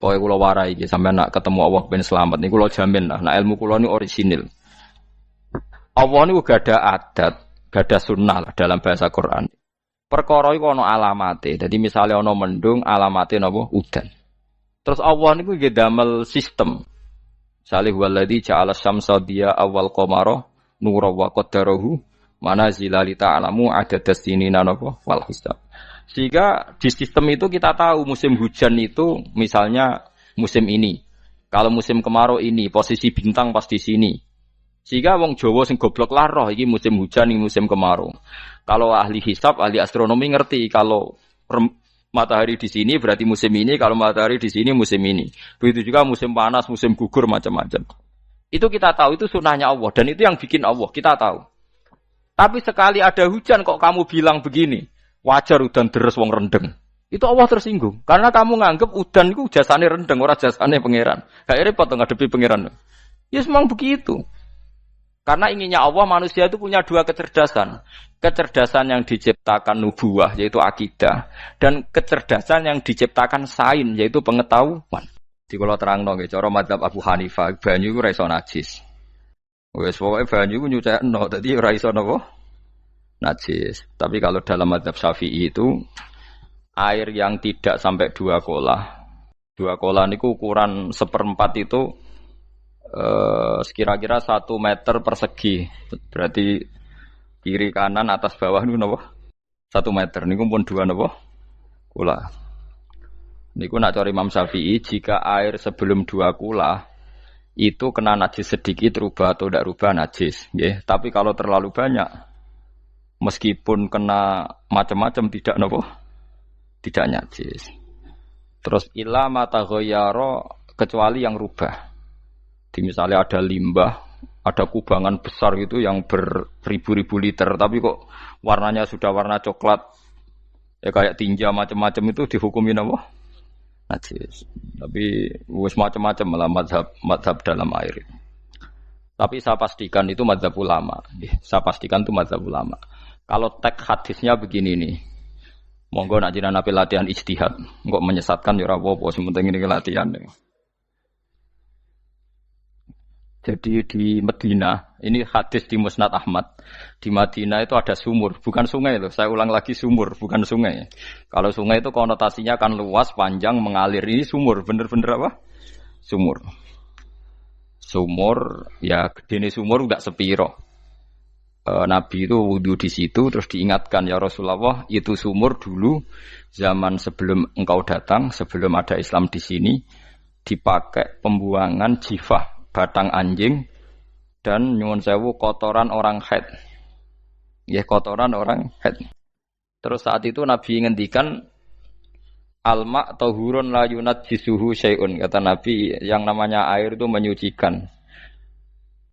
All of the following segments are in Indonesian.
Pokoke kula warai iki sampeyan nak ketemu Allah ben selamat niku kula jamin lah. Nah ilmu kula niku orisinil. Allah niku gada adat, gada sunnah lah dalam bahasa Quran. Perkara iku ana alamate. Dadi misale ana mendung alamate napa udan. Terus Allah niku nggih damel sistem. Salih waladzi ja'ala syamsa diya awal qamara nura wa qaddarahu manazila li ta'lamu adadas sinina napa wal hisab. Sehingga di sistem itu kita tahu musim hujan itu misalnya musim ini. Kalau musim kemarau ini posisi bintang pas di sini. Sehingga wong Jawa sing goblok lah roh iki musim hujan iki musim kemarau. Kalau ahli hisab, ahli astronomi ngerti kalau matahari di sini berarti musim ini, kalau matahari di sini musim ini. Begitu juga musim panas, musim gugur macam-macam. Itu kita tahu, itu sunnahnya Allah dan itu yang bikin Allah, kita tahu. Tapi sekali ada hujan kok kamu bilang begini, wajar udan deres wong rendeng. Itu Allah tersinggung karena kamu nganggep udan itu jasane rendeng, ora jasane pangeran. Gak repot ngadepi pangeran. Ya memang begitu. Karena inginnya Allah manusia itu punya dua kecerdasan. Kecerdasan yang diciptakan nubuwah yaitu akidah dan kecerdasan yang diciptakan sains yaitu pengetahuan. Di kula terangno nggih cara mazhab Abu Hanifah banyu iku ora iso najis. Wes pokoke banyu iku nyucekno dadi ora iso napa? Najis. Tapi kalau dalam mazhab Syafi'i itu air yang tidak sampai 2 kolah. 2 kolah niku ukuran 1/4 itu sekira-kira 1 meter persegi. Berarti kiri kanan atas bawah niku napa? 1 meter niku pun 2 napa? Kula. Niku nak cara Imam Syafi'i jika air sebelum 2 kula itu kena najis sedikit rubah atau tidak rubah najis, nggih. Tapi kalau terlalu banyak meskipun kena macam-macam tidak napa? Tidak najis. Terus ila mata ghayyara kecuali yang rubah. Di misalnya ada limbah, ada kubangan besar gitu yang beribu-ribu liter, tapi kok warnanya sudah warna coklat, ya kayak tinja macam-macam itu dihukumin apa? Najis. Tapi wis macam-macam malah mazhab dalam air. Tapi saya pastikan itu mazhab ulama. Saya pastikan itu mazhab ulama. Kalau teks hadisnya begini nih, monggo nak jenengan ape latihan ijtihad, kok menyesatkan ya ora apa-apa, sementing ini latihan. Jadi di Madinah, ini hadis di Musnad Ahmad. Di Madinah itu ada sumur, bukan sungai loh. Saya ulang lagi sumur, bukan sungai. Kalau sungai itu konotasinya kan luas, panjang, mengalir. Ini sumur, bener-bener apa? Sumur. Sumur, ya gede sumur enggak sepiro. Nabi itu wudu di situ, terus diingatkan ya Rasulullah, itu sumur dulu zaman sebelum engkau datang, sebelum ada Islam di sini, dipakai pembuangan jifah. Batang anjing dan nyuwun sewu kotoran orang haid. Ya kotoran orang haid. Terus saat itu Nabi ngendikan alma tahurun la yunajjisuhu syai'un. Kata Nabi yang namanya air itu menyucikan.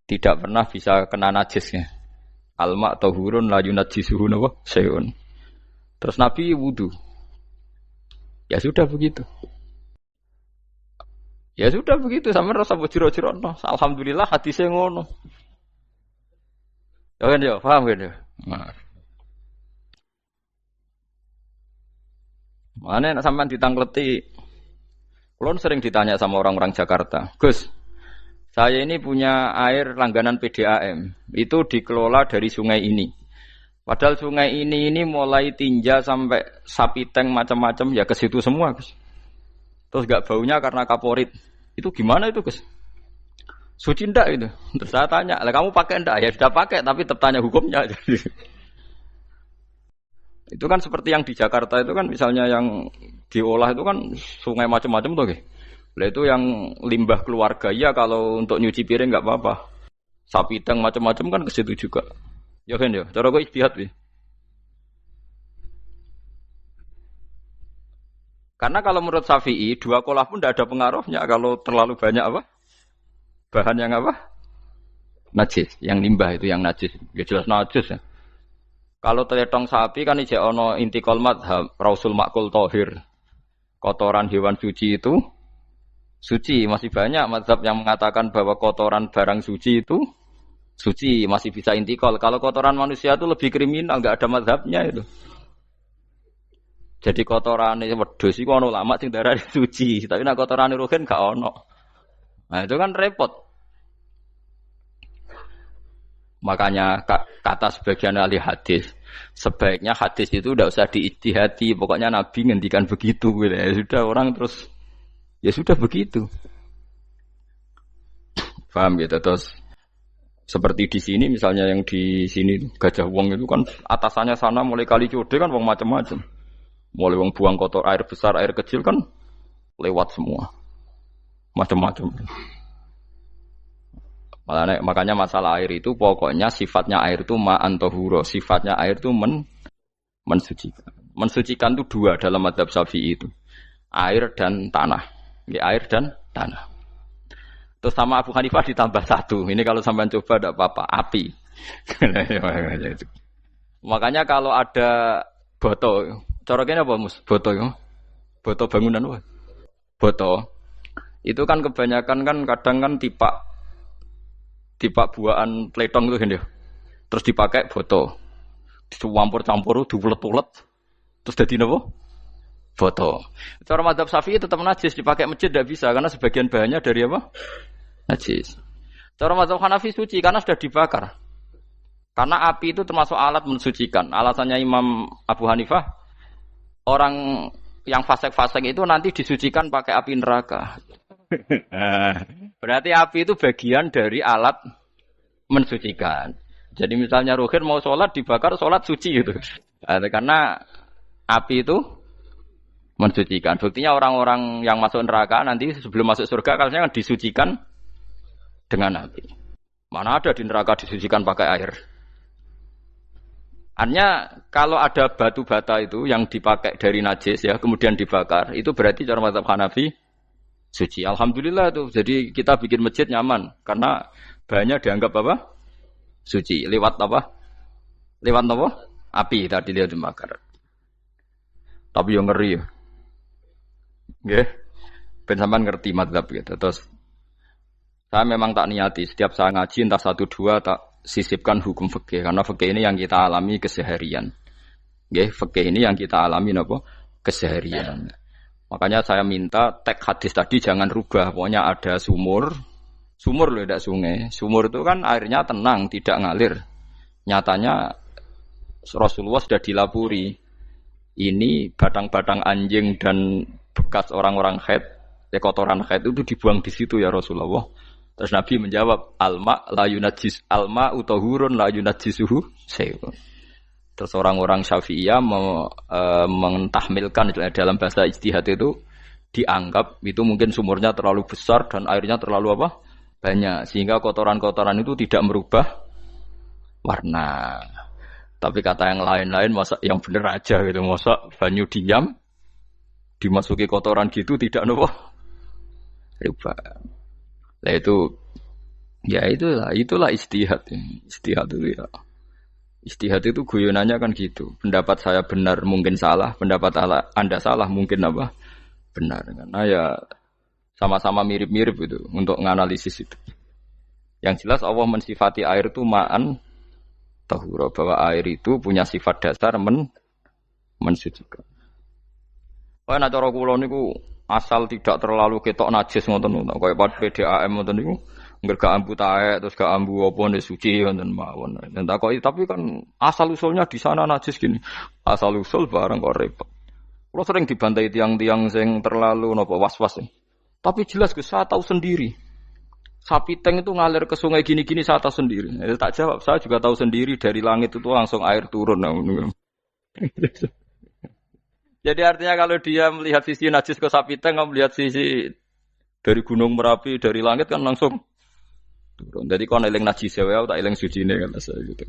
Tidak pernah bisa kena najisnya. Alma tahurun la yunajjisuhu syai'un. Terus Nabi wudu. Ya sudah begitu. Ya sudah begitu sampe rasa bojiro-jiro no. Alhamdulillah hadise ngono. Ya kan ya, paham kan ya? Nah. Mane nek sampean ditangkleti. Kulon sering ditanya sama orang-orang Jakarta, "Gus, saya ini punya air langganan PDAM. Itu dikelola dari sungai ini. Padahal sungai ini mulai tinja sampai sapi tank macam-macam ya ke situ semua, Gus. Terus enggak baunya karena kaporit. Itu gimana itu, Gus? Suci ndak itu? Terus saya tanya, "Lah kamu pakai ndak?" Ya sudah pakai, tapi tetap tanya hukumnya. Itu kan seperti yang di Jakarta itu kan misalnya yang diolah itu kan sungai macam-macam tuh, Gus. Lah itu yang limbah keluarga ya kalau untuk nyuci piring enggak apa-apa. Sapi teng macam-macam kan ke situ juga. Ya kan ya, cara kok istihad wi. Karena kalau menurut Syafi'i 2 kolah pun tidak ada pengaruhnya kalau terlalu banyak apa? Bahan yang apa? Najis, yang limbah itu yang najis. Ya jelas najis ya. Kalau teletong sapi kan ijek ono intikal madhab, rausul makul tohir. Kotoran hewan suci itu suci. Masih banyak madhab yang mengatakan bahwa kotoran barang suci itu suci, masih bisa intikal. Kalau kotoran manusia itu lebih kriminal, enggak ada madhabnya itu. Jadi kotorane wedhus iku ana ulama sing darani suci, tapi nek kotorane ruhin gak ono. Nah, itu kan repot. Makanya kata sebagian ahli hadis, sebaiknya hadis itu tidak usah diijtihadi, pokoknya Nabi ngendikan begitu gitu. Ya sudah orang terus ya sudah begitu. Paham gitu terus seperti di sini misalnya yang di sini Gajah Wong itu kan atasannya sana mulai kali Code kan wong macam-macam. Mulai wong buang kotor air besar, air kecil kan lewat semua. Macam-macam. Makanya masalah air itu pokoknya sifatnya air itu ma'an tahura, sifatnya air itu mensucikan. Mensucikan itu dua dalam mazhab Syafi'i itu. Air dan tanah. Ya, air dan tanah. Terus sama Abu Hanifah ditambah satu. Ini kalau sampean coba tidak apa-apa, api. Makanya kalau ada boto, coroknya apa Mus? Boto ya. Boto bangunan apa? Boto. Itu kan kebanyakan kan kadang kan tipak buahan pletong itu kan ya. Terus dipakai boto. Dicampur-campur, diulet-ulet. Terus jadi apa? Boto. Cara mazhab Syafi'i tetap najis, dipakai masjid tidak bisa karena sebagian bahannya dari apa? Najis. Cara mazhab Hanafi suci karena sudah dibakar. Karena api itu termasuk alat mensucikan. Alasannya Imam Abu Hanifah, orang yang fasik-fasik itu nanti disucikan pakai api neraka. Berarti api itu bagian dari alat mensucikan. Jadi misalnya Ruhin mau sholat dibakar, sholat suci gitu. Karena api itu mensucikan. Buktinya orang-orang yang masuk neraka nanti sebelum masuk surga kalanya disucikan dengan api. Mana ada di neraka disucikan pakai air. Artinya kalau ada batu bata itu yang dipakai dari najis ya kemudian dibakar, itu berarti cara mazhab Hanafi suci. Alhamdulillah tuh. Jadi kita bikin masjid nyaman karena bahannya dianggap apa? Suci. Lewat apa? Lewat apa? Api tadi dia dibakar. Tapi yang ngeri ya. Nggih. Ben sampean ngerti mazhab gitu. Terus saya memang tak niati setiap saya ngaji entah 1-2 tak sisipkan hukum fikih karena fikih ini yang kita alami keseharian. Nggih, fikih ini yang kita alami napa? Keseharian. Makanya saya minta teks hadis tadi jangan rubah. Pokoknya ada sumur loh, tidak sungai. Sumur itu kan airnya tenang, tidak ngalir. Nyatanya Rasulullah sudah dilapuri. Ini batang-batang anjing dan bekas orang-orang haid, kotoran haid itu dibuang di situ ya Rasulullah. Terus Nabi menjawab, alma la yunajjis alma utahurun la yunajjisuhu syai'un. Terus orang-orang Syafi'iyah mentahmilkan dalam bahasa ijtihad itu dianggap itu mungkin sumurnya terlalu besar dan airnya terlalu apa? Banyak sehingga kotoran-kotoran itu tidak merubah warna. Tapi kata yang lain-lain masa yang benar aja gitu, masa banyu diam dimasuki kotoran gitu tidak apa? Rubah. Nah itu ya itulah ijtihad. Ijtihad itu ya. Ijtihad itu guyonannya kan gitu. Pendapat saya benar mungkin salah, pendapat Anda salah mungkin apa? Benar. Karena ya sama-sama mirip-mirip itu untuk menganalisis itu. Yang jelas Allah mensifati air itu ma'an tahura, bahwa air itu punya sifat dasar mensucikan. Kaya nek cara kula niku asal tidak terlalu ketok najis ngoten niku. Kaya pad PDAM ngoten niku. Enggak gak ambu taek terus gak ambu apa nek suci wonten mawon. Dan takoki tapi kan asal usulnya di sana najis gini. Asal usul barang kok repot. Kulo sering dibantai tiang-tiang sing terlalu napa was-was. Tapi jelas saya tahu sendiri. Sapi teng itu ngalir ke sungai gini-gini saya tahu sendiri. Tak jawab, saya juga tahu sendiri dari langit itu langsung air turun. Jadi artinya kalau dia melihat sisi najis ke sapi teng, kamu melihat sisi dari gunung Merapi dari langit kan langsung turun. Jadi kalau eling najis ya, tak eling suci ini kan saya gitu.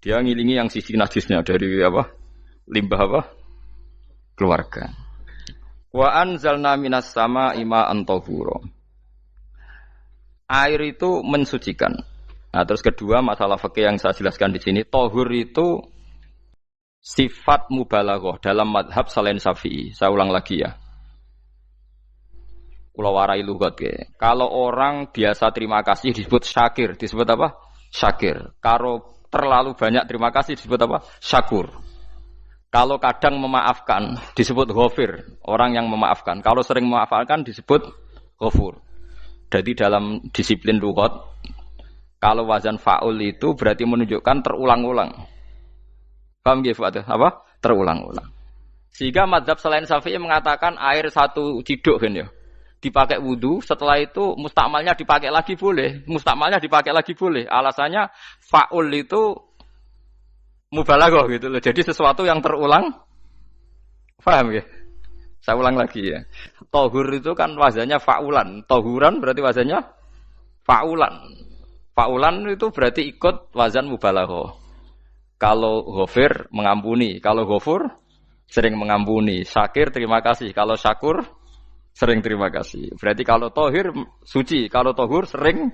Dia ngilingi yang sisi najisnya dari apa? Limbah apa? Keluarga. Wa anzalna minas sama'i ma'an tahura. Air itu mensucikan. Nah, terus kedua masalah fikih yang saya jelaskan di sini, tahur itu sifat mubalaghah dalam madhab selain Syafi'i. Saya ulang lagi ya. Kula warai lugat ke. Kalau orang biasa terima kasih disebut syakir, disebut apa? Syakir. Kalau terlalu banyak terima kasih disebut apa? Syakur. Kalau kadang memaafkan disebut ghafir, orang yang memaafkan. Kalau sering memaafkan disebut ghafur. Jadi dalam disiplin lughat, kalau wazan fa'ul itu berarti menunjukkan terulang-ulang. Paham nggih Fuad? Apa? Terulang-ulang. Sehingga mazhab selain Syafi'i mengatakan air satu ciduk kan ya. Dipakai wudu, setelah itu mustakmalnya dipakai lagi boleh. Mustakmalnya dipakai lagi boleh. Alasannya fa'ul itu mubalaghah gitu loh. Jadi sesuatu yang terulang. Paham ya? Saya ulang lagi ya. Tohur itu kan wazannya fa'ulan. Tohuran berarti wazannya fa'ulan. Fa'ulan itu berarti ikut wazan mubalaghah. Kalau ghafir mengampuni, kalau ghafur sering mengampuni. Syakir terima kasih. Kalau syakur sering terima kasih. Berarti kalau tohir suci, kalau tohur sering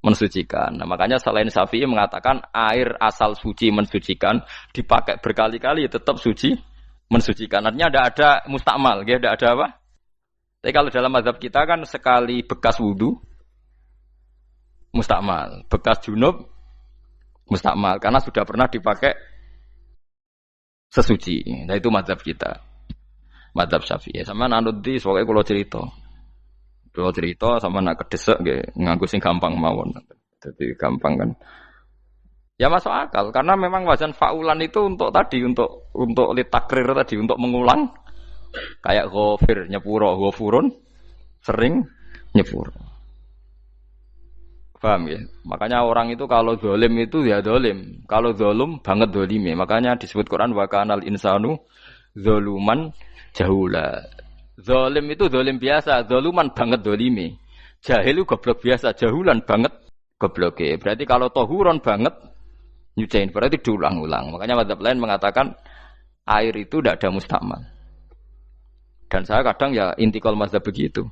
mensucikan. Nah, makanya selain Syafi'i mengatakan air asal suci mensucikan dipakai berkali-kali tetap suci mensucikan. Artinya tidak ada mustakmal, ya, tidak ada apa. Tapi kalau dalam mazhab kita kan sekali bekas wudu mustakmal, bekas junub mustakmal karena sudah pernah dipakai sesuci. Nah itu mazhab kita, mazhab Syafi'i. Sama nanut di soalnya kalau cerita sama nak kedesek nganggo sing gampang mawon. Jadi gampang kan. Ya masuk akal karena memang wazan fa'ulan itu untuk tadi untuk litakrir tadi untuk mengulang kayak ghafir nyepuro ghafurun sering nyepuro. Paham ya? Makanya orang itu kalau zalim itu ya zalim, kalau zalum banget zalime. Makanya disebut Quran wa kanal insanu zaluman jahula. Zalim itu zalim biasa, zaluman banget zalime. Jahil itu goblok biasa, jahulan banget gobloke. Berarti kalau tohuron banget nyuciin berarti diulang-ulang. Makanya mazhab lain mengatakan air itu tidak ada mustakmal. Dan saya kadang ya intikal mazhab begitu.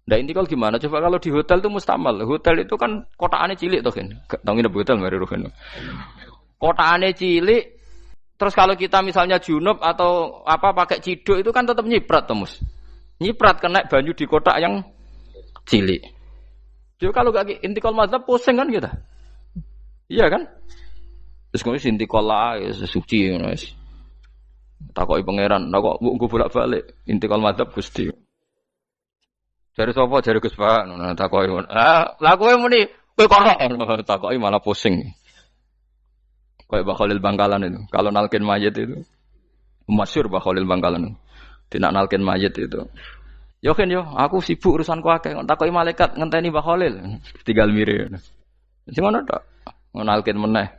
Nah intikal gimana? Coba kalau di hotel itu mustakmal. Hotel itu kan kotaannya cilik tuh kan. Tahu nggak hotel mari rugen. Kotaannya cilik. Terus kalau kita misalnya junub atau apa pakai ciduk itu kan tetap nyiprat Mus. Nyiprat kena banyu di kotak yang cilik. Jadi kalau gak intikal mazhab pusing kan kita. Iya kan? Terus kemudian intikal lah suci guys. Takoki pangeran, kok mbok bolak-balik intikal mazhab Gusti. Jare sapa jare Gus Pak ngono takoki. Lah kowe muni kowe kok takoki malah pusing. Kayak Mbah Khalil Bangkalan itu. Kalau nalkin mayit itu masyhur Mbah Khalil Bangkalan. Tidak nalkin mayit itu. Yo kan yo, aku sibuk urusanku akeh. Takoki malaikat ngenteni Mbah Khalil. Tinggal mire. Sing ngono tok. Nalkin meneh.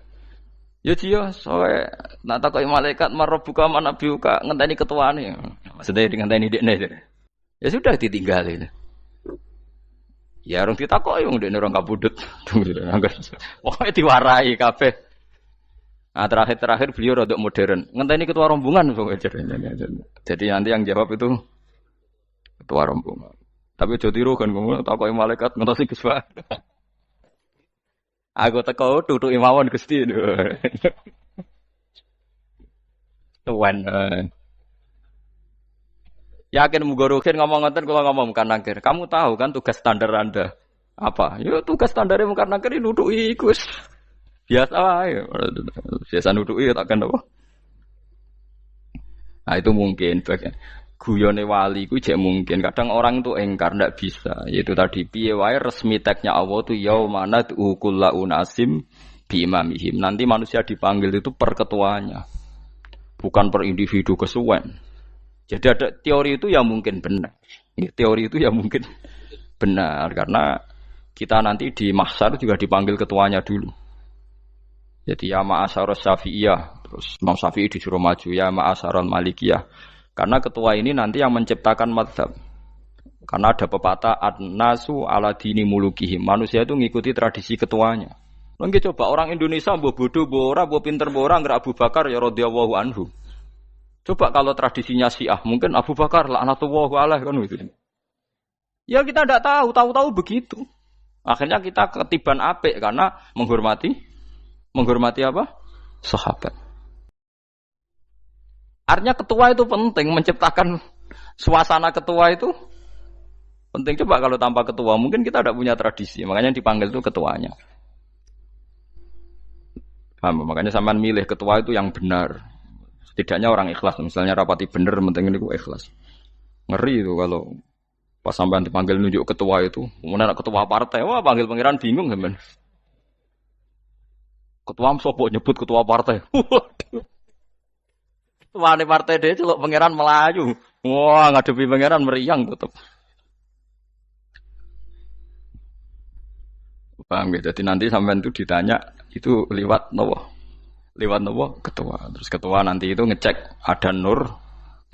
Yo jiyo, soe nak takoki malaikat marbuka manabiuka ngenteni ketuane. Maksudnya ngenteni dekne. Ya sudah ditinggalin. Ya orang ditakoki wong dekne orang kabudut. Pokoke diwarai kabeh. Nah, terakhir beliau rodok modern. Ngenteni ketua rombongan jadi nanti yang jawab itu ketua rombongan. Tapi aja tiru kan ngomong takoki malaikat ngentosi Gus Pak. Aku teko tutuki mawon Gusti. Tuan. Yakin muga rugen ngomong ngoten kula ngomong bukan nangkir. Kamu tahu kan tugas standar Anda apa? Ya tugas standare mung nangkir nutuki Gus. Biasa wae. Biasa nutuki takkan apa? Nah itu mungkin bagian guyone wali ku jek mungkin. Kadang orang itu engkar ndak bisa. Yaitu tadi piye wae resmi teknya Allah tu yaumana kullu unasim bi imamihim. Nanti manusia dipanggil itu per ketuanya. Bukan per individu kesuwen. Jadi ada teori itu yang mungkin benar. Ya, teori itu yang mungkin benar karena kita nanti di mahsyar juga dipanggil ketuanya dulu. Jadi ya ma'asyarus syafi'iyah. Terus Imam Syafi'i disuruh maju ya ma'asyarul malikiyah. Karena ketua ini nanti yang menciptakan mazhab. Karena ada pepatah an-nasu ala dini mulukihim. Manusia itu ngikuti tradisi ketuanya. Mungkin coba orang Indonesia mbok bodoh, mbok ora, mbok pinter, mbok ora ngger Abu Bakar ya radhiyallahu anhu. Coba kalau tradisinya Syiah, mungkin Abu Bakar laknatullah alaihi kan gitu. Ya kita tidak tahu begitu. Akhirnya kita ketiban apik karena menghormati apa? Sahabat. Artinya ketua itu penting, menciptakan suasana ketua itu penting. Coba kalau tanpa ketua, mungkin kita tidak punya tradisi. Makanya yang dipanggil itu ketuanya. Paham? Makanya sampean milih ketua itu yang benar. Setidaknya orang ikhlas. Misalnya rapati bener, penting ini ikhlas. Ngeri itu kalau pas sampean dipanggil nunjuk ketua itu, kemudian ketua partai, wah panggil pangeran bingung teman. Ketua sopo nyebut ketua partai. Waduh. Ketua partai dia celuk pangeran Melayu. Wah ngadepi pangeran meriang tetep. Paham ya? Jadi nanti sampean itu ditanya itu lewat nopo? Lewat nopo? Ketua. Terus ketua nanti itu ngecek ada nur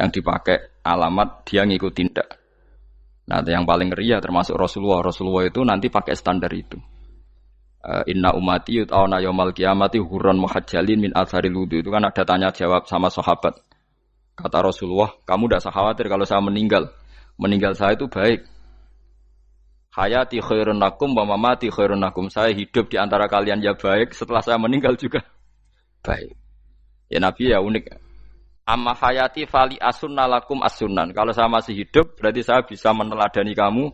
yang dipakai alamat dia ngikutin tidak. Nah, yang paling ngeri ya termasuk Rasulullah. Rasulullah itu nanti pakai standar itu. Inna umati yut'auna yaumal qiyamati hurran muhajjalin min atharil wudu. Itu kan ada tanya jawab sama sahabat. Kata Rasulullah, kamu tidak usah khawatir kalau saya meninggal. Meninggal saya itu baik. Hayati khairun lakum wa mamati khairun lakum. Saya hidup di antara kalian ya baik, setelah saya meninggal juga baik. Ya Nabi ya unik. Amma hayati fali asunna lakum as-sunan. Kalau saya masih hidup, berarti saya bisa meneladani kamu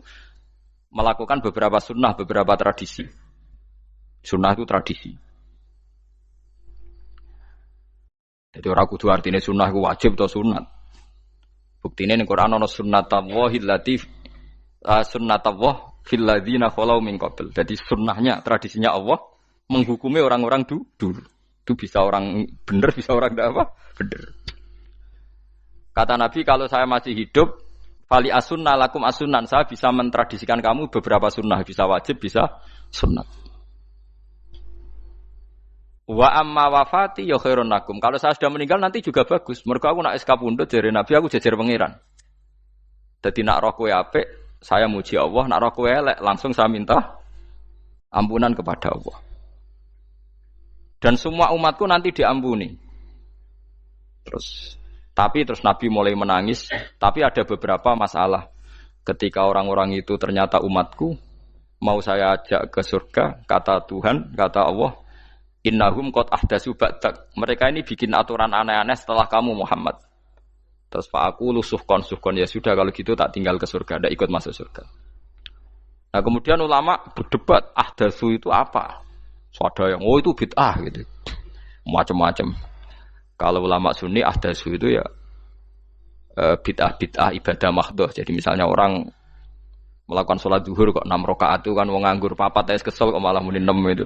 melakukan beberapa sunnah, beberapa tradisi. Sunnah itu tradisi. Jadi orang kudu artinya sunnah itu wajib atau sunat. Buktinya di Quran ada sunnatallahil latif sunnatullah fil ladzina khalau min qabl. Jadi sunnahnya, tradisinya Allah menghukumi orang-orang dulu. Itu bisa orang benar, bisa orang tidak apa? Benar. Kata Nabi, kalau saya masih hidup, fali asunna lakum asunan, saya bisa mentradisikan kamu beberapa sunnah, bisa wajib, bisa sunnat. Wa amma wafati ya khairun lakum. Kalau saya sudah meninggal nanti juga bagus. Mergo aku nak SK pundhut jare Nabi, aku jejer pangeran. Dadi nak roh kowe apik, saya muji Allah, nak roh kowe elek, langsung saya minta ampunan kepada Allah. Dan semua umatku nanti diampuni. Terus Nabi mulai menangis, tapi ada beberapa masalah. Ketika orang-orang itu ternyata umatku, mau saya ajak ke surga, kata Tuhan, kata Allah, innahum qad ahdatsu ba'dak. Mereka ini bikin aturan aneh-aneh setelah kamu Muhammad. Terus Pak aku suhkon ya sudah kalau gitu tak tinggal ke surga, tidak ikut masuk surga. Nah kemudian ulama berdebat ahdatsu itu apa? So, ada yang itu bid'ah gitu. Macam-macam. Kalau ulama Sunni ahdatsu itu ya bid'ah ibadah mahdhah. Jadi misalnya orang melakukan sholat zuhur kok 6 rakaat itu kan wong nganggur papat es kesel kok malah muni 6 itu.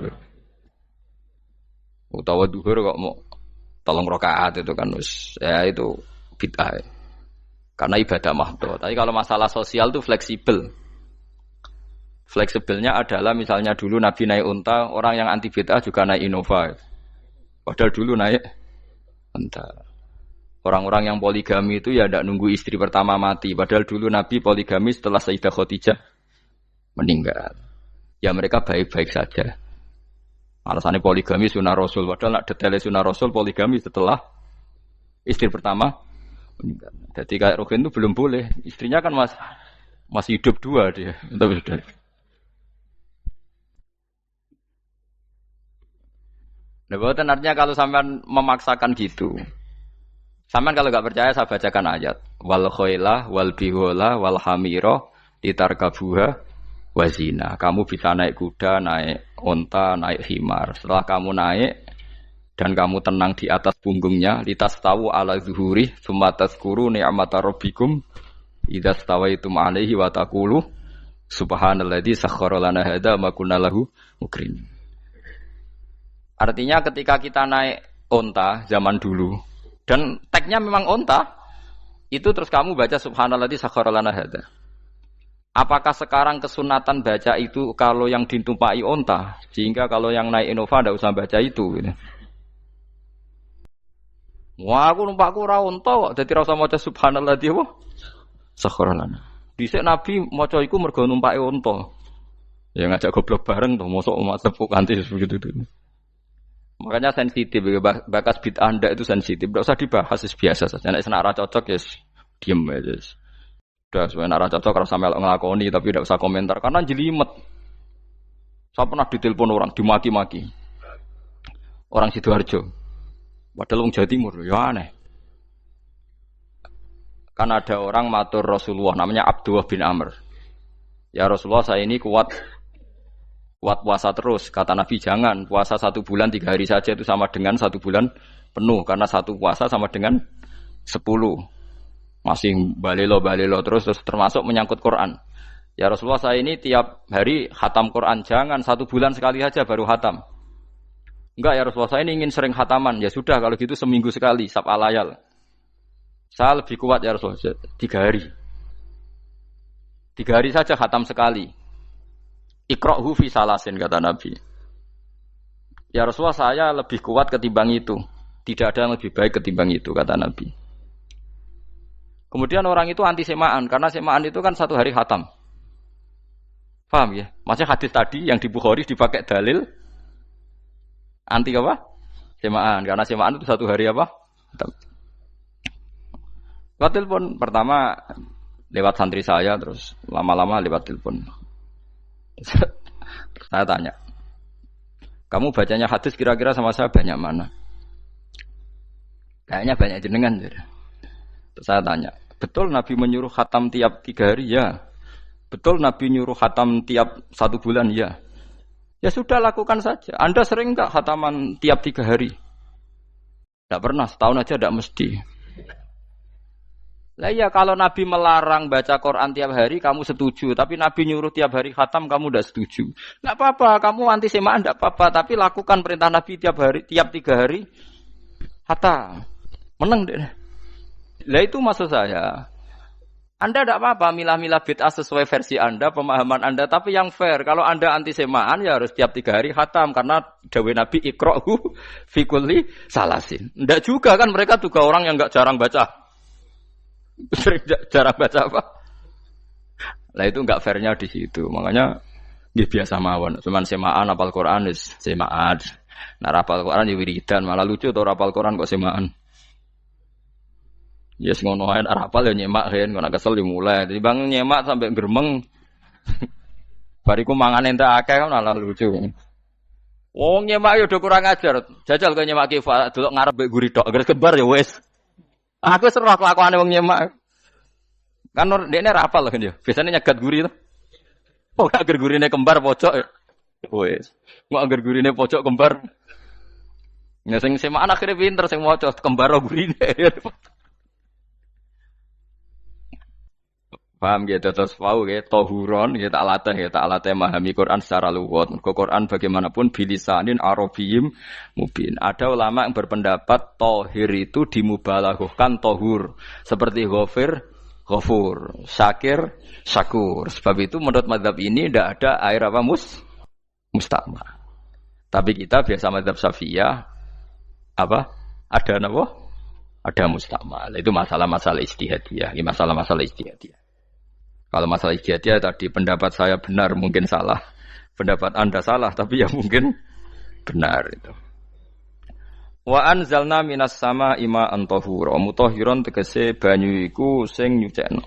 Utawa duhur kok mau 3 rakaat itu kan ya itu bid'ah. Karena ibadah mahdhah. Tapi kalau masalah sosial itu fleksibel. Fleksibelnya adalah misalnya dulu Nabi naik unta, orang yang anti bid'ah juga naik Innova. Padahal dulu naik unta. Orang-orang yang poligami itu ya tidak nunggu istri pertama mati. Padahal dulu Nabi poligami setelah Sayyidah Khadijah meninggal. Ya mereka baik-baik saja. Alasannya poligami sunnah Rasul. Padahal nak detailnya sunnah Rasul poligami setelah istri pertama meninggal. Jadi kayak Rohin itu belum boleh. Istrinya kan masih hidup 2 dia. Tapi sudah. Nah, bahkan artinya kalau sampean memaksakan gitu. Sampean kalau enggak percaya saya bacakan ayat. Wal khailah wal bihola wal hamira litarkabuha wazina. Kamu bisa naik kuda, naik onta, naik himar. Setelah kamu naik dan kamu tenang di atas punggungnya, litastawu ala zuhuri, tsumma tazkuru ni'mata rabbikum idza stawaitum 'alaihi wa taqulu subhanalladzi sakhkhara lana hadza ma kunna lahu mukrin. Artinya ketika kita naik onta zaman dulu dan tagnya memang onta, itu terus kamu baca subhanalladzi sakhkhara lana hadza. Apakah sekarang kesunatan baca itu kalau yang ditumpai onta, sehingga kalau yang naik Innova tidak usah baca itu? Gitu. Wah, aku numpakku ora onta kok, dadi ora usah maca subhanalladzi apa? Sakhkhara lana. Dhisik Nabi maca iku mergo numpake onta. Ya ngajak goblok bareng to, mosok umat tepuk kanthi begitu itu. Makanya sensitif, bakas bid'ah ndak itu sensitif, tidak usah dibahas, biasa saja. Nek senara cocok ya diem aja. Sudah sebenarnya cocok kalau sampai ngelakoni tapi tidak usah komentar karena jelimet. Saya pernah ditelepon orang dimaki-maki. Orang Sidoarjo. Padahal wong Jawa Timur, ya aneh. Kan ada orang matur Rasulullah namanya Abdullah bin Amr. Ya Rasulullah saya ini kuat puasa terus. Kata Nabi jangan puasa 1 bulan 3 hari saja itu sama dengan 1 bulan penuh karena satu puasa sama dengan 10. Masih balelo terus termasuk menyangkut Quran. Ya Rasulullah, saya ini tiap hari khatam Quran, jangan 1 bulan sekali aja baru khatam. Enggak ya Rasulullah, saya ini ingin sering khataman. Ya sudah kalau gitu seminggu sekali sab'al layal. Saya lebih kuat ya Rasulullah, 3 hari. 3 hari saja khatam sekali. Iqra'hu fi salasin kata Nabi. Ya Rasulullah, saya lebih kuat ketimbang itu. Tidak ada yang lebih baik ketimbang itu kata Nabi. Kemudian orang itu anti semaan karena semaan itu kan 1 hari khatam. Paham ya? Maksudnya hadis tadi yang di Bukhari dipakai dalil anti apa? Semaan karena semaan itu 1 hari apa? Khatam. Lewat telepon pertama lewat santri saya, terus lama-lama lewat telepon. Saya tanya, kamu bacanya hadis kira-kira sama saya banyak mana? Kayaknya banyak jenengan. Terus saya tanya, betul Nabi menyuruh khatam tiap 3 hari? Ya. Betul Nabi nyuruh khatam tiap 1 bulan? Ya. Ya sudah lakukan saja. Anda sering enggak khataman tiap 3 hari? Tidak pernah, setahun aja tidak mesti. Lah iya kalau Nabi melarang baca Quran tiap hari kamu setuju, tapi Nabi nyuruh tiap hari khatam kamu tidak setuju. Enggak apa-apa, kamu anti semaan enggak apa-apa, tapi lakukan perintah Nabi tiap 3 hari khatam. Menang deh. Lah itu maksud saya. Anda tidak apa-apa milah-milah bid'ah sesuai versi Anda, pemahaman Anda, tapi yang fair. Kalau Anda anti semaan ya harus tiap 3 hari khatam karena dawuh Nabi iqra'hu fi kulli salasin. Enggak juga kan, mereka juga orang yang enggak jarang baca. Jarang baca apa? Lah itu enggak fairnya di situ. Makanya dia biasa mawon. Cuman semaan apal Quran wis semaan. Nah apal Quran ya wiridan, malah lucu to apal Quran kok semaan. Ya yes, ngono ae apal ya nyemak kan, kok kesel dimulai. Jadi bang nyemak sampai gremeng. Bariku mangan entek akeh kan malah lucu. Wong nyemak yo udah kurang ajar. Jajal kok nyemak ki delok ngarep mbek guri tok, agar kebar ya wis. Aku seru kelakuane wong nyemak. Kan dekne ra apal kan yo. Biasane nyegat guri to. Oh, agar gurine kembar pojok. Wis. Mau agar gurine pojok kembar. Ya sing semaan akhire pinter sing maca kembar gurine. Paham gitu, terus paham gitu, tohuron gitu, tak latih memahami Quran secara luwat. Quran bagaimanapun bilisanin arabiyim mubin. Ada ulama yang berpendapat tohir itu dimubalaghahkan tohur, seperti ghafir, ghafur, syakir, syakur. Sebab itu menurut mazhab ini tidak ada air apa musta'mal. Tapi kita biasa mazhab Syafi'iyah apa? Ada apa? Ada musta'mal. Itu masalah-masalah ijtihadiyah, ini masalah-masalah ijtihadiyah. Kalau masalah ijtihadiyah tadi pendapat saya benar, mungkin salah. Pendapat Anda salah, tapi ya mungkin benar itu. Wa anzalna minas sama ima antahura. Mutahhiron tegese banyu iku sing nyucekno.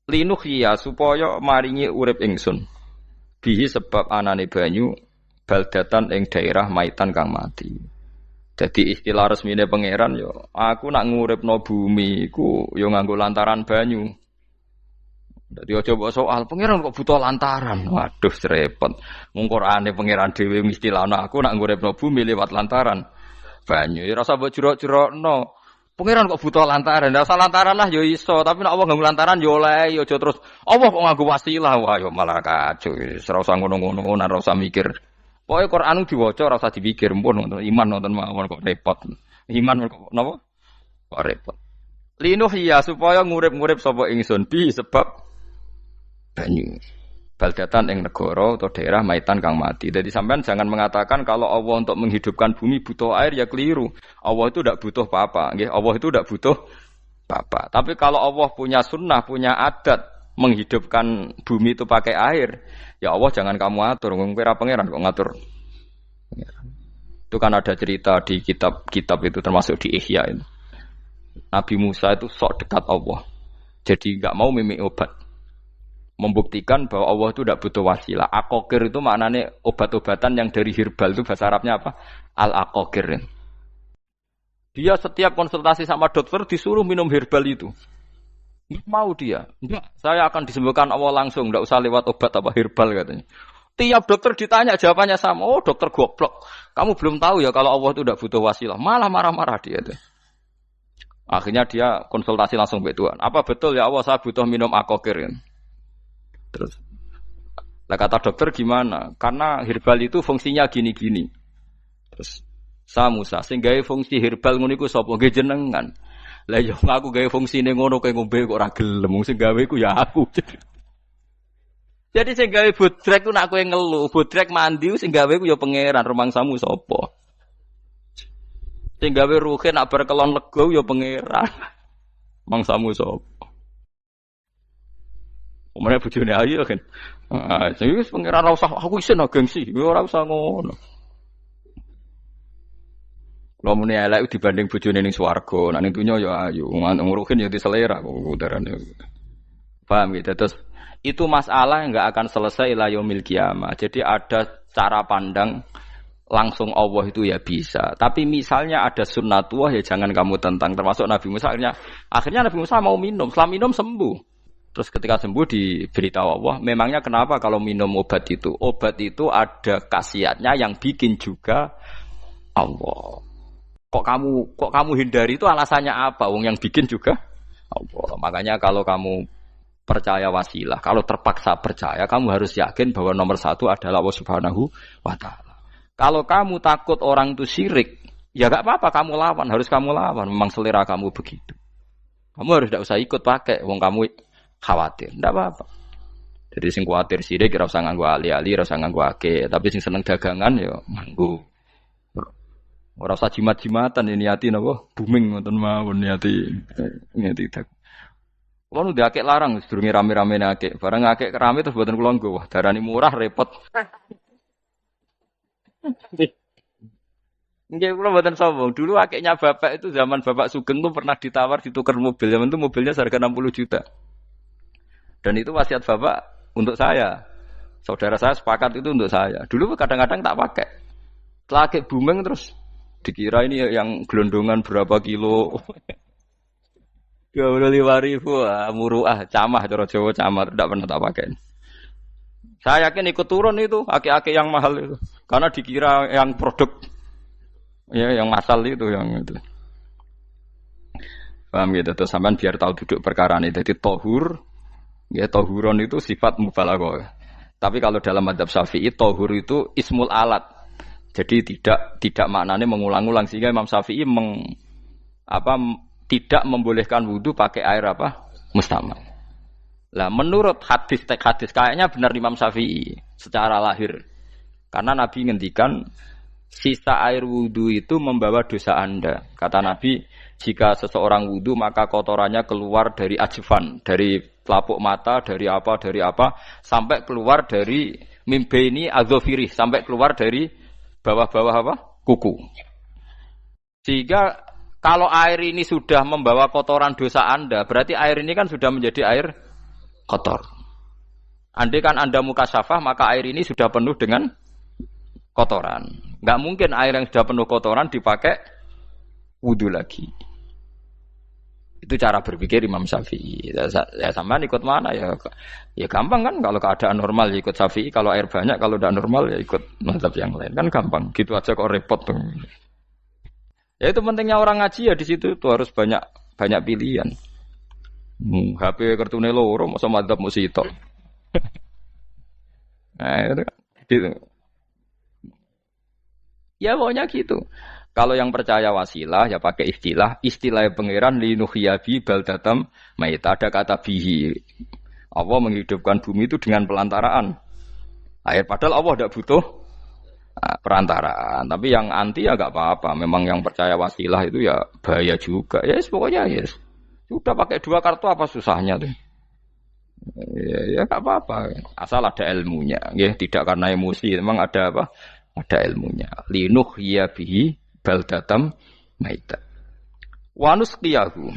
Linuhya supaya maringi urip ingsun. Bihi sebab anane banyu baldatan ing daerah maitan kang mati. Jadi istilah resmine pangeran yo, aku nak nguripno bumi iku yo nganggo lantaran banyu. Dadi aja mbok soal pangeran kok butuh lantaran. Waduh repot. Mung Qur'ane pangeran dhewe istilahno aku nak nguripno bumi lewat lantaran banyu. Ya rasa mbok jurok-jurokno. Pangeran kok butuh lantaran. Ora usah lantaran lah ya iso, tapi nek Allah nganggo lantaran ya oleh, ya aja terus Allah kok nganggo wasilah. Wah ya malah kacau. Ora usah ngono-ngono, ora usah mikir. Pokoke Qur'an diwaca ora usah dipikir, pun iman nonton mawon kok repot. Iman kok napa? Kok repot. Linuhya supaya ngurip-ngurip sapa ingsun bi sebab banyu. Baldatan ing negara atau daerah maitan kang mati. Jadi sampean jangan mengatakan kalau Allah untuk menghidupkan bumi butuh air, ya keliru. Allah itu tidak butuh apa-apa. Nggih, Allah itu tidak butuh apa-apa. Tapi kalau Allah punya sunnah, punya adat menghidupkan bumi itu pakai air, ya Allah jangan kamu atur. Kira pangeran kok ngatur. Itu kan ada cerita di kitab-kitab itu termasuk di Ihya itu. Nabi Musa itu sok dekat Allah. Jadi enggak mau mimik obat. Membuktikan bahwa Allah itu tidak butuh wasilah. Aqaqir itu maknanya obat-obatan yang dari herbal itu bahasa Arabnya apa? Al-aqaqir. Dia setiap konsultasi sama dokter disuruh minum herbal itu. Enggak mau dia. Enggak, saya akan disembuhkan Allah langsung, enggak usah lewat obat apa herbal katanya. Tiap dokter ditanya jawabannya sama. Oh, dokter goblok. Kamu belum tahu ya kalau Allah itu tidak butuh wasilah. Malah marah-marah dia tuh. Akhirnya dia konsultasi langsung ke Tuhan. Apa betul ya Allah saya butuh minum akokir? Terus, lah kata dokter gimana? Karena herbal itu fungsinya gini-gini. Terus, saya Musa, sing gawe fungsi herbal ngono iku sapa? Nggih jenengan. Lah yo aku gawe fungsine ngono kowe ngombe kok ora gelem. Sing gawe iku ya aku. Jadi sing gawe bodrek ku nak kowe ngeluh, bodrek mandi sing gawe ku ya pangeran, rumangsamu sapa? Sing gawe ruhe nak bar kelon lega ya pangeran. Mangsamu sapa? Omane bojone ayu kan. Ah, sing wis pangeran ora usah aku isin gengsi, ora usah ngono. Lha muni elek dibanding bojone ning swarga, nek ning donya ya ayu, nguruhin ya diselera kok udarane. Paham gitu terus itu masalah yang enggak akan selesai ila yaumil qiyamah. Jadi ada cara pandang langsung Allah itu ya bisa. Tapi misalnya ada sunnatullah ya jangan kamu tentang. Termasuk Nabi Musa akhirnya Nabi Musa mau minum. Setelah minum sembuh. Terus ketika sembuh diberitahu Allah, memangnya kenapa kalau minum obat itu? Obat itu ada khasiatnya yang bikin juga Allah. Kok kamu hindari itu alasannya apa? Wong yang bikin juga Allah. Makanya kalau kamu percaya wasilah, kalau terpaksa percaya, kamu harus yakin bahwa nomor satu adalah Allah Subhanahu wa Ta'ala. Kalau kamu takut orang itu syirik, ya gak apa-apa, kamu lawan, harus kamu lawan. Memang selera kamu begitu. Kamu harus tidak usah ikut pakai, wong kamu khawatir, tidak apa-apa. Jadi sing khawatir syirik, ora usah nganggo ali-ali, ora usah nganggo ake. Tapi sing seneng dagangan, ya nganggo. Ora usah jimat-jimatan, ini niati napa? Booming ngoten mawon niati dagangan. Kulo nu diakek larang sedurunge rame-rame akek. Barang akek kerame terus mboten kula nggo. Wah, darani murah repot. Nggih kula mboten sombong. Dulu akeknya bapak itu zaman Bapak Sugeng tuh pernah ditawar ditukar mobil. Zaman itu mobilnya seharga 60 juta. Dan itu wasiat bapak untuk saya. Saudara saya sepakat itu untuk saya. Dulu kadang-kadang tak pakai. Setelah akek booming terus dikira ini yang gelondongan berapa kilo. 25.000 muruah camah cara Jawa camah tidak pernah tak pakai. Saya yakin ikut turun itu aki-aki yang mahal itu karena dikira yang produk ya yang masal itu yang itu. Paham gitu terus sampean biar tahu duduk perkara ini. Jadi tohur ya tohuron itu sifat mubalaghah. Tapi kalau dalam mazhab Syafi'i tohur itu ismul alat. Jadi tidak maknanya mengulang-ulang sehingga Imam Syafi'i tidak membolehkan wudu pakai air apa? Mustamal. Lah menurut hadis kayaknya benar Imam Syafi'i secara lahir. Karena Nabi ngendikan sisa air wudu itu membawa dosa Anda. Kata Nabi, jika seseorang wudu maka kotorannya keluar dari ajfan, dari telapuk mata, dari apa sampai keluar dari mimbaini adzofirih, sampai keluar dari bawah-bawah apa? Kuku. Sehingga kalau air ini sudah membawa kotoran dosa Anda, berarti air ini kan sudah menjadi air kotor. Andai kan Anda mukasyafah, maka air ini sudah penuh dengan kotoran. Enggak mungkin air yang sudah penuh kotoran dipakai wudu lagi. Itu cara berpikir Imam Syafi'i. Ya sampean ikut mana ya? Ya gampang kan kalau keadaan normal ya ikut Syafi'i, kalau air banyak, kalau tidak normal ya ikut mazhab yang lain. Kan gampang. Gitu aja kok repot tuh. Ya itu pentingnya orang ngaji ya di situ tuh harus banyak pilihan. HP kartune loro masa madzhab mesti tok. Nah, itu gitu. Ya pokoknya gitu. Kalau yang percaya wasilah ya pakai istilah pangeran linuhyabi baldatam maita ada kata bihi. Allah menghidupkan bumi itu dengan pelantaraan air padahal Allah tidak butuh perantaraan. Tapi yang anti ya enggak apa-apa. Memang yang percaya wasilah itu ya bahaya juga. Ya yes, pokoknya yes. Sudah pakai 2 kartu apa susahnya tuh. Ya enggak apa-apa. Asal ada ilmunya. Ya, tidak karena emosi. Memang ada apa? Ada ilmunya. Linuh ya bihi baldatam maita. Wanus qiyahu.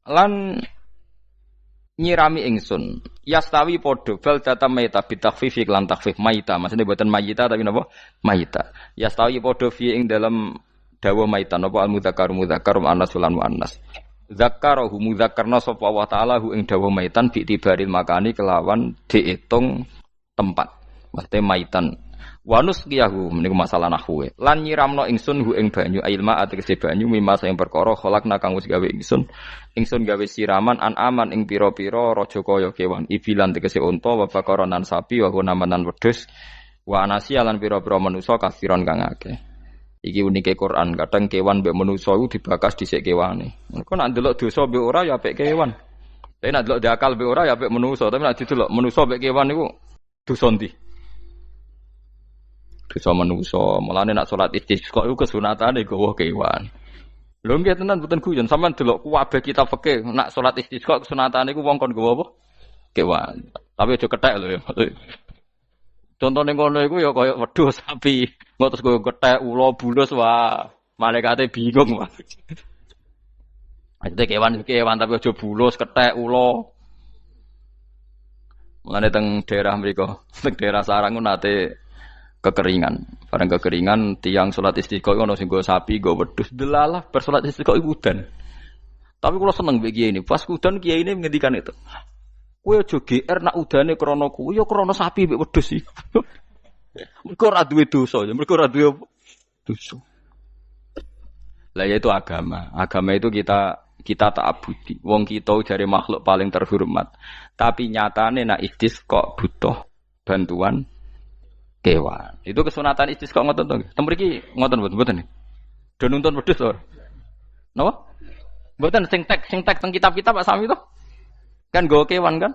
Lan nyirami ingsun yastawi podo baldatam maita bitakhfif lan takhfif maita maksudnya buatan mayita tapi napa maita yastawi podo fi ing dalam dawa maita napa al mudzakkar muannas lan muannas zakarahu mudzakkarna sapa Allah taala hu ing dawa maitan bi tibaril makani kelawan diitung tempat. Maksudnya maitan. Wanus kiyahu meniku masalah nahwu. Lan nyiramno ingsun hu ing banyu ilma ategese banyu mimma sing perkara kholakna kang wis gawe ingsun. Ingsun gawe siraman aman ing pira-pira raja kaya kewan. Ibilan tegese unta wa bakaronan sapi wa namanan wedhus. Wa anasiya lan pira-pira manusa kasiron kang akeh. Iki unike Quran, kadang kewan mbek manusa iku dibakas dhisik kewane. Engko nek ndelok dosa mbek ora ya apik kewan. Tapi nek ndelok diakal mbek ora ya apik manusa, tapi nek didelok manusa mbek kewan iku dosa ndi? Dosa manusa. Mulane nek salat istisqa iku kesunatane gawa kewan. Lho nggih tenan mboten guyon, sampean delok kabeh kitab fikih, nek salat istisqa kesunatane iku wong kon gawa apa? Kewan. Tapi aja kethek lho ya. Contohnya ngono iku ya kaya wedhus sapi, ngotos kaya kethek ula bulus wah, malaikate bingung wah. Ajete kewan tapi aja bulus kethek ula. Mulane teng daerah mriku, teng daerah Sarang nate kekeringan. Bareng kekeringan tiang salat istisqa ono sing go sapi, go wedhus. Delalah bar salat istisqa iku udan. Tapi kula seneng mbek kiai ini. Pas udan kiai ini ngendikan itu. Kowe aja GR nak udane krana kuwi ya krana sapi mbek wedhus iki. Mergo ora duwe dosa, mergo ora duwe dosa. Lah ya itu agama. Agama itu kita ta'abudi. Wong kita jare makhluk paling terhormat. Tapi nyatane nak istisqa butuh bantuan kewan. Itu kesunatan istisqa ngoten to. Tem mriki ngoten mboten. Do nuntun wedhus to. Napa? Mboten sing tek teng kitab-kitab Pak Sami to. Kan go kewan kan?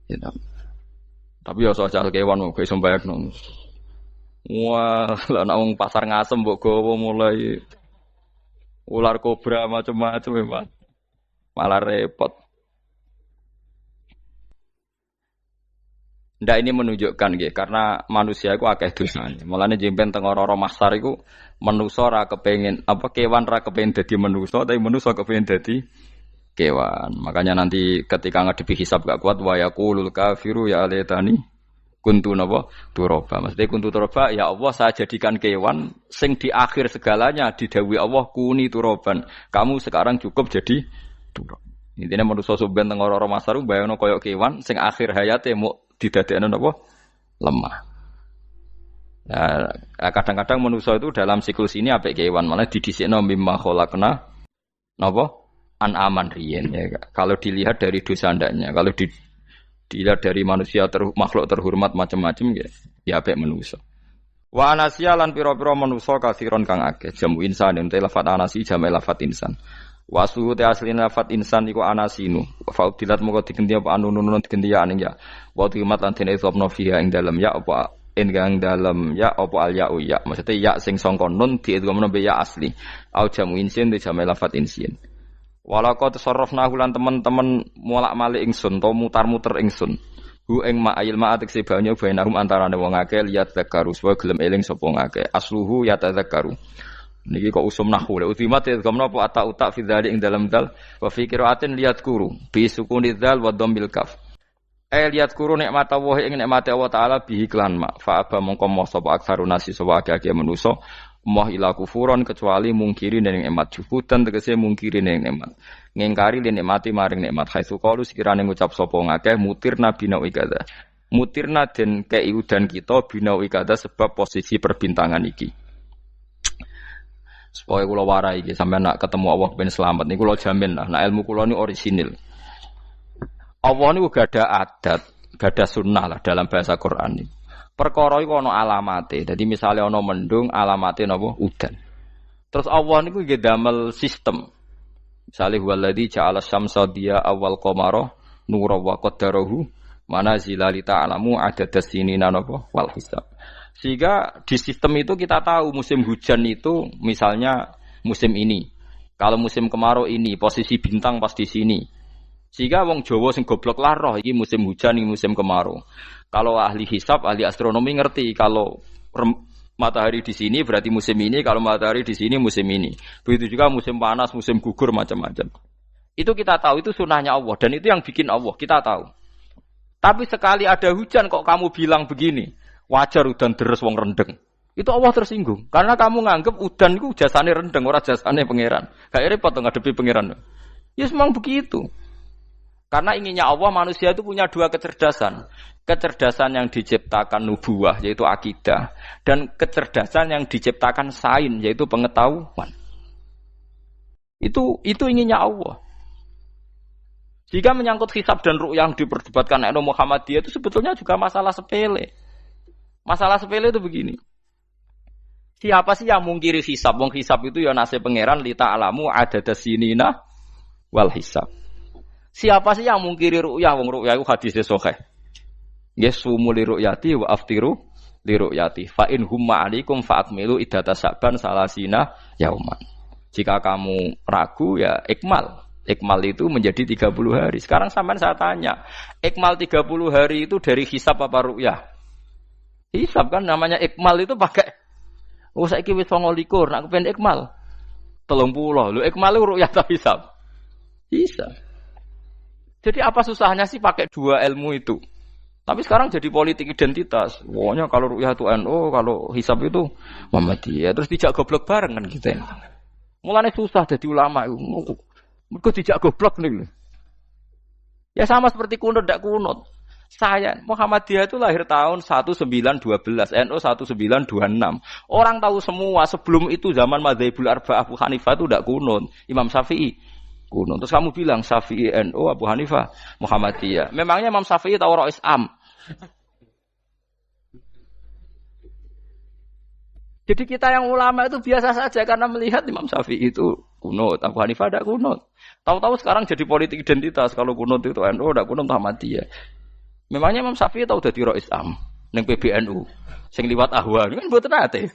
Ya, tapi ya soal kewan mau iso mbayakno. Wah, lah nek wong pasar ngasem mbok gawa mulai ular kobra macam-macam ya, malah repot. Ndak ini menunjukkan nggih, karena manusia iku akeh dosane. Mulane jemben teng ora-ora mahsyar iku manusa ora kepengin apa kewan ora kepengin dadi manusa, tapi manusa kepengin dadi kewan. Makanya nanti ketika ngadepi hisab gak kuat wa yaqulul kafiru ya laitani kuntu napa turaba. Maksudnya kuntu turaba ya Allah saya jadikan kewan sing di akhir segalanya didhawuhi Allah kuni turaban. Kamu sekarang cukup jadi turab. Intine manusa sampeyan teng ora-ora masaru bayangno kaya kewan sing akhir hayate muk didadekno napa lemah. Nah, kadang-kadang manusa itu dalam siklus ini apik kewan malah didhisikno mimma khalaqna napa an-aman riyen ya. Kalau dilihat dari dosa ndaknya, kalau dilihat dari manusia makhluk terhormat macam-macam ya apik manusa. Wa anasiya lan pira-pira manusa kasiron kang akeh. Jamu insan ente lafat anasi jamu lafat insan. Wa suhute asline lafat insan iku anasinu. Fa udilat moko diganti apa anunun diganti ya aning ya. Wa timat lan dene sopno fiha ing dalem ya apa enggang dalem ya apa al ya ya. Maksudnya ya sing sangka nun diidghamno be ya asli. Au jamu insin di jamu lafat insin. Walaqad tasarrafna lan teman-teman molak-malik ingsun to mutar-muter ingsun. Hu ing ma'il ma'atik se banyu bainahum antarane wong akeh liat zakaru supaya gelem eling sapa ngakeh. Asluhu ya tadzakaru. Niki kok usum nahwu le utimat ya gamna apa ata fi dzalik ing dalam dal wa fi qiraatin liat kuru bi sukuni dzal wa dhammil kaf. Liat kuru nikmat Allah ing nikmat Allah taala bihi klan ma fa aba mongko moh sapa aksarun nasi sapa akeh manusa. Moh ila kufuron kecuali mungkiri ning nikmat juhudan tegese mungkiri ning nikmat ngingkari ning nikmati maring nikmat haitsu qalu sekirane ngucap sapa ngakeh mutirna bina ikada mutirna den kei udan kita bina ikada sebab posisi perbintangan iki supaya kula warai iki sampeyan nak ketemu Allah ben selamat niku kula jamin lah nak ilmu kula ni orisinil Allah niku gada adat gada sunnah lah dalam bahasa Quran ini. Perkara iku ana alamate. Dadi misale ana mendung, alamate napa? Udan. Terus Allah niku nggih damel sistem. Misale huwallazi ja'ala syamsa diya awal qamara nura wa qaddarahu manazila li ta'lamu adadas sinina napa wal hisab. Sehingga di sistem itu kita tahu musim hujan itu misalnya musim ini. Kalau musim kemarau ini, posisi bintang pas di sini. Sehingga wong Jawa sing goblok lah roh iki musim hujan, iki musim kemarau. Kalau ahli hisab, ahli astronomi ngerti kalau matahari di sini berarti musim ini, kalau matahari di sini musim ini. Begitu juga musim panas, musim gugur macam-macam. Itu kita tahu, itu sunahnya Allah dan itu yang bikin Allah, kita tahu. Tapi sekali ada hujan kok kamu bilang begini, wajar udan deres wong rendeng. Itu Allah tersinggung karena kamu nganggep udan itu jasane rendeng, ora jasane pangeran. Gak repot to ngadepi pangeran. Ya memang begitu. Karena inginnya Allah manusia itu punya dua kecerdasan. Kecerdasan yang diciptakan nubuwah yaitu akidah dan kecerdasan yang diciptakan sains yaitu pengetahuan. Itu inginnya Allah. Jika menyangkut hisab dan ru'yah yang diperdebatkan oleh Muhammadiyah itu sebetulnya juga masalah sepele. Masalah sepele itu begini. Siapa sih yang mungkiri hisab? Wong hisab itu ya nasib pangeran li ta'lamu adadasinina wal hisab. Siapa sih yang mungkiri ru'yah? Wong ru'yah itu hadisnya sahih. Yasumu li ru'yati wa aftiru li ru'yati. Fa in humma 'alaikum fa akmilu iddata sa'ban salasina yauman. Jika kamu ragu ya ikmal. Ikmal itu menjadi 30 hari. Sekarang sampean saya tanya, ikmal 30 hari itu dari hisab apa ru'yah? Hisab kan namanya ikmal itu pakai saiki wis 29, nak kepen ikmal 30. Lho ikmal itu ru'yah ta hisab? Hisab. Jadi apa susahnya sih pakai dua ilmu itu? Tapi sekarang jadi politik identitas. Pokoknya kalau ru'yah itu NU, kalau hisab itu Muhammadiyah. Terus dijak goblok bareng kan gitu ya. Mulane susah jadi ulama itu. Mergo dijak goblok nih. Ya sama seperti kunut ndak kunut. Saya Muhammadiyah itu lahir tahun 1912, NU 1926. Orang tahu semua sebelum itu zaman Madzhabul Arba'ah Abu Hanifah itu ndak kunut. Imam Syafi'i kunut. Terus kamu bilang Syafi'i NU, Abu Hanifah Muhammadiyah. Memangnya Imam Syafi'i tahu Rois Am? Jadi kita yang ulama itu biasa saja karena melihat Imam Syafi'i itu kunut, Abu Hanifah tidak kunut. Tahu-tahu sekarang jadi politik identitas kalau kunut itu NU, tidak kunut Muhammadiyah. Memangnya Imam Syafi'i tahu dadi Rois Am ning PBNU sing liwat ahwa kan mboten ate.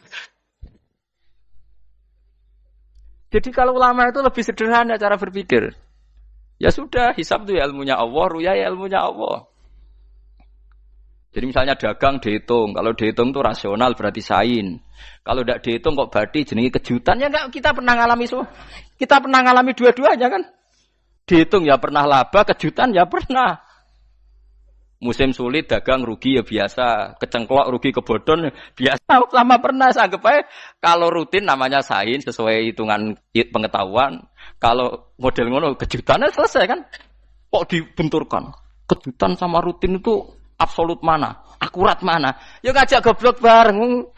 Jadi kalau ulama itu lebih sederhana cara berpikir. Ya sudah, hisab itu ya ilmunya Allah, ruya ya ilmunya Allah. Jadi misalnya dagang dihitung, kalau dihitung itu rasional berarti sain. Kalau tidak dihitung kok berarti jenenge kejutan ya enggak, kita pernah ngalami kita pernah ngalami dua-duanya kan. Dihitung ya pernah laba, kejutan ya pernah. Musim sulit dagang rugi ya biasa, kecengklok rugi kebodhon biasa, lama pernah anggap aja kalau rutin namanya sain sesuai hitungan pengetahuan. Kalau model ngono kejutannya selesai kan. Kok dibenturkan? Kejutan sama rutin itu absolut mana? Akurat mana? Ya ngajak goblok bareng.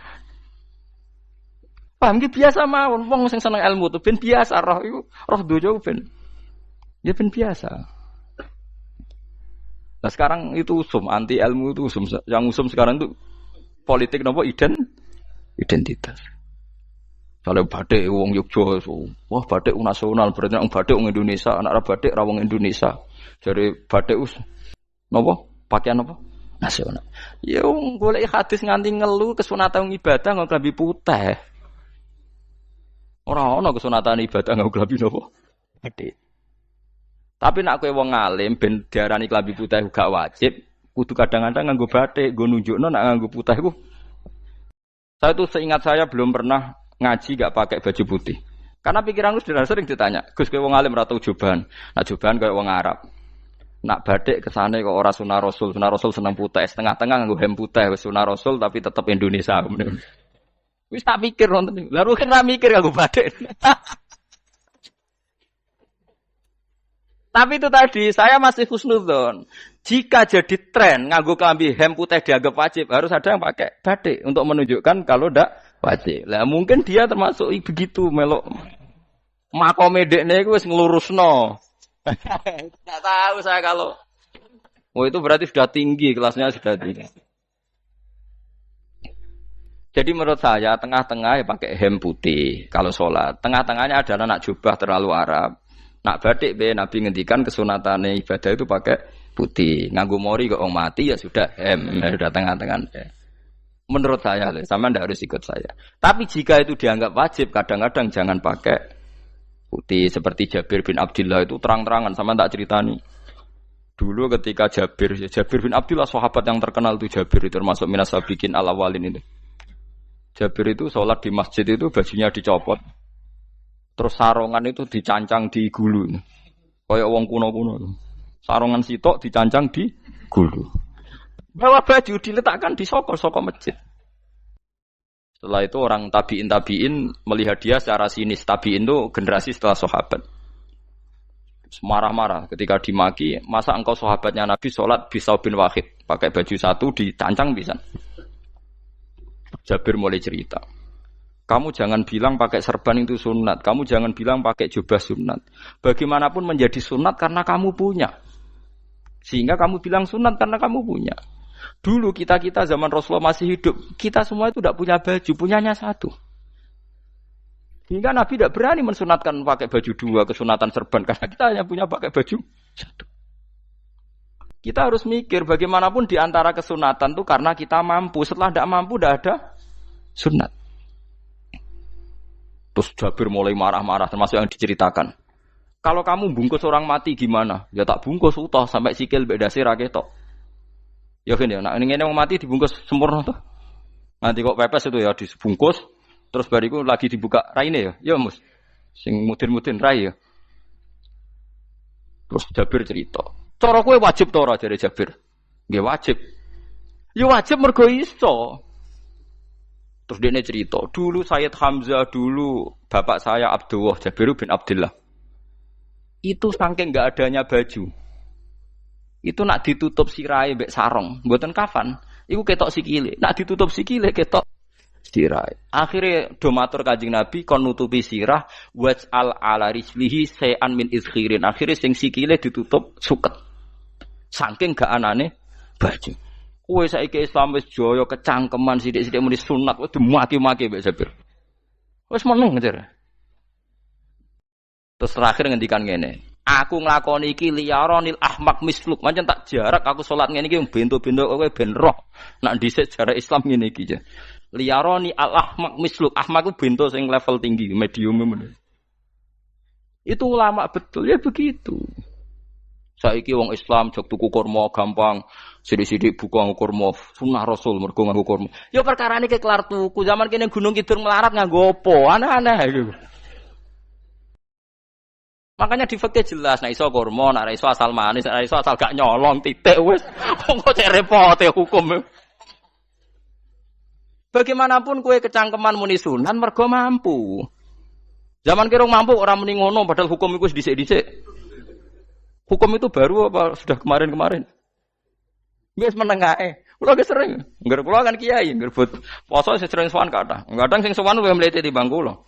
Paham ki biasa mawon wong sing seneng ilmu tuh ben biasa roh iku roh dojo ben. Ya ben biasa. Nah sekarang itu usum, anti ilmu itu usum. Yang usum sekarang itu politik nopo identitas. Kalau batik wong Yogyo, wah batik nasional berarti wong batik wong Indonesia, anak batik ra wong Indonesia. Jadi batik nopo? Pakaian nopo? Nasional. Ya wong golek hadis nganti ngelu kesunatan ibadah nggo klambi putih. Ora ono kesunatan ibadah nggo klambi nopo? Batik. Tapi nak kowe wong alim ben diarani klambi putih gak wajib, kudu kadang-kadang nganggo batik, nggo nunjukno nak nganggo putih iku. Saya itu seingat saya belum pernah ngaji gak pakai baju putih. Karena pikiranku sudah sering ditanya, Gus kowe wong alim ora tau joban. Nak joban koyo wong Arab. Nak batik kesane kok ora sunah Rasul seneng putih, setengah-tengah nganggo hem putih wis sunah Rasul tapi tetep Indonesia. Wis tak pikir nonton. Lah kan ora mikir nganggo batik. Tapi itu tadi, saya masih husnudzon. Jika jadi tren, nganggo klambi hem putih dianggap wajib, harus ada yang pakai batik untuk menunjukkan kalau ndak wajib. Lah mungkin dia termasuk begitu melok. Makome dekne iku wis nglurusno. Enggak tahu saya kalau. Oh itu berarti sudah tinggi, kelasnya sudah tinggi. Jadi menurut saya tengah-tengah ya pakai hem putih kalau sholat. Tengah-tengahnya adalah nak jubah terlalu Arab. Nak batik be Nabi ngendikan kesunatane ibadah itu pakai putih. Nganggo mori kok mati ya sudah hem, sudah tengah-tengah. Menurut saya, sama ndak harus ikut saya. Tapi jika itu dianggap wajib, kadang-kadang jangan pakai putih. Seperti Jabir bin Abdullah itu terang-terangan, sama tak ceritani. Dulu ketika Jabir bin Abdullah sahabat yang terkenal itu Jabir itu termasuk minas sabiqin al-awwalin itu. Jabir itu sholat di masjid itu bajunya dicopot. Terus sarongan itu dicancang di gulu. Kayak wong kuno-kuno. Sarongan sitok dicancang di gulu. Bawa baju diletakkan di sokol masjid. Setelah itu orang tabiin melihat dia secara sinis. Tabiin itu generasi setelah sahabat. Marah-marah ketika dimaki, masa engkau sahabatnya Nabi sholat bisa bin Wahid pakai baju satu ditancang bisa. Jabir mulai cerita. Kamu jangan bilang pakai serban itu sunat, kamu jangan bilang pakai jubah sunat. Bagaimanapun menjadi sunat karena kamu punya. Sehingga kamu bilang sunat karena kamu punya. Dulu kita zaman Rasulullah masih hidup, kita semua itu tidak punya baju, punyanya satu. Hingga Nabi tidak berani mensunatkan pakai baju dua, kesunatan serban, karena kita hanya punya pakai baju satu. Kita harus mikir bagaimanapun di antara kesunatan itu karena kita mampu. Setelah tidak mampu, tidak ada sunat. Terus Jabir mulai marah-marah, termasuk yang diceritakan. Kalau kamu bungkus orang mati gimana? Ya tak bungkus utuh sampai sikil bedasi raketok. Ya kan ya, nah ini yang mati dibungkus sempurna tuh. Nanti kok pepes itu ya dibungkus. Terus bariku lagi dibuka raine ya. Ya mus. Sing mudin-mudin rai ya. Terus Jabir cerita. Cara kowe wajib ta ora jare Jabir? Nggih wajib. Ya wajib mergo iso. Terus dia cerita, dulu Sayyid Hamzah, dulu bapak saya Abdullah Jabir bin Abdullah. Itu saking enggak adanya baju. Itu nak ditutup sirahe mbek sarong, mboten kafan. Iku ketok sikile. Nak ditutup sikile ketok sirah. Akhirnya do matur Kanjeng Nabi kon nutupi sirah waj'al ala rijlihi sayan min izkhirin. Akhirnya sing sikile ditutup suket. Saking gak anane baju. Kowe saiki Islam wis jaya kecangkeman sithik-sithik muni sunat wis dimaki-maki mbek Jabir. Wis meneng ngejar. Terus terakhir ngendikan ngene. Aku nglakoni iki liyaronil ahmak misluk. Pancen tak jarak aku salat ngene iki bento-bento kowe ben roh. Nak dhisik jarak Islam ngene iki. Liyaroni al-ahmak misluk. Ahmak itu bento sing level tinggi, medium. Itu ulama betul, ya begitu. Saiki wong Islam jog tuku kurma gampang, sithik-sithik buka kurma, sunah Rasul mergo nganggo kurma. Ya perkarane ke kelar tuku, zaman kene Gunung Kidul melarat nganggo apa? Aneh-aneh iku. Makanya di fikih jelas, nek iso kurma, nek iso asal manis, nek iso asal gak nyolong titik wis. Kok cek repote hukum. Bagaimanapun kue kecangkeman muni sunan mergo mampu. Zaman kira mampu orang muni ngono padahal hukum itu dhisik-dhisik. Hukum itu baru apa sudah kemarin-kemarin? Wis meneng ae. Kula ge sering, ngger kula kan kiai, ngger poso sering sowan kathah. Kadang sing sowan luwih mlete timbang kula.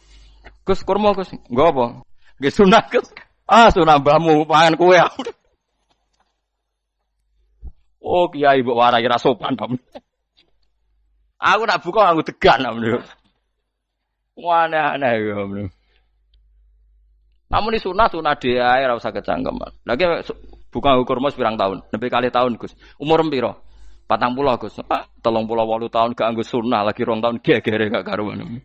Gus kurma Gus, nggo apa? Nggih sunah Gus. Ah sunah mbahmu pangan kowe. Oh kiai mbok warai ra sopan to. Aku nak buka aku tegan namanya. Aneh-aneh ya. Namun di sunah dia ora usah kecangkeman. Lagi buka kurma pirang tahun, lebih kali tahun Gus. Umur piro? 40 Gus. 38 tahun gak anggo sunah lagi 2 tahun gegere gak karuan.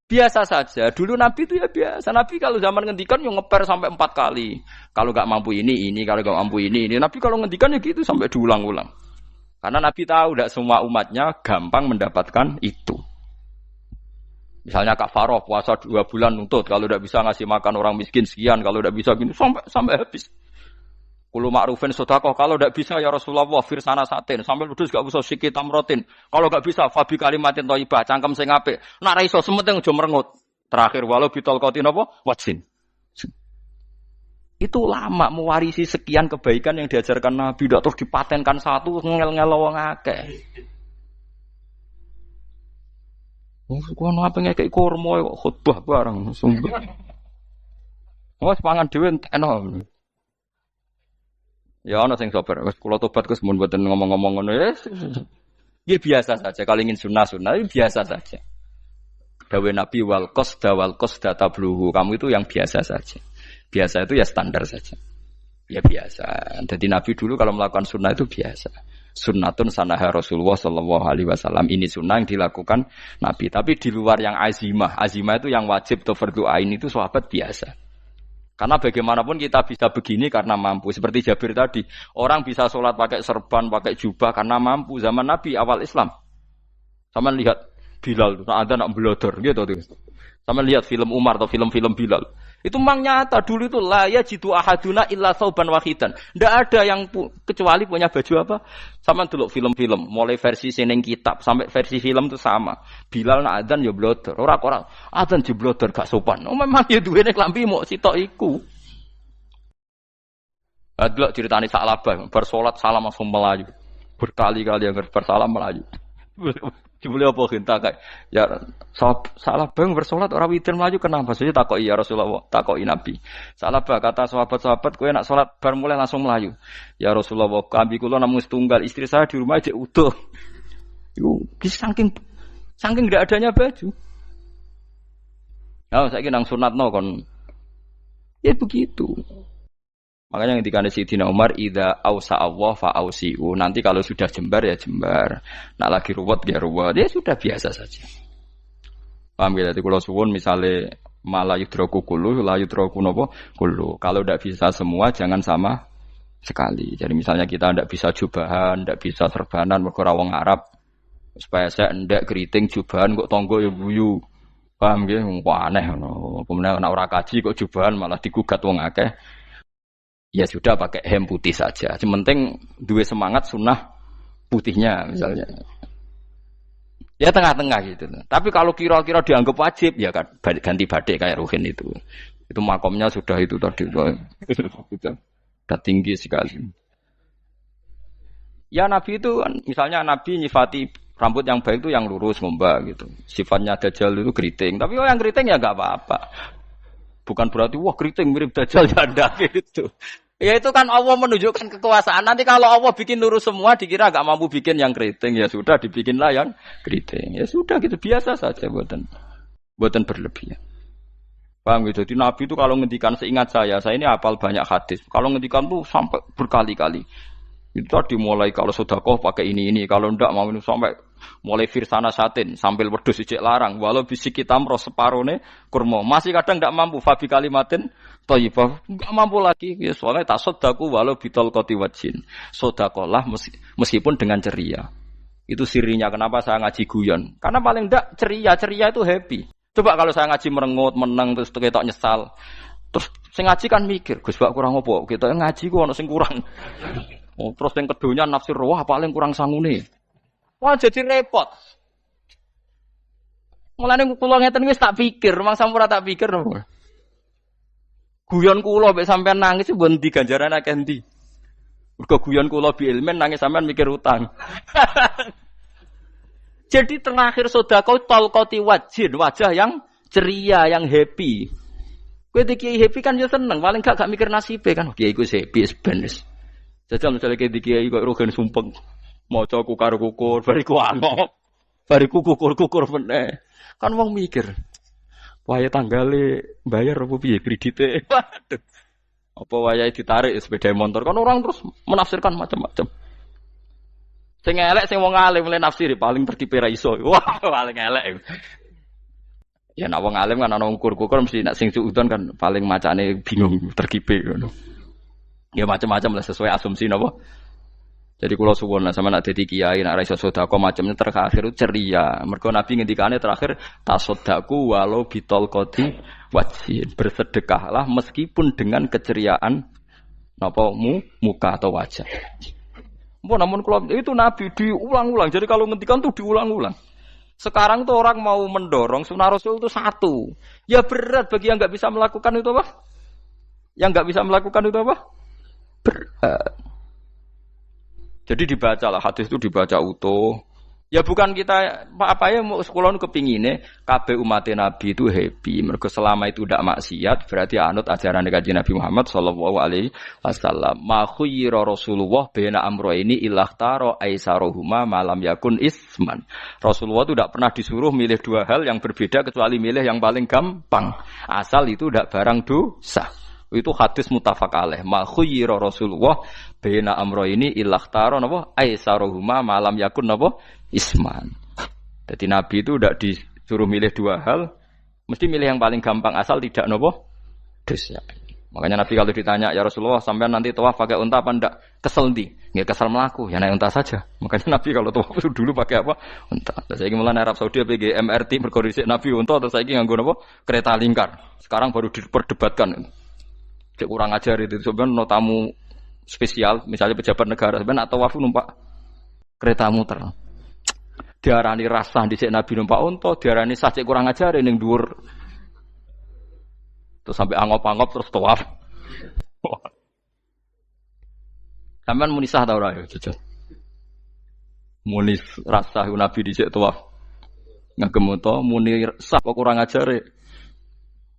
Biasa saja. Dulu Nabi itu ya biasa. Nabi kalau zaman ngendikan yang ngeper sampai 4 kali. Kalau gak mampu ini, kalau gak mampu ini. Nabi kalau ngendikan ya gitu sampai diulang-ulang. Karena Nabi tahu tidak semua umatnya gampang mendapatkan itu. Misalnya kafaroh puasa 2 bulan nuntut, kalau tidak bisa ngasih makan orang miskin sekian, kalau tidak bisa gini sampai habis. Kulo ma'rufin sedekah, kalau tidak bisa ya Rasulullah firsana satin, sampai ludus gak usah sikit tamrotin. Kalau gak bisa fabi kalimatin thayyibah, cangkem sing apik. Nek ra iso sementing aja merengut. Terakhir walau bitol qatin apa? Wajin. Itu lama mewarisi sekian kebaikan yang diajarkan Nabi, tidak terus dipatenkan satu ngel-ngel wong akeh. Kono apa ngekek kurma kok khutbah bareng sumber. Wes pangan dhewe entekno. Ya ana sing sabar, wis kula tobat Gus mun mboten ngomong-ngomong ngono ya. Ya biasa saja kalau ingin sunah-sunah biasa saja. Dawe Nabi wal qasda tabluhu. Kamu itu yang biasa saja. Biasa itu ya standar saja. Ya biasa. Jadi Nabi dulu kalau melakukan sunnah itu biasa. Sunnatun sanaha Rasulullah sallallahu alaihi wasallam. Ini sunnah yang dilakukan Nabi. Tapi di luar yang azimah. Azimah itu yang wajib atau fardhu ain itu sahabat biasa. Karena bagaimanapun kita bisa begini karena mampu. Seperti Jabir tadi. Orang bisa sholat pakai serban, pakai jubah karena mampu. Zaman Nabi awal Islam. Sama lihat Bilal. Ada nak belodor gitu tuh. Sama lihat film Umar atau film-film Bilal. Itu memang nyata dulu itu la yajidu ahaduna illa thawban wahidan. Tidak ada yang kecuali punya baju apa? Sama dulu film-film, mulai versi seneng kitab sampai versi film itu sama. Bilal nak adzan ya blodor, ora adzan jeblodor gak sopan. Oh memang ya duwene klambi mok sitok iku. Adlok ceritane Sa'labah, bar salat salam langsung melayu. Berkali-kali yang bersalam melayu. Jebule apa genta kae? Ya Sa'labah bersolat ora witir melayu kenapa? Saya takoki ya Rasulullah, takoki Nabi. Sa'labah kata sahabat-sahabat kowe nak salat bar mulai langsung melayu. Ya Rasulullah, kami kula namung setunggal, istri saya di rumah aja utuh. Iku saking enggak adanya baju. Nah, saiki nang sunatno kon. Ya begitu. Makanya ketika Sayyidina Umar idza ausa Allah fa ausiu. Nanti kalau sudah jembar ya jembar. Nak lagi ruwet ya ruwet. Ya sudah biasa saja. Paham ya? Jadi kalau suwun misalnya malah yudroku kulu, la yudroku nopo kulu. Kalau tidak bisa semua jangan sama sekali. Jadi misalnya kita tidak bisa jubahan, tidak bisa serbanan mergo wong Arab. Supaya saya ndak keriting jubahan kok tonggo ya guyu. Paham ya? Wah aneh ngono. Kemudian nek ora kaji kok jubahan malah digugat wong akeh. Ya sudah pakai hem putih saja. Yang penting dua semangat sunnah putihnya misalnya. Ya tengah-tengah gitu. Tapi kalau kira-kira dianggap wajib ya kan ganti badik kayak Ruhin itu. Itu makomnya sudah itu tadi. Sudah tinggi sekali. Ya Nabi itu kan misalnya Nabi nyifati rambut yang baik itu yang lurus ngombak gitu. Sifatnya Dajjal itu keriting. Tapi yang keriting ya enggak apa-apa. Bukan berarti wah keriting mirip Dajjal ya enggak gitu. Ya itu kan Allah menunjukkan kekuasaan. Nanti kalau Allah bikin lurus semua dikira enggak mampu bikin yang keriting ya sudah dibikinlah yang keriting. Ya sudah gitu biasa saja buatan berlebihan. Paham gitu. Jadi Nabi itu kalau ngendikan seingat saya ini hafal banyak hadis. Kalau ngendikan tuh sampai berkali-kali. Itu tadi mulai kalau sedekah pakai ini kalau ndak mau ini sampai mulai firsana satin sambil wedhus ijek larang walau bisik hitam ros separone kurma masih kadang ndak mampu fabi kalimatin thayyibah enggak mampu lagi ya soalnya tasaddaku walau bitol qati wajin sedekahlah meskipun dengan ceria. Itu sirinya kenapa saya ngaji guyon karena paling ndak ceria itu happy. Coba kalau saya ngaji merengut meneng terus ketok nyesal terus sing ngaji kan mikir Gus bak kurang apa kita ngaji ku ono sing kurang. Oh, terus yang keduanya nafsir wah paling kurang sangune. Wah jadi repot. Mulane kula ngeten wis tak pikir, mang sampura tak pikir. Guyon kula mek sampean nangis mbon ndi ganjaran akeh ndi. Mergo guyon kula bi ilmen nangis sampean mikir utang. Jadi terakhir sedekah talqati wajhin, wajah yang ceria, yang happy. Kowe iki happy kan yo seneng, paling gak mikir nasibe kan. Kiai iku happy sebenes. Jajal misalnya kayak dikiai kok rogen sumpeng, mau coku karo kukur, bariku angop, bariku kukur meneh. Kan wong mikir, waya tanggale bayar apa piye kredite? Waduh, apa waya ditarik sepeda motor? Kan orang terus menafsirkan macam-macam. Sing elek sing wong alim mulai nafsiri paling tertipe ra iso. Wah, paling elek. Ya nek wong alim kan ana ukur-ukur mesti nek sing suudon kan paling macane bingung terkipe ngono. Ya macam-macam lah sesuai asumsi napa. Jadi kula suwun sama nak dadi kiai nak ra iso sedekah macamnya terakhir ceria. Mergo Nabi ngendikane terakhir tasaddaku walau bitol qati wajhin. Bersedekahlah meskipun dengan keceriaan napa muka atau wajah. Namun kalau itu Nabi diulang-ulang. Jadi kalau ngendikan tuh diulang-ulang. Sekarang tuh orang mau mendorong sunnah Rasul itu satu. Ya berat bagi yang nggak bisa melakukan itu apa? Yang nggak bisa melakukan itu apa? Berat. Jadi dibacalah hadis itu dibaca utuh. Ya bukan kita apa ya sekolah kepingine kabeh umat Nabi itu happy. Mergo selama itu tidak maksiat berarti anut ajaran Kanjeng Nabi Muhammad sallallahu alaihi wasallam. Ma khuyira Rasulullah baina amrayni ilakhtara aisarohuma malam yakun isman. Rasulullah itu tidak pernah disuruh milih dua hal yang berbeda kecuali milih yang paling gampang. Asal itu tidak barang dosa. Itu hadis muttafaq alaih. Ma khuyira Rasulullah baina amrayni ilakhtara napa aisarohuma malam yakun napa isman. Jadi Nabi itu tidak disuruh milih dua hal, mesti milih yang paling gampang asal tidak nopo dosa. Makanya Nabi kalau ditanya, ya Rasulullah, sampai nanti tawaf pakai unta apa ndak? Kesel ndi? Nggih kesel melaku, ya naik unta saja. Makanya Nabi kalau tawaf itu dulu pakai apa? Unta. Terus saiki mulane Arab Saudi PG MRT mergo dhisik Nabi unta terus saiki nganggo apa? Kereta lingkar. Sekarang baru diperdebatkan. Cek kurang ajar itu sebenarnya no tamu spesial, misalnya pejabat negara sebenarnya atau tawaf numpak kereta muter. Diarani rasa dhisik Nabi numpak unta, diarani sah cek kurang ajar ning dhuwur. Terus sampai angop-angop terus tawaf. Sampeyan muni sah ta ora ya, jajal. Muni rasa Nabi dhisik tawaf. Ngagem to muni sah kok kurang ajare.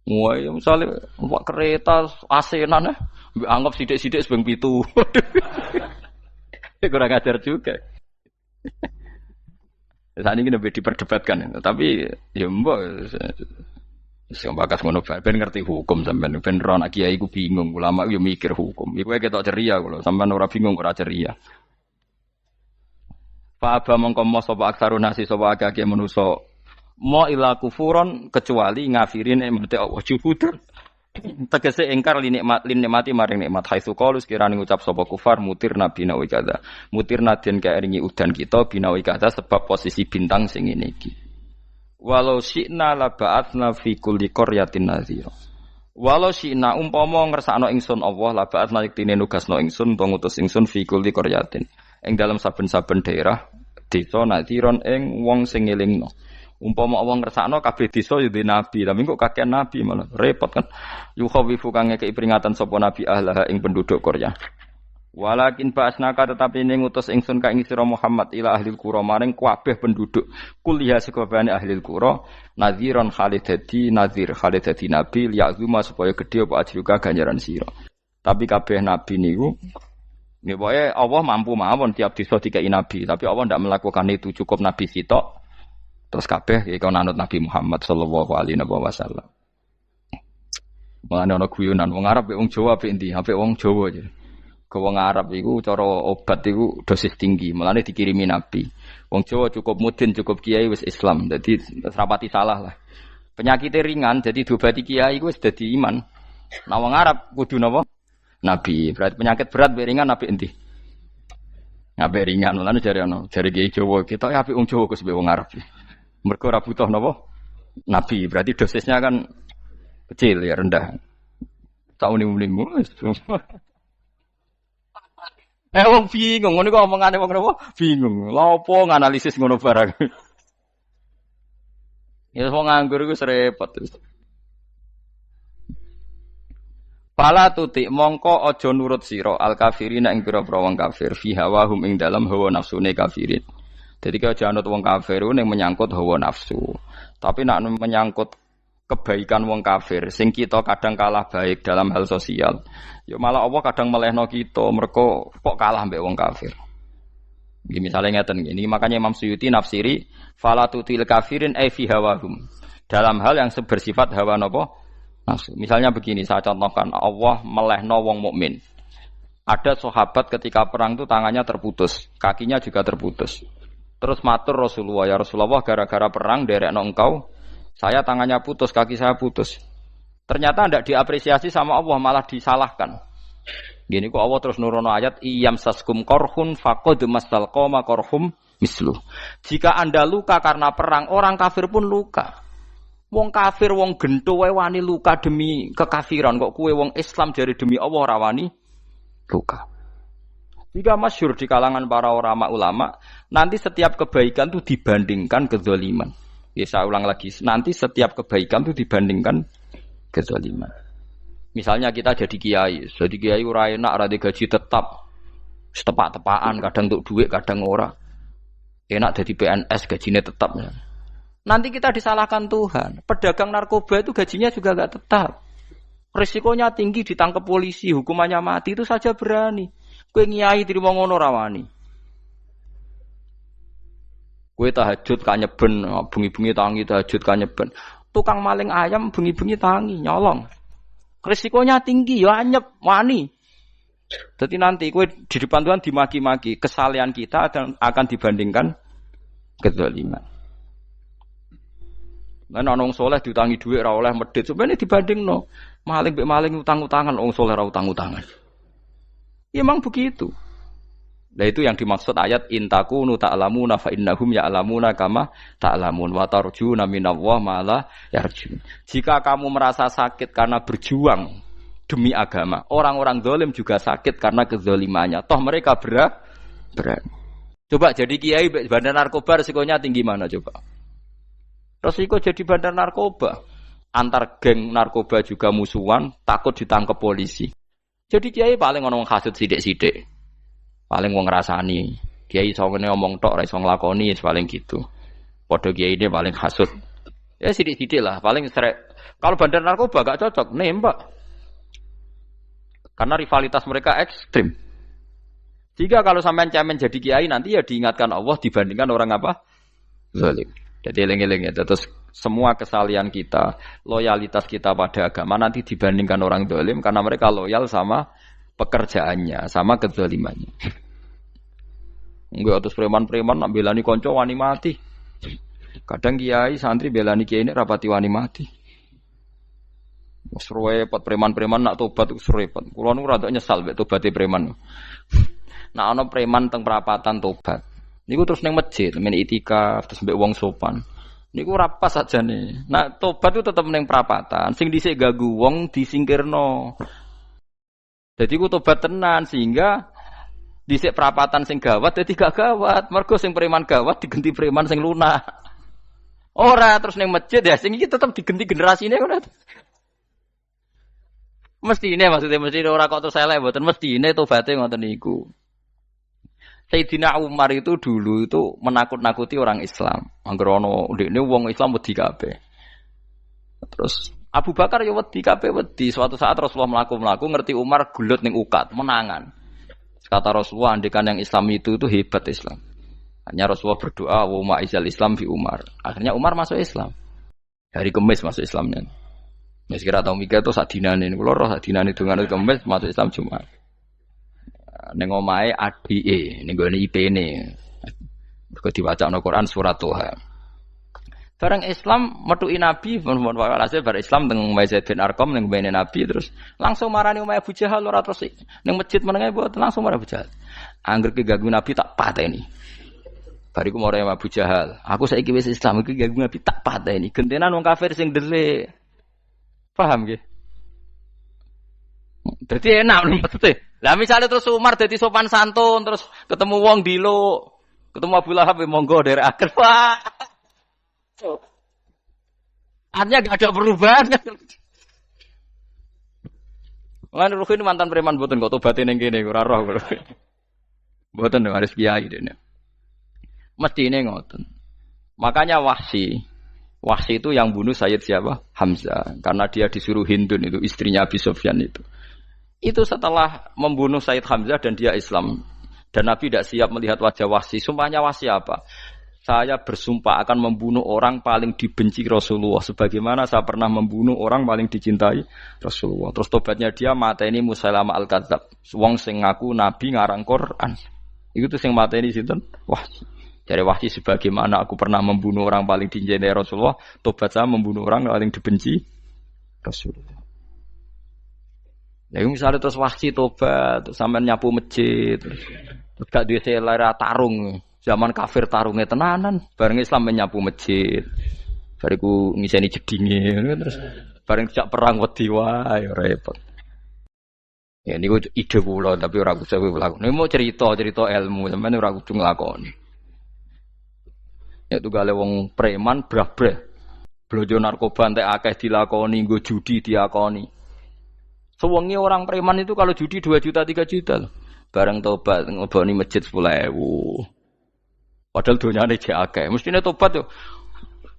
Wah, ya misale numpak kereta asenan mbek anggap sithik-sithik sebeng 7. Kurang ajar juga. Saat ini lebih diperdebatkan, tapi ya mbok sing bakas ngono ben ngerti hukum sampean ben ora anak kiai ku bingung ulama yo mikir hukum iku ketok ceria kula sampean ora bingung ora ceria fa aba mongko sapa aksarun nasi sapa akeh manusa mo ila kufuron kecuali ngafirin emate Allah juhud tegese ingkar nikmati maring nikmat haitsu qalu sekirane ngucap sapa kufar mutir nabi nawi kada mutir nadien kaeringi udan kita binawi kada sebab posisi bintang sing ngene iki. Walau syi'na la ba'atsna fi kulli qaryatin nadhira. Walau syi'na umpama ngersakno ingsun Allah la ba'atsna yektine nugasno ingsun utawa ngutus ingsun fi kulli qaryatin. Ing dalam saben-saben daerah desa nadhiron ing wong sing ngelingno. Umpama Allah ngersakno kabeh desa yo nabi, tapi kok kakek nabi malah repot kan. Yukhawifu kang ngekeki peringatan sapa nabi ahlaha ing penduduk Qaryah. Walakin ba'asnaka tetapi ini ngutus ingsun ka ing sira Muhammad ila ahlil qura maring kabeh penduduk kuliah sekabehane ahlil qura nadhiran khalidati nadhir khalidati nabi liya'zuma supaya gedhe apa ajruka ganjaran sira. Tapi kabeh nabi niku nggih pokoke Allah mampu mawon tiap desa dikai nabi, tapi Allah ndak melakukan itu, cukup nabi sitok terus kabeh iki kon anut Nabi Muhammad sallallahu alaihi wasallam. Mulane ana guyonan wong Arab wong Jawa apik endi? Apik wong Jawa aja. Wong Arab iku cara obat iku dosis tinggi, mulane dikirimi Nabi. Wong Jawa cukup mudin, cukup kiai wis Islam. Dadi rapati salah lah. Penyakitnya ringan, jadi diobati kiai iku wis dadi iman. Nah wong Arab kudu napa? Nabi. Berarti penyakit berat mbek ringan apik endi? Apik ringan, mulane jare kiai Jawa, kita apik wong Jawa kus mbek wong Arab. Mergo ora butuh napa? Nabi. Berarti dosisnya kan kecil ya, rendah. Sauni-unimu wis. Wong bingung, ngono kok omongane wong napa? Bingung. Lha opo nganalisis ngono barang. Ya wong nganggur iku repot. Pala tutik mongko aja nurut sira al kafirin ing pira-pira wong kafir fi hawahum ing dalam hawa nafsune kafirin. Dadi kaya aja anut wong kafir ning menyangkut hawa nafsu. Tapi nek menyangkut kebaikan wong kafir sing kita kadang kalah baik dalam hal sosial. Ya malah Allah kadang melehno kita mergo kok kalah mbek wong kafir. Nggih misale ngeten iki makanya Imam Suyuti nafsiri falatutil kafirin ai fi hawahum. Dalam hal yang bersifat hawa napa? Nafsu. Misalnya begini saya contohkan Allah melehno wong mukmin. Ada sahabat ketika perang itu tangannya terputus, kakinya juga terputus. Terus matur Rasulullah, ya Rasulullah gara-gara perang derekno engkau saya tangannya putus, kaki saya putus. Ternyata tidak diapresiasi sama Allah, malah disalahkan. Gini kok Allah terus nurono ayat iyam saskum korhun faqad mastal qoma korhum misluh. Jika Anda luka karena perang, orang kafir pun luka. Wong kafir wong gento wae wani luka demi kekafiran, kok kuwe wong Islam jare demi Allah ora wani luka. Jika masyhur di kalangan para ulama, nanti setiap kebaikan itu dibandingkan kezaliman. Ya saya ulang lagi, nanti setiap kebaikan itu dibandingkan kezaliman. Misalnya kita jadi kiai ora enak, ora gaji tetap, setepak-tepakan, kadang untuk duit, kadang ora. Enak jadi PNS, gajinya tetap. Nanti kita disalahkan Tuhan. Pedagang narkoba itu gajinya juga enggak tetap. Risikonya tinggi, ditangkap polisi, hukumannya mati, itu saja berani. Kowe nyai trimo ngono ra wani. Kowe tahajud kanyeben, bengi-bengi tangi tahajud kanyeben. Tukang maling ayam bengi-bengi tangi nyolong. Risikonya tinggi ya anyep wani. Jadi nanti kowe di depan Tuhan dimaki-maki, kesalehan kita akan dibandingkan kezaliman. Lan ana wong saleh diutangi dhuwit ora oleh medhit. Sebenarnya dibandingno maling mbek maling utang-utangan wong saleh ora utang-utangan. Ya emang begitu. Nah itu yang dimaksud ayat intakunu ta'lamuna fa innahum ya'lamuna kama ta'lamun wa tarjuna minallah ma la yarjun. Jika kamu merasa sakit karena berjuang demi agama, orang-orang zalim juga sakit karena kezalimannya. Toh mereka berat. Coba jadi kiai bandar narkoba resikonya tinggi mana coba? Resiko jadi bandar narkoba. Antar geng narkoba juga musuhan, takut ditangkap polisi. Jadi kiai paling ono kasut sithik-sithik. Paling wong ngrasani. Kiai iso ngene omong tok ora iso nglakoni paling gitu. Padha kiai ini paling hasud. Ya sithik-sithik lah, paling srek. Kalau bandar narkoba gak cocok nembak. Karena rivalitas mereka ekstrim. Jika kalau sampean cemen jadi kiai nanti ya diingatkan Allah dibandingkan orang apa? Zalim. Jadi eling-eling ya. Terus semua kesalahan kita, loyalitas kita pada agama nanti dibandingkan orang zalim karena mereka loyal sama pekerjaannya, sama kezalimannya. Enggak terus preman-preman nak belani kanca wani mati. Kadang kiai santri belani kiai ini rapati wani mati. Wes repot preman-preman nak tobat wis repot. Kula nu rada nyesal mek tobaté preman. Nak ana preman teng perapatan tobat. Niku terus ning masjid, men itikaf terus mbek wong sopan. Niku ora pas sajane. Nak tobat itu tetep ning perapatan. Sing dhisik ganggu wong disingkirno. Jadi ku tobat tenan sehingga dhisik perapatan sing gawat dadi gak gawat. Mergo sing preman gawat diganti preman sing lunak. Ora terus ning masjid ya sing iki tetep diganti generasine ora. Mestine maksudnya mesti ora kok terus elek mboten mestine tobaté ngoten niku. Sayyidina Umar itu dulu itu menakut-nakuti orang Islam. Angger ana ndekne wong Islam wedi kabeh. Terus Abu Bakar ya wedi kabeh wedi. Suatu saat Rasulullah mlaku-mlaku ngerti Umar gulut ning ukat, menangan. Kata Rasulullah, andekan yang Islam itu hebat Islam. Hanya Rasulullah berdoa, wa ma'izal Islam fi Umar. Akhirnya Umar masuk Islam. Hari Kamis masuk Islamnya. Ya sekira tau mikir itu sak dinane. Kulo roh sak dinane dengan Kamis masuk Islam Jumat. Ning omahe adike, ning gone IP-ne. Mergo diwacana Quran surat Toha. Barang Islam metuki Nabi, mohon walhasil bar Islam teng Zaid bin Arqam ning mbene Nabi terus langsung marani omahe Abu Jahal ora terus ning masjid menenge mboten langsung marani Abu Jahal. Angger keganggu Nabi tak pateni. Bariku marani Abu Jahal, aku saiki wis Islam iki ganggu Nabi tak pateni. Gentenan wong kafir sing dhelik. Paham nggih? Dadi enak maksudnya. Lah misalnya terus Umar dadi sopan santun terus ketemu wong dilo, ketemu Abu Lahab monggo derek akhir. Wah. Artinya gak ada perubahan. Lan Ruhin mantan preman mboten kok tobaté ning kene ora roh. Mboten harus kiai dene. Mestine ngoten. Makanya Wahsy itu yang bunuh Sayyid siapa? Hamzah. Karena dia disuruh Hindun itu istrinya Abi Sufyan itu. Itu setelah membunuh Sayyid Hamzah dan dia Islam. Dan Nabi tidak siap melihat wajah Wahsy. Sumpahnya Wahsy apa? Saya bersumpah akan membunuh orang paling dibenci Rasulullah. Sebagaimana saya pernah membunuh orang paling dicintai Rasulullah. Terus tobatnya dia mateni Musailamah al-Kadzab. Wong sing ngaku Nabi ngarang Quran. Itu tuh sing mateni sinten? Wahsy. Dari Wahsy sebagaimana aku pernah membunuh orang paling dicintai Rasulullah. Tobat saya membunuh orang paling dibenci Rasulullah. Lalu misalnya terus Wahsy tobat, terus sampai nyapu masjid, terus gak duwe selera tarung. Zaman kafir tarungnya tenanan, bareng Islam menyapu masjid. Bariku ngiseni jedinge terus bareng sejak perang wedi wae repot. Ya niku ide kula tapi ora kudu nglakoni. Nek mau cerita ilmu sampeyan ora kudu nglakoni. Ya tugale wong preman brah-brah. Blojo narkoba entek akeh dilakoni, nggo judi diakoni. Sewengi orang preman itu kalau judi 2 juta 3 juta loh. Bareng tobat ngoboni masjid 10.000. Padahal donyane jek akeh. Mestine tobat yo.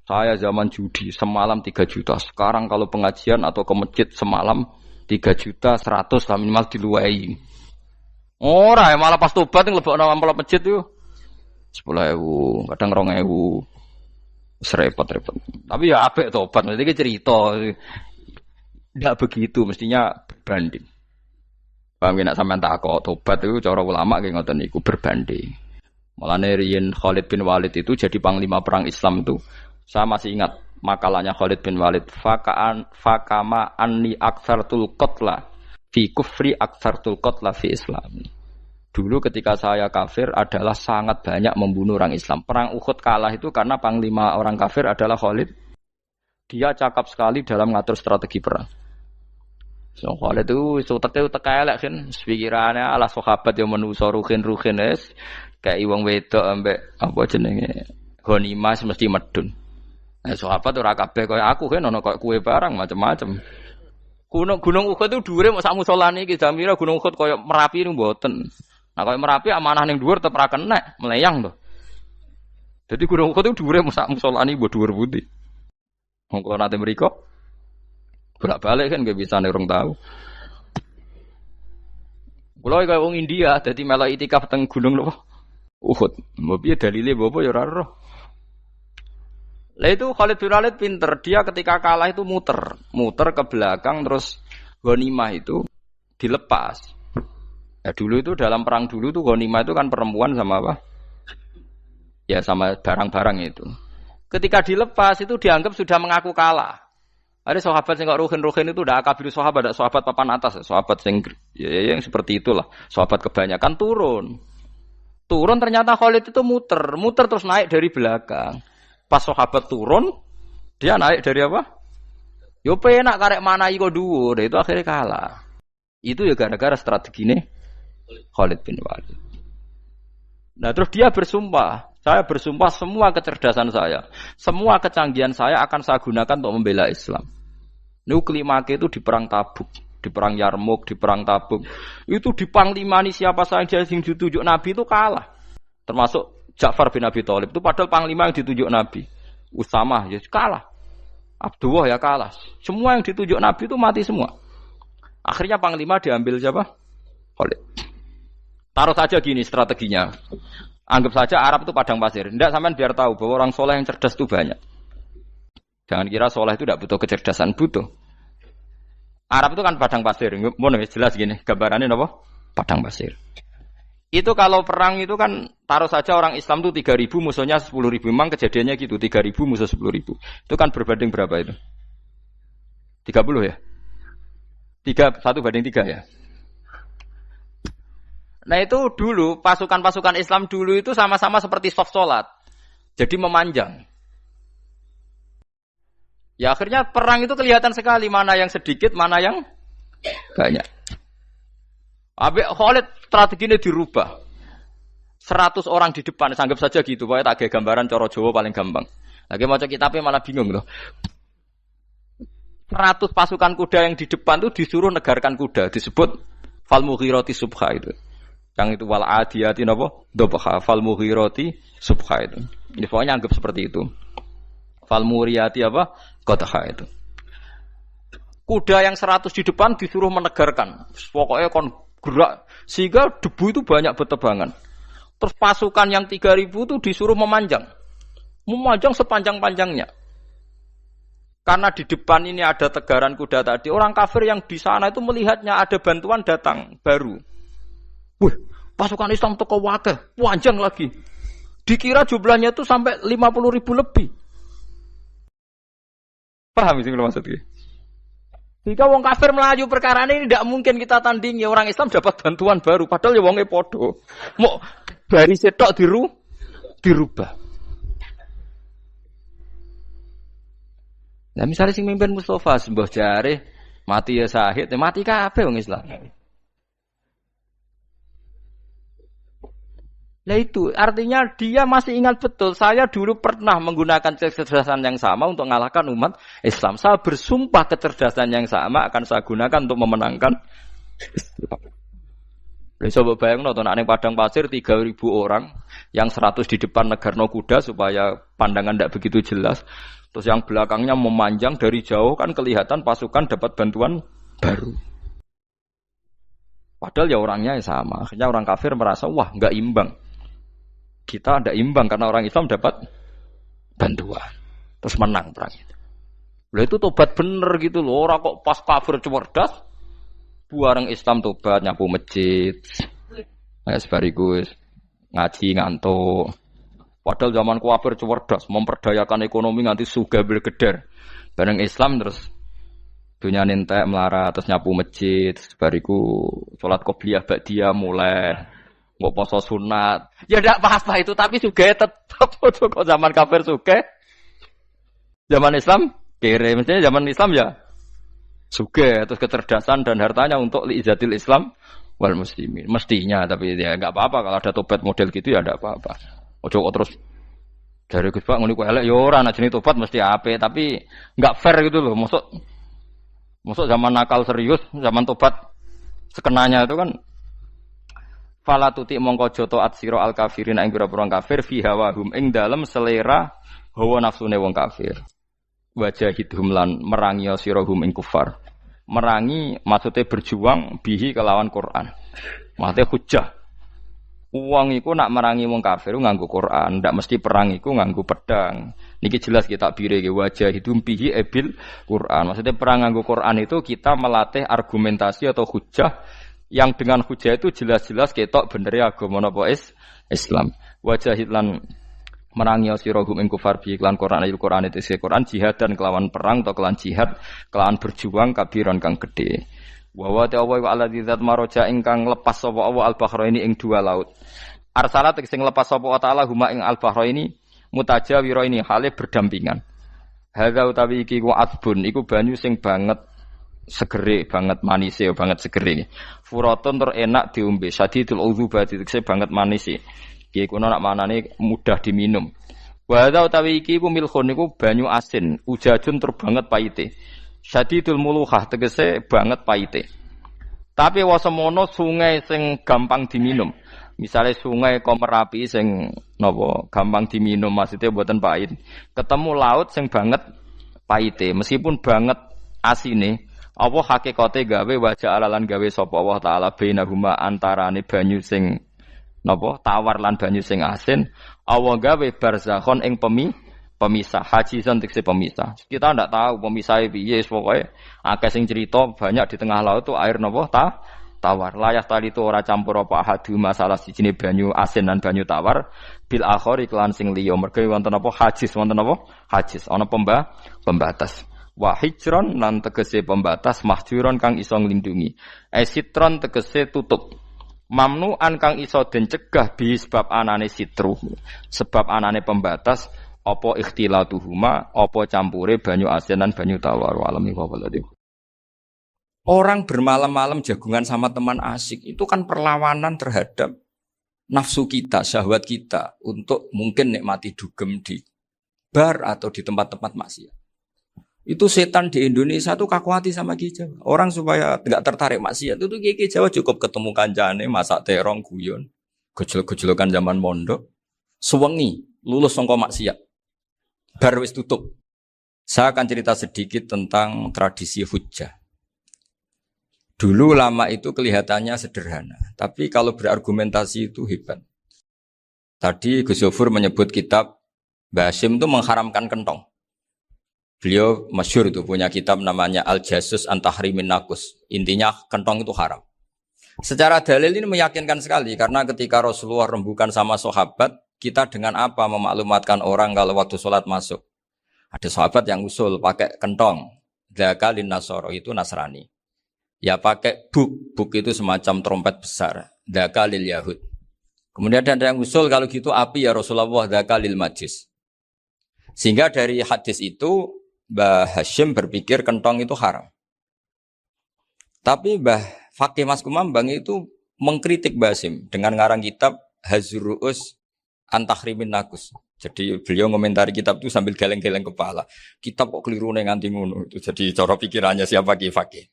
Saya zaman judi semalam 3 juta. Sekarang kalau pengajian atau ke masjid semalam 3 juta 100 lah minimal diluwei. Ora ya malah pas tobat nglebokno amplop masjid yo 10.000, kadang 2.000. Wis repot-repot. Tapi ya apik tobat, mesti cerita. Tidak begitu mestinya berbanding. Paham nek sampean takok tobat itu cara ulama nggih ngoten niku berbanding. Mulane riyen Khalid bin Walid itu jadi panglima perang Islam itu saya masih ingat makalahnya Khalid bin Walid, fakama anni aktsartul qatla fi kufri aktsartul qatla fi islami. Dulu ketika saya kafir adalah sangat banyak membunuh orang Islam. Perang Uhud kalah itu karena panglima orang kafir adalah Khalid. Dia cakap sekali dalam mengatur strategi perang. So Khalid itu teka elek kan, pikirannya ala sahabat yang menuso ruhin es kayak wong wedok ambek apa jenenge ghanimah mesti medun. Sahabat ora kabeh kaya aku kan ono kaya kue barang macam-macam. Gunung Uhud itu dhuwure mok sak musolane iki Jamira Gunung Uhud kaya Merapi niku mboten. Nah kaya Merapi amanah ning dhuwur tetep ra kenek, meleyang to. Jadi Gunung Uhud itu dhuwure mok sak musolane mbok dhuwur pundi. Wong kula nate mriko bolak-balik kan gak bisa orang tahu. Kula kaya wong India dadi melok itikaf teng gunung lho. Uhud. Mbok piye dalile apa ya ora roh. Lah itu Khalid bin Walid pinter, dia ketika kalah itu muter ke belakang terus ghanimah itu dilepas. Ya dulu itu dalam perang dulu tuh ghanimah itu kan perempuan sama apa? Ya sama barang-barang itu. Ketika dilepas itu dianggap sudah mengaku kalah. Ada sahabat yang ruhin itu udah akabir sahabat, ada sahabat papan atas, sahabat yang seperti itulah. Sahabat kebanyakan turun ternyata Khalid itu muter terus naik dari belakang. Pas sahabat turun, dia naik dari apa? Yo penak karek mana iko dhuwur, itu akhirnya kalah. Itu ya gara-gara strategi ini Khalid bin Walid. Nah terus dia bersumpah, saya bersumpah semua kecerdasan saya, semua kecanggihan saya akan saya gunakan untuk membela Islam. Nuklimake itu di perang Tabuk, di perang Yarmuk, di perang Tabuk. Itu di panglimani siapa saja yang ditunjuk Nabi itu kalah. Termasuk Ja'far bin Abi Thalib itu padahal panglima yang ditunjuk Nabi. Usamah ya kalah. Abdullah ya kalah. Semua yang ditunjuk Nabi itu mati semua. Akhirnya panglima diambil siapa? Khalid. Taruh saja gini strateginya. Anggap saja Arab itu padang pasir. Tidak sampean biar tahu bahwa orang soleh yang cerdas itu banyak. Jangan kira soleh itu tidak butuh kecerdasan, butuh. Arab itu kan padang pasir. Mau jelas gini, gambarannya apa? Padang pasir. Itu kalau perang itu kan taruh saja orang Islam itu 3.000 musuhnya 10.000. Memang kejadiannya gitu, 3.000 musuh 10.000. Itu kan berbanding berapa itu? 30 ya? 1 banding 3 ya? Nah itu dulu, pasukan-pasukan Islam dulu itu sama-sama seperti soft sholat. Jadi memanjang. Ya akhirnya perang itu kelihatan sekali mana yang sedikit, mana yang banyak. Habis Khalid strateginya dirubah. 100 orang di depan, anggap saja gitu. Pokoknya tak kayak gambaran coro Jawa paling gampang. Lagi maca kitabnya malah bingung loh. 100 pasukan kuda yang di depan itu disuruh negarkan kuda. Disebut fal mughirati subha itu. Yang itu wal adiyati napa? Dobha fal mughirati subha itu. Ini pokoknya anggap seperti itu. Fal muriyati apa? Qadha itu. Kuda yang 100 di depan disuruh menegarkan. Pokoknya kon gerak sehingga debu itu banyak bertebangan. Terus pasukan yang 3.000 itu disuruh memanjang sepanjang-panjangnya. Karena di depan ini ada tegaran kuda tadi, orang kafir yang di sana itu melihatnya ada bantuan datang baru. Wih, pasukan Islam teko wakeh, panjang lagi. Dikira jumlahnya itu sampai 50.000 lebih. Paham sih kalau maksudnya? Jika wong kafir melaju perkara ini tidak mungkin kita tandingi. Orang Islam dapat bantuan baru. Padahal ya wongnya podo. Mau dari setok dirubah. Nah misalnya sing mimpin Mustafa sembah jare mati ya sahid, mati kabeh wong Islam. Nah itu artinya dia masih ingat betul. Saya dulu pernah menggunakan kecerdasan yang sama untuk mengalahkan umat Islam. Saya bersumpah kecerdasan yang sama akan saya gunakan untuk memenangkan Islam. Coba bayang nonton ning padang pasir 3.000 orang, yang 100 di depan negarno kuda supaya pandangan tidak begitu jelas. Terus yang belakangnya memanjang dari jauh kan kelihatan pasukan dapat bantuan baru. Padahal ya orangnya sama. Akhirnya orang kafir merasa wah nggak imbang. Kita ada imbang karena orang Islam dapat bantuan. Terus menang perang itu. Lah itu tobat bener gitu loh. Orang kok pas kafir cerdas, buareng Islam tobat nyapu masjid. Sebariku ngaji ngantuk. Padahal zaman kafir cerdas, memperdayakan ekonomi nganti sugih bergeder. Bareng Islam terus dunia nentek melarat terus nyapu masjid, bariku sholat qobliyah ba'diyah mulai mbok poso sunat. Ya ndak apa-apa itu tapi sugih tetep kok zaman kafir sugih. Zaman Islam kere, mestinya zaman Islam ya sugih terus kecerdasan dan hartanya untuk liizatil Islam wal muslimin. Mestinya tapi ya enggak apa-apa kalau ada tobat model gitu ya enggak apa-apa. Ojo kok terus dari Gus Pak ngene ku elek ya ora ana jenenge tobat mesti apik tapi enggak fair gitu loh. Maksud zaman nakal serius, zaman tobat sekenanya itu kan fala tuti mongko joto atsira al kafirin ing pira-pira kafir fi hawahum ing dalem selera hawa nafsune wong kafir. Wajahidhum lan merangi sirahum ing kufar. Merangi maksudnya berjuang bihi kelawan Quran. Maksudnya hujjah. Uang iku nak merangi wong kafir nganggo Quran, ndak mesti perang iku nganggo pedang. Niki jelas kita bire ke wajah hidum bihi ebil Quran. Maksudnya perang nganggo Quran itu kita melatih argumentasi atau hujjah yang dengan hujjah itu jelas-jelas ketok bener agama napa Islam. Wajah lan merangi sirahum ing kufar bihi lan Quran ayat Quran itu Quran jihad dan kelawan perang atau kelawan jihad, kelawan berjuang kabiran kang gede. Wa wa ta'ala wa alladzi zat maroja ingkang lepas sapa Allah al-bahraini ing dua laut. Arsalat sing lepas sapa ta'ala huma ing al-bahraini mutajawiraini hale berdampingan. Hadza utawi iki ku asbun iku banyu sing banget segere banget manise banget segere. Furatun tur enak diombe sadidul udzubati tekse banget manise. Iki kono nak manane mudah diminum. Wa hadza utawi iki ku milkhun iku banyu asin ujajun tur banget paite. Syadidul muluhah tegese banget paite. Tapi wasemono sungai sing gampang diminum. Misalnya sungai Komerapi sing napa gampang diminum maksudnya mboten pahit. Ketemu laut sing banget paite meskipun banget asine apa hakikate gawe wajah alalan gawe sapa Allah taala bainahuma antarane banyu sing napa tawar lan banyu sing asin Allah gawe barzakhon ing pemisah haji santikse pemisah. Kita ndak tahu pemisahnya piye pokoke akeh sing cerita banyak di tengah laut tuh air napa tawar. Layah tali itu ora campur apa hadu masalah sijine banyu asin dan banyu tawar bil akhir iklan sing liya mergo wonten apa hajis wonten apa hajis ana pembatas. Wa hijron lan tegese pembatas mahjuron kang iso nglindungi. Sitron tegese tutup. Mamnuan kang iso den cegah bi sebab anane sitru. Sebab anane pembatas apa ikhtilatuhuma apa campure banyu asin dan banyu tawar walami wallahi. Orang bermalam-malam jagungan sama teman asik itu kan perlawanan terhadap nafsu kita, syahwat kita untuk mungkin nikmati dugem di bar atau di tempat-tempat maksiat. Itu setan di Indonesia tuh kakuati sama Ki Jawa. Orang supaya tidak tertarik maksiat itu Ki Jawa cukup ketemu kancane masak terong guyon, gejol-gejolokan zaman mondok, suwengi lulus sangka maksiat. Bar wis tutup. Saya akan cerita sedikit tentang tradisi hujjah. Dulu lama itu kelihatannya sederhana, tapi kalau berargumentasi itu hebat. Tadi Gus Yofur menyebut kitab Mbah Hashim itu mengharamkan kentong. Beliau masyhur itu punya kitab namanya Al-Jasus an Tahrimin Nakus. Intinya kentong itu haram. Secara dalil ini meyakinkan sekali karena ketika Rasulullah rembukan sama sahabat, kita dengan apa memaklumatkan orang kalau waktu sholat masuk? Ada sahabat yang usul pakai kentong. Dzakalin Nasoro itu Nasrani. Ya pakai buk itu semacam trompet besar. Dzakalil Yahud. Kemudian ada yang usul kalau gitu api ya Rasulullah dzakalil Majus. Sehingga dari hadis itu Mbah Hashim berpikir kentong itu haram. Tapi Mbah Fakih Mas Kumambang itu mengkritik Mbah Hashim dengan ngarang kitab Hazruus Antahrimin Nakus. Jadi beliau ngomentari kitab itu sambil geleng-geleng kepala. Kitab kok keliru nganti ngono. Itu jadi cara pikirannya siapa Ki Fakih.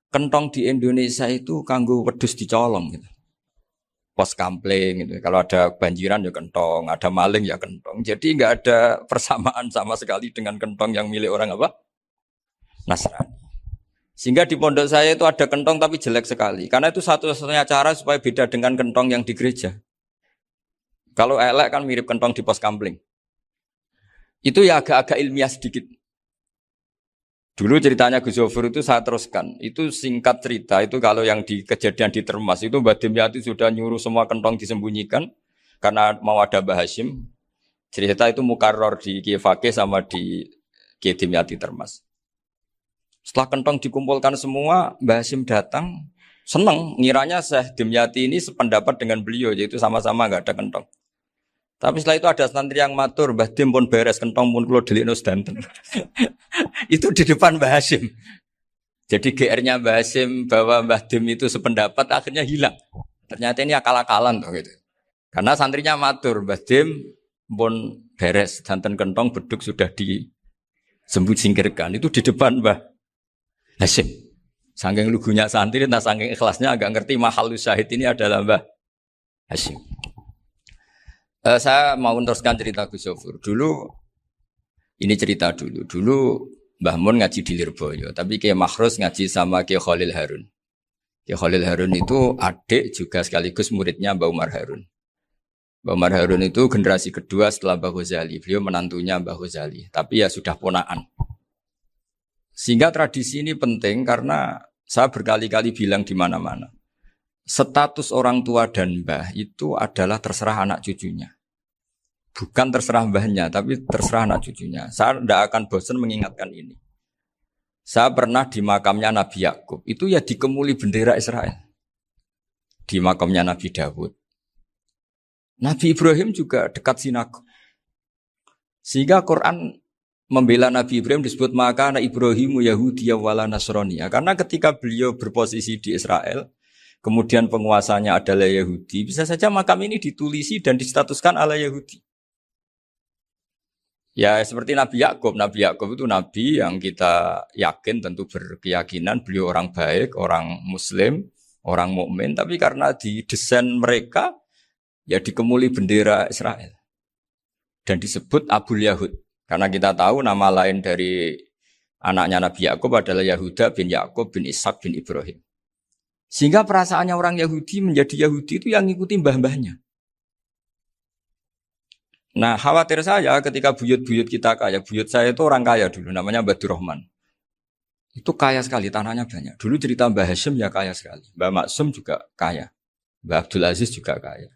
Kentong di Indonesia itu kanggo wedhus dicolong gitu. Pos kampling gitu. Kalau ada banjiran ya kentong, ada maling ya kentong. Jadi enggak ada persamaan sama sekali dengan kentong yang milik orang apa? Nasrani. Sehingga di pondok saya itu ada kentong tapi jelek sekali. Karena itu satu-satunya cara supaya beda dengan kentong yang di gereja. Kalau elek kan mirip kentong di pos kampling. Itu ya agak-agak ilmiah sedikit. Dulu ceritanya Gus Yofur itu saya teruskan. Itu singkat cerita, itu kalau yang di kejadian di Termas itu Mbah Dimyati sudah nyuruh semua kentong disembunyikan karena mau ada Mbah Hashim. Cerita itu mukarrar di Kiai Fakih sama di Kiai Dimyati Termas. Setelah kentong dikumpulkan semua, Mbah Hasyim datang, seneng, ngiranya Syekh Dimyati ini sependapat dengan beliau, yaitu sama-sama nggak ada kentong. Tapi setelah itu ada santri yang matur, Mbah Dim pun beres, kentong pun kulo delikno sedanten. Itu di depan Mbah Hasyim. Jadi GR-nya Mbah Hasyim bahwa Mbah Dim itu sependapat akhirnya hilang. Ternyata ini akal-akalan tuh gitu. Karena santrinya matur, Mbah Dim pun beres, danten kentong beduk sudah disembut singkirkan. Itu di depan Mbah Hasyim. Saking lugunya santri, nah saking ikhlasnya agak ngerti mahalus syahid ini adalah Mbah Hasyim. Saya mau meneruskan cerita Gus Sofur. Dulu, ini cerita dulu. Dulu Mbah Mun ngaji di Lirboyo, tapi Kiai Makhrus ngaji sama Kiai Khalil Harun. Kiai Khalil Harun itu adik juga sekaligus muridnya Mbah Umar Harun. Mbah Umar Harun itu generasi kedua setelah Mbah Ghazali. Beliau menantunya Mbah Ghazali, tapi ya sudah ponaan. Sehingga tradisi ini penting karena saya berkali-kali bilang di mana-mana. Status orang tua dan mbah itu adalah terserah anak cucunya. Bukan terserah mbahnya, tapi terserah anak cucunya. Saya tidak akan bosan mengingatkan ini. Saya pernah di makamnya Nabi Yakub, itu ya dikemuli bendera Israel. Di makamnya Nabi Dawud. Nabi Ibrahim juga dekat sinagog. Sehingga Quran membela Nabi Ibrahim disebut maka anak Ibrahimu Yahudi wala Nasrani. Karena ketika beliau berposisi di Israel, kemudian penguasanya adalah Yahudi, bisa saja makam ini ditulisi dan distatuskan ala Yahudi. Ya seperti Nabi Yakub. Nabi Yakub itu nabi yang kita yakin tentu berkeyakinan beliau orang baik, orang muslim, orang mukmin. Tapi karena didesain mereka, ya dikemuli bendera Israel. Dan disebut Abul Yahud. Karena kita tahu nama lain dari anaknya Nabi Yakub adalah Yahuda bin Yakub bin Ishak bin Ibrahim. Sehingga perasaannya orang Yahudi menjadi Yahudi itu yang ngikuti mbah-mbahnya. Nah khawatir saya ketika buyut-buyut kita kaya, buyut saya itu orang kaya dulu, namanya Badur Rahman. Itu kaya sekali, tanahnya banyak. Dulu cerita Mbah Hasyim ya kaya sekali. Mbah Maksum juga kaya. Mbah Abdul Aziz juga kaya.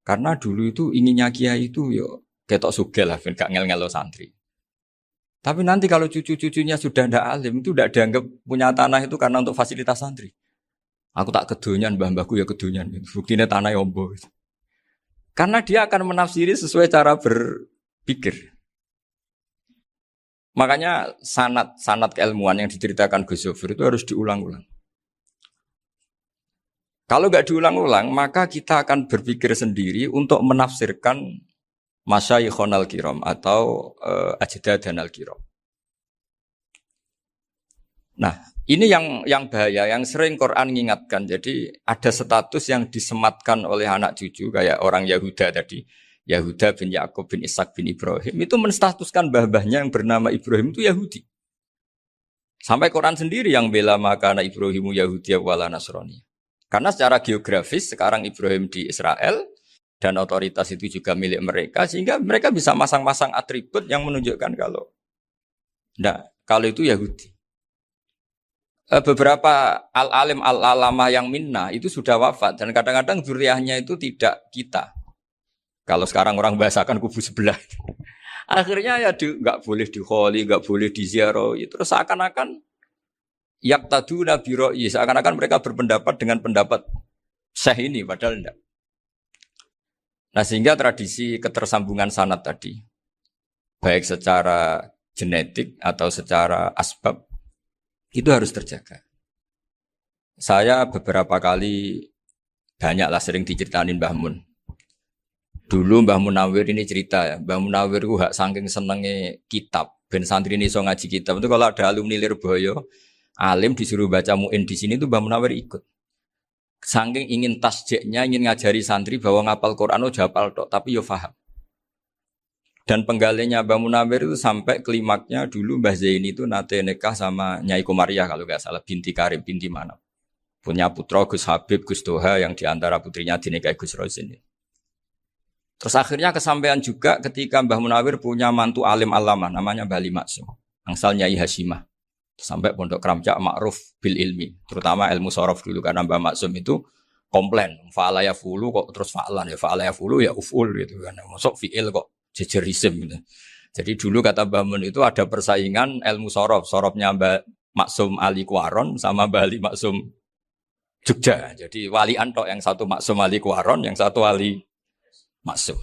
Karena dulu itu inginnya kiai itu yo ketok sugih lah, gak ngel-ngelo santri. Tapi nanti kalau cucu-cucunya sudah ndak alim, itu ndak dianggap punya tanah itu karena untuk fasilitas santri. Aku tak kedonyan, mbah-mbahku ya kedonyan. Buktinya tanah ombo. Karena dia akan menafsiri sesuai cara berpikir. Makanya sanad keilmuan yang diceritakan Gus Sofir itu harus diulang-ulang. Kalau nggak diulang-ulang, maka kita akan berpikir sendiri untuk menafsirkan Masyayikhon al-Kiram atau Ajdadan al-Kiram. Nah, ini yang bahaya, yang sering Quran mengingatkan. Jadi ada status yang disematkan oleh anak cucu kayak orang Yahuda tadi, Yahuda bin Yakub bin Ishak bin Ibrahim itu menstatuskan mbah-mbahnya yang bernama Ibrahim itu Yahudi. Sampai Quran sendiri yang bela maka anak Ibrahimu Yahudi wala Nasrani. Karena secara geografis sekarang Ibrahim di Israel dan otoritas itu juga milik mereka sehingga mereka bisa masang-masang atribut yang menunjukkan kalau itu Yahudi. Beberapa al-alim al-alamah yang minna itu sudah wafat dan kadang-kadang zuriyahnya itu tidak kita. Kalau sekarang orang bahasakan kubu sebelah. Akhirnya ya nggak boleh dikholi, nggak boleh diziarah. Terus seakan-akan yaktaduna bi ra'yi, seakan-akan mereka berpendapat dengan pendapat syekh ini padahal enggak. Nah, sehingga tradisi ketersambungan sanad tadi baik secara genetik atau secara asbab itu harus terjaga. Saya beberapa kali banyaklah sering diceritain Mbah Mun. Dulu Mbah Munawir ini cerita ya, Mbah Munawir itu saking senenge kitab, ben santri ini so ngaji kitab. Itu kalau ada alumni Lirboyo, alim disuruh baca muin di sini itu Mbah Munawir ikut. Saking ingin tasjeknya, ingin ngajari santri bahwa ngapal Quran udah hafal tok, tapi yo paham. Dan penggalinya Mbah Munawir itu sampai klimaknya dulu Mbah Zaini itu nate nikah sama Nyai Komariah kalau nggak salah, binti Karim, binti mana. Punya putra Gus Habib, Gus Doha yang diantara putrinya dinikahi Gus Rosin. Terus akhirnya kesampaian juga ketika Mbah Munawir punya mantu alim alama namanya Mbah Ali Maksum, angsal Nyai Hasyimah. Sampai pondok Kramcak ma'ruf bil ilmi, terutama ilmu sorof dulu karena Mbah Maksum itu komplain, fa'ala ya fulu kok terus fa'lan ya fa'ala ya fulu ya uf'ul gitu kan. Masuk fi'il kok jejer isim gitu. Jadi dulu kata Mbah Mun itu ada persaingan ilmu sorof. Sorofnya Mbah Maksum Ali Kuaron sama Mbah Ali Maksum Jogja. Jadi wali antok yang satu Maksum Ali Kuaron, yang satu Ali Maksum.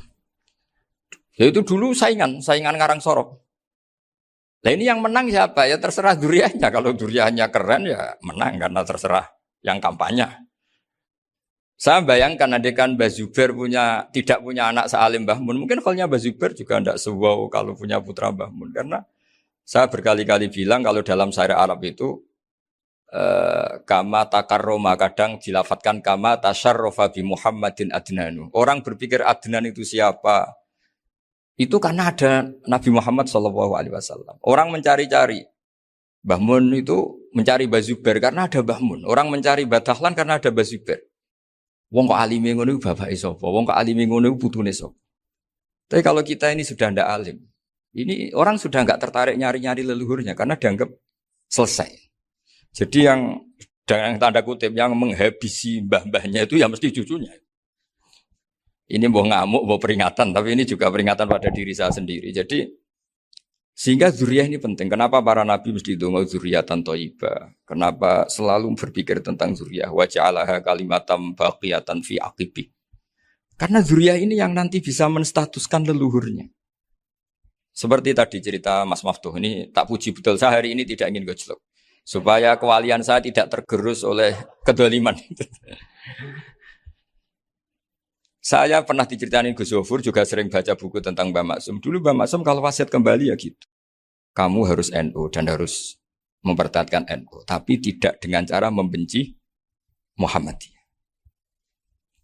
Ya itu dulu saingan ngarang sorof. Nah ini yang menang siapa? Ya terserah duriannya. Kalau duriannya keren ya menang karena terserah yang kampanye. Saya bayangkan adekan Mbah Zubair tidak punya anak sealim Mbah Mun, mungkin kalau Mbah Zubair juga tidak sewow kalau punya putra Mbah Mun. Karena saya berkali-kali bilang kalau dalam syair Arab itu kama takarroma, kadang dilafatkan kama tasyarrofa bi Muhammadin adnanu. Orang berpikir Adnan itu siapa? Itu karena ada Nabi Muhammad SAW. Orang mencari-cari Mbah Mun itu mencari Mbah Zubair karena ada Mbah Mun. Orang mencari Mbah Dahlan karena ada Mbah Zubair. Wong kok alime ngono iku bapake sapa? Wong kok alime ngono iku putune sapa? Tapi kalau kita ini sudah ndak alim, ini orang sudah enggak tertarik nyari-nyari leluhurnya karena dianggap selesai. Jadi yang dengan tanda kutip yang menghabisi mbah-mbahnya itu ya mesti cucunya. Ini mbok ngamuk, mbok peringatan, tapi ini juga peringatan pada diri saya sendiri. Jadi sehingga zuriyah ini penting. Kenapa para nabi mesti donga zuriyatan thayyibah? Kenapa selalu berpikir tentang zuriyah? Wa ja'alaha kalimatam baqiyatan fi aqibi. Karena zuriyah ini yang nanti bisa menstatuskan leluhurnya. Seperti tadi cerita Mas Maftuh ini tak puji betul. Saya hari ini tidak ingin gojlok. Supaya kewalian saya tidak tergerus oleh kedoliman. Saya pernah diceritain Gus Zofur juga sering baca buku tentang Mbah Maksum. Dulu Mbah Maksum kalau wasiat kembali ya gitu. Kamu harus NU dan harus mempertahankan NU. Tapi tidak dengan cara membenci Muhammadiyah.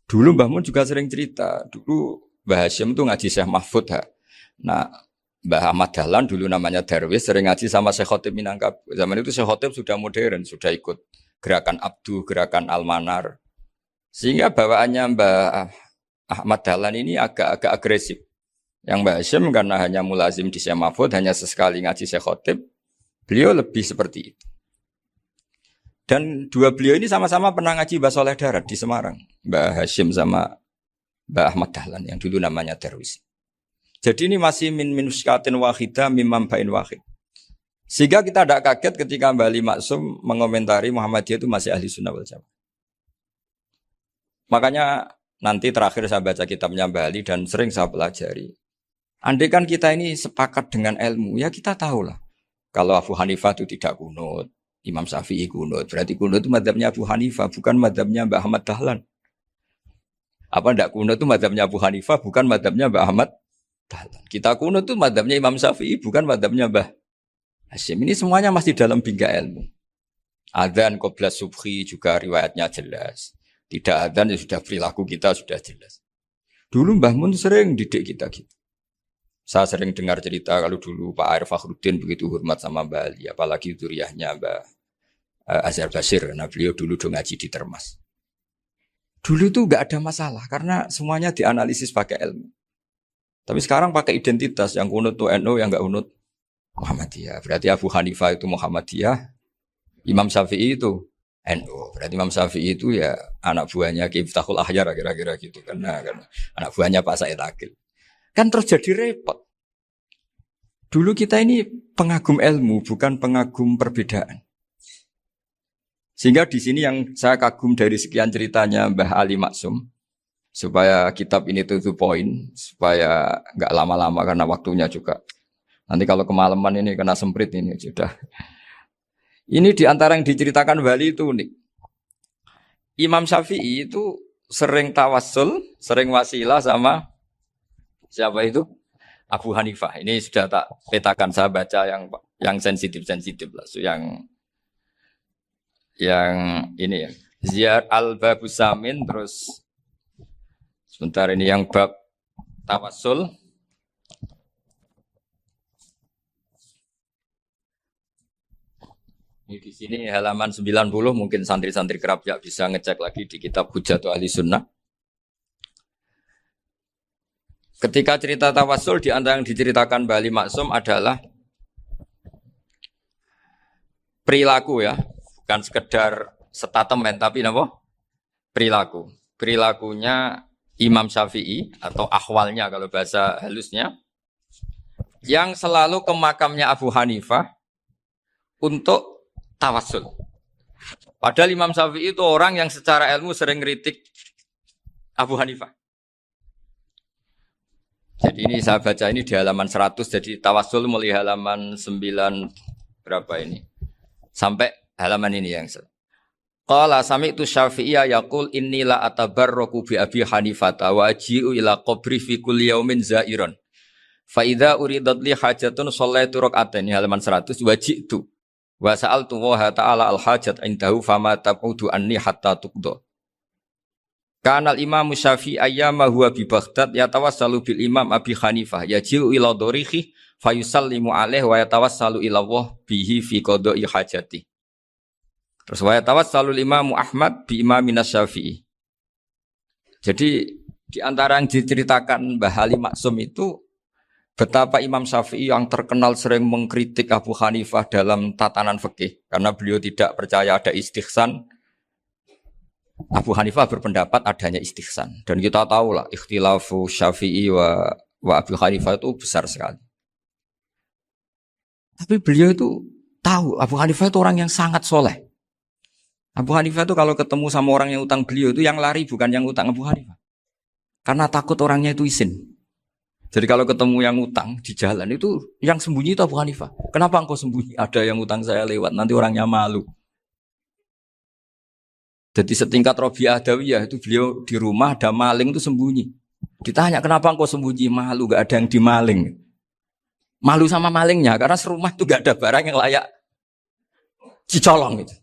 Dulu Mbah Mun juga sering cerita. Dulu Mbah Hashim itu ngaji Syekh Mahfud. Nah Mbah Ahmad Dahlan dulu namanya Darwis sering ngaji sama Syekh Khotib Minangkabau. Zaman itu Syekh Khotib sudah modern. Sudah ikut gerakan Abdu, gerakan Almanar. Sehingga bawaannya Mbah Ahmad Dahlan ini agak agresif. Yang Mbah Hashim karena hanya mulazim di Syekh Mahfud, hanya sesekali ngaji Syekh Khotib, beliau lebih seperti itu. Dan dua beliau ini sama-sama pernah ngaji Mbah Soleh Darat di Semarang. Mbah Hashim sama Mbah Ahmad Dahlan yang dulu namanya Darwis. Jadi ini masih min muskatin wahidah mimam bain wahid. Sehingga kita tidak kaget ketika Mbah Ali Maksum mengomentari Muhammadiyah itu masih ahli sunnah wal jamaah. Makanya nanti terakhir saya baca kitabnya Mbah Ali dan sering saya pelajari. Andai kan kita ini sepakat dengan ilmu, ya kita tahulah. Kalau Abu Hanifah itu tidak kunut, Imam Syafi'i kunut. Berarti kunut itu mazhabnya Abu Hanifah, bukan mazhabnya Mbah Ahmad Dahlan. Apa tidak kunut itu mazhabnya Abu Hanifah, bukan mazhabnya Mbah Ahmad Dahlan. Kita kunut itu mazhabnya Imam Syafi'i, bukan mazhabnya Mbah Hashim. Ini semuanya masih dalam bingkai ilmu. Adzan qabla subhi juga riwayatnya jelas. Tidak adzan ya sudah perilaku kita sudah jelas. Dulu Mbah Mun sering didik kita gitu. Saya sering dengar cerita kalau dulu Pak Arif Fakhruddin begitu hormat sama Mbah Ali, apalagi zuriyahnya Mbah Azhar Basir, karena beliau dulu ngaji di Termas. Dulu itu enggak ada masalah karena semuanya dianalisis pakai ilmu. Tapi sekarang pakai identitas, yang kunut itu NU, yang enggak kunut Muhammadiyah. Berarti Abu Hanifah itu Muhammadiyah, Imam Syafi'i itu NU. Berarti Imam Syafi'i itu ya anak buahnya Ki Miftahul Ahyar kira-kira gitu karena anak buahnya Pak Said Akil. Kan terus jadi repot. Dulu kita ini pengagum ilmu, bukan pengagum perbedaan. Sehingga di sini yang saya kagum dari sekian ceritanya Mbah Ali Maksum, supaya kitab ini to the point, supaya nggak lama-lama karena waktunya juga. Nanti kalau kemalaman ini kena semprit ini sudah. Ini diantara yang diceritakan Mbah Ali itu unik. Imam Syafi'i itu sering tawassul, sering wasilah sama siapa itu? Abu Hanifah. Ini sudah tak petakan, saya baca yang sensitif-sensitif lah. So, yang ini ya. Ziyar al-Babus Samin, terus sebentar ini yang bab tawassul. Ini di sini halaman 90, mungkin santri-santri kerap ya bisa ngecek lagi di kitab Hujjatul Ahli Sunnah. Ketika cerita tawassul di antara yang diceritakan Mbah Ali Maksum adalah perilaku ya, bukan sekedar statement tapi apa? Perilakunya Imam Syafi'i atau ahwalnya kalau bahasa halusnya yang selalu ke makamnya Abu Hanifah untuk tawassul. Padahal Imam Syafi'i itu orang yang secara ilmu sering kritik Abu Hanifah. Jadi ini saya baca ini di halaman 100, jadi tawassul mulai halaman 9 berapa ini? Sampai halaman ini yang qala sami'tu Syafi'iyya yaqul inni la atabarraku bi Abi Hanifah wa aji'u ila qabri fi kulli yaumin za'iran. Fa idza uridat li hajatun shallaitu rak'atain halaman 100 waji'tu wa sa'altu wa ta'ala al hajat indahu fama tab'udu anni hatta tuqda. Kanal Imam Syafi'i ayyama huwa bi Baghdad yatawassalu bil Imam Abi Hanifah yaji'u ila dorihi fayusallimu alaihi wa yatawassalu ila Allah bihi fi qada'i hajati. Terus wa yatawassalu Imam Ahmad bi Imamina Syafi'i. Jadi di antara yang diceritakan Mbah Halim Maksum itu betapa Imam Syafi'i yang terkenal sering mengkritik Abu Hanifah dalam tatanan fikih karena beliau tidak percaya ada istihsan. Abu Hanifah berpendapat adanya istihsan dan kita tahu lah ikhtilafu Syafi'i wa Abu Hanifah itu besar sekali. Tapi beliau itu tahu Abu Hanifah itu orang yang sangat soleh. Abu Hanifah itu kalau ketemu sama orang yang utang beliau itu yang lari bukan yang utang Abu Hanifah. Karena takut orangnya itu izin. Jadi kalau ketemu yang utang di jalan itu yang sembunyi itu Abu Hanifah. Kenapa engkau sembunyi? Ada yang utang saya lewat, nanti orangnya malu. Jadi setingkat Rabi'ah Adawiyah itu beliau di rumah ada maling itu sembunyi. Ditanya kenapa engkau sembunyi? Malu, gak ada yang dimaling. Malu sama malingnya karena serumah itu gak ada barang yang layak dicolong gitu.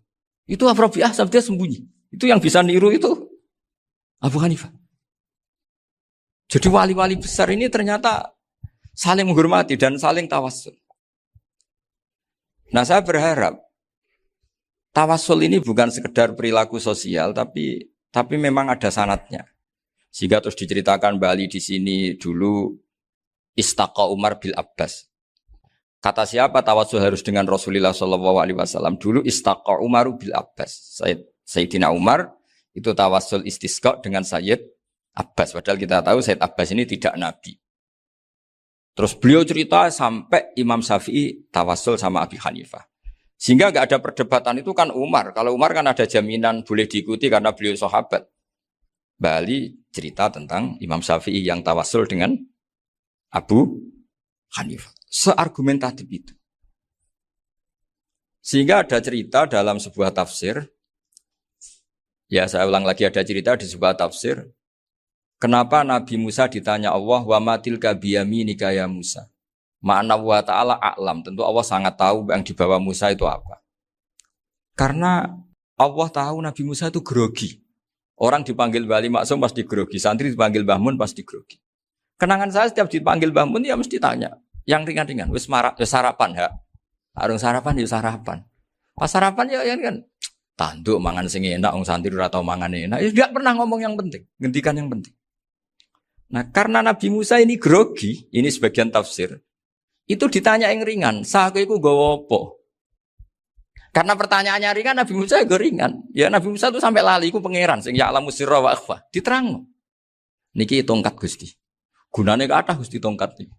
Itu Rabi'ah sampai dia sembunyi. Itu yang bisa niru itu Abu Hanifah. Jadi wali-wali besar ini ternyata saling menghormati dan saling tawassul. Nah saya berharap tawassul ini bukan sekedar perilaku sosial, tapi memang ada sanadnya. Sehingga terus diceritakan Bali di sini dulu istaqa Umar bil Abbas. Kata siapa tawassul harus dengan Rasulullah SAW? Dulu istaqa Umar bil Abbas. Sayyidina Umar itu tawassul istisqa dengan Sayyid Abbas. Padahal kita tahu Sayyid Abbas ini tidak nabi. Terus beliau cerita sampai Imam Syafi'i tawassul sama Abi Hanifah. Sehingga nggak ada perdebatan itu kan Umar. Kalau Umar kan ada jaminan boleh diikuti karena beliau sahabat. Bali cerita tentang Imam Syafi'i yang tawassul dengan Abu Hanifah. Seargumentatif itu. Sehingga ada cerita dalam sebuah tafsir. Ya saya ulang lagi ada cerita di sebuah tafsir. Kenapa Nabi Musa ditanya Allah wa matilka biyaminika ya Musa? Ma'ana wa ta'ala a'lam. Tentu Allah sangat tahu yang dibawa Musa itu apa. Karena Allah tahu Nabi Musa itu grogi. Orang dipanggil Bali Maksum pasti grogi. Santri dipanggil Mbah Mun pasti grogi. Kenangan saya setiap dipanggil Mbah Mun ya mesti tanya. Yang ringan-ringan. Wis sarapan ya. Arung sarapan ya sarapan. Pas sarapan ya kan. Tanduk mangan sing enak. Orang santri ora tau mangan enak. Ya tidak pernah ngomong yang penting. Ngendikan yang penting. Nah karena Nabi Musa ini grogi. Ini sebagian tafsir. Itu ditanya yang ringan, sahaja itu gawa apa? Karena pertanyaannya ringan, Nabi Musa juga ringan. Ya Nabi Musa itu sampai lali, itu pangeran, sing ya'lamu sirra wa akhfa. Diterang. Niki tongkat Gusti. Gunane ke atas Gusti tongkat iki.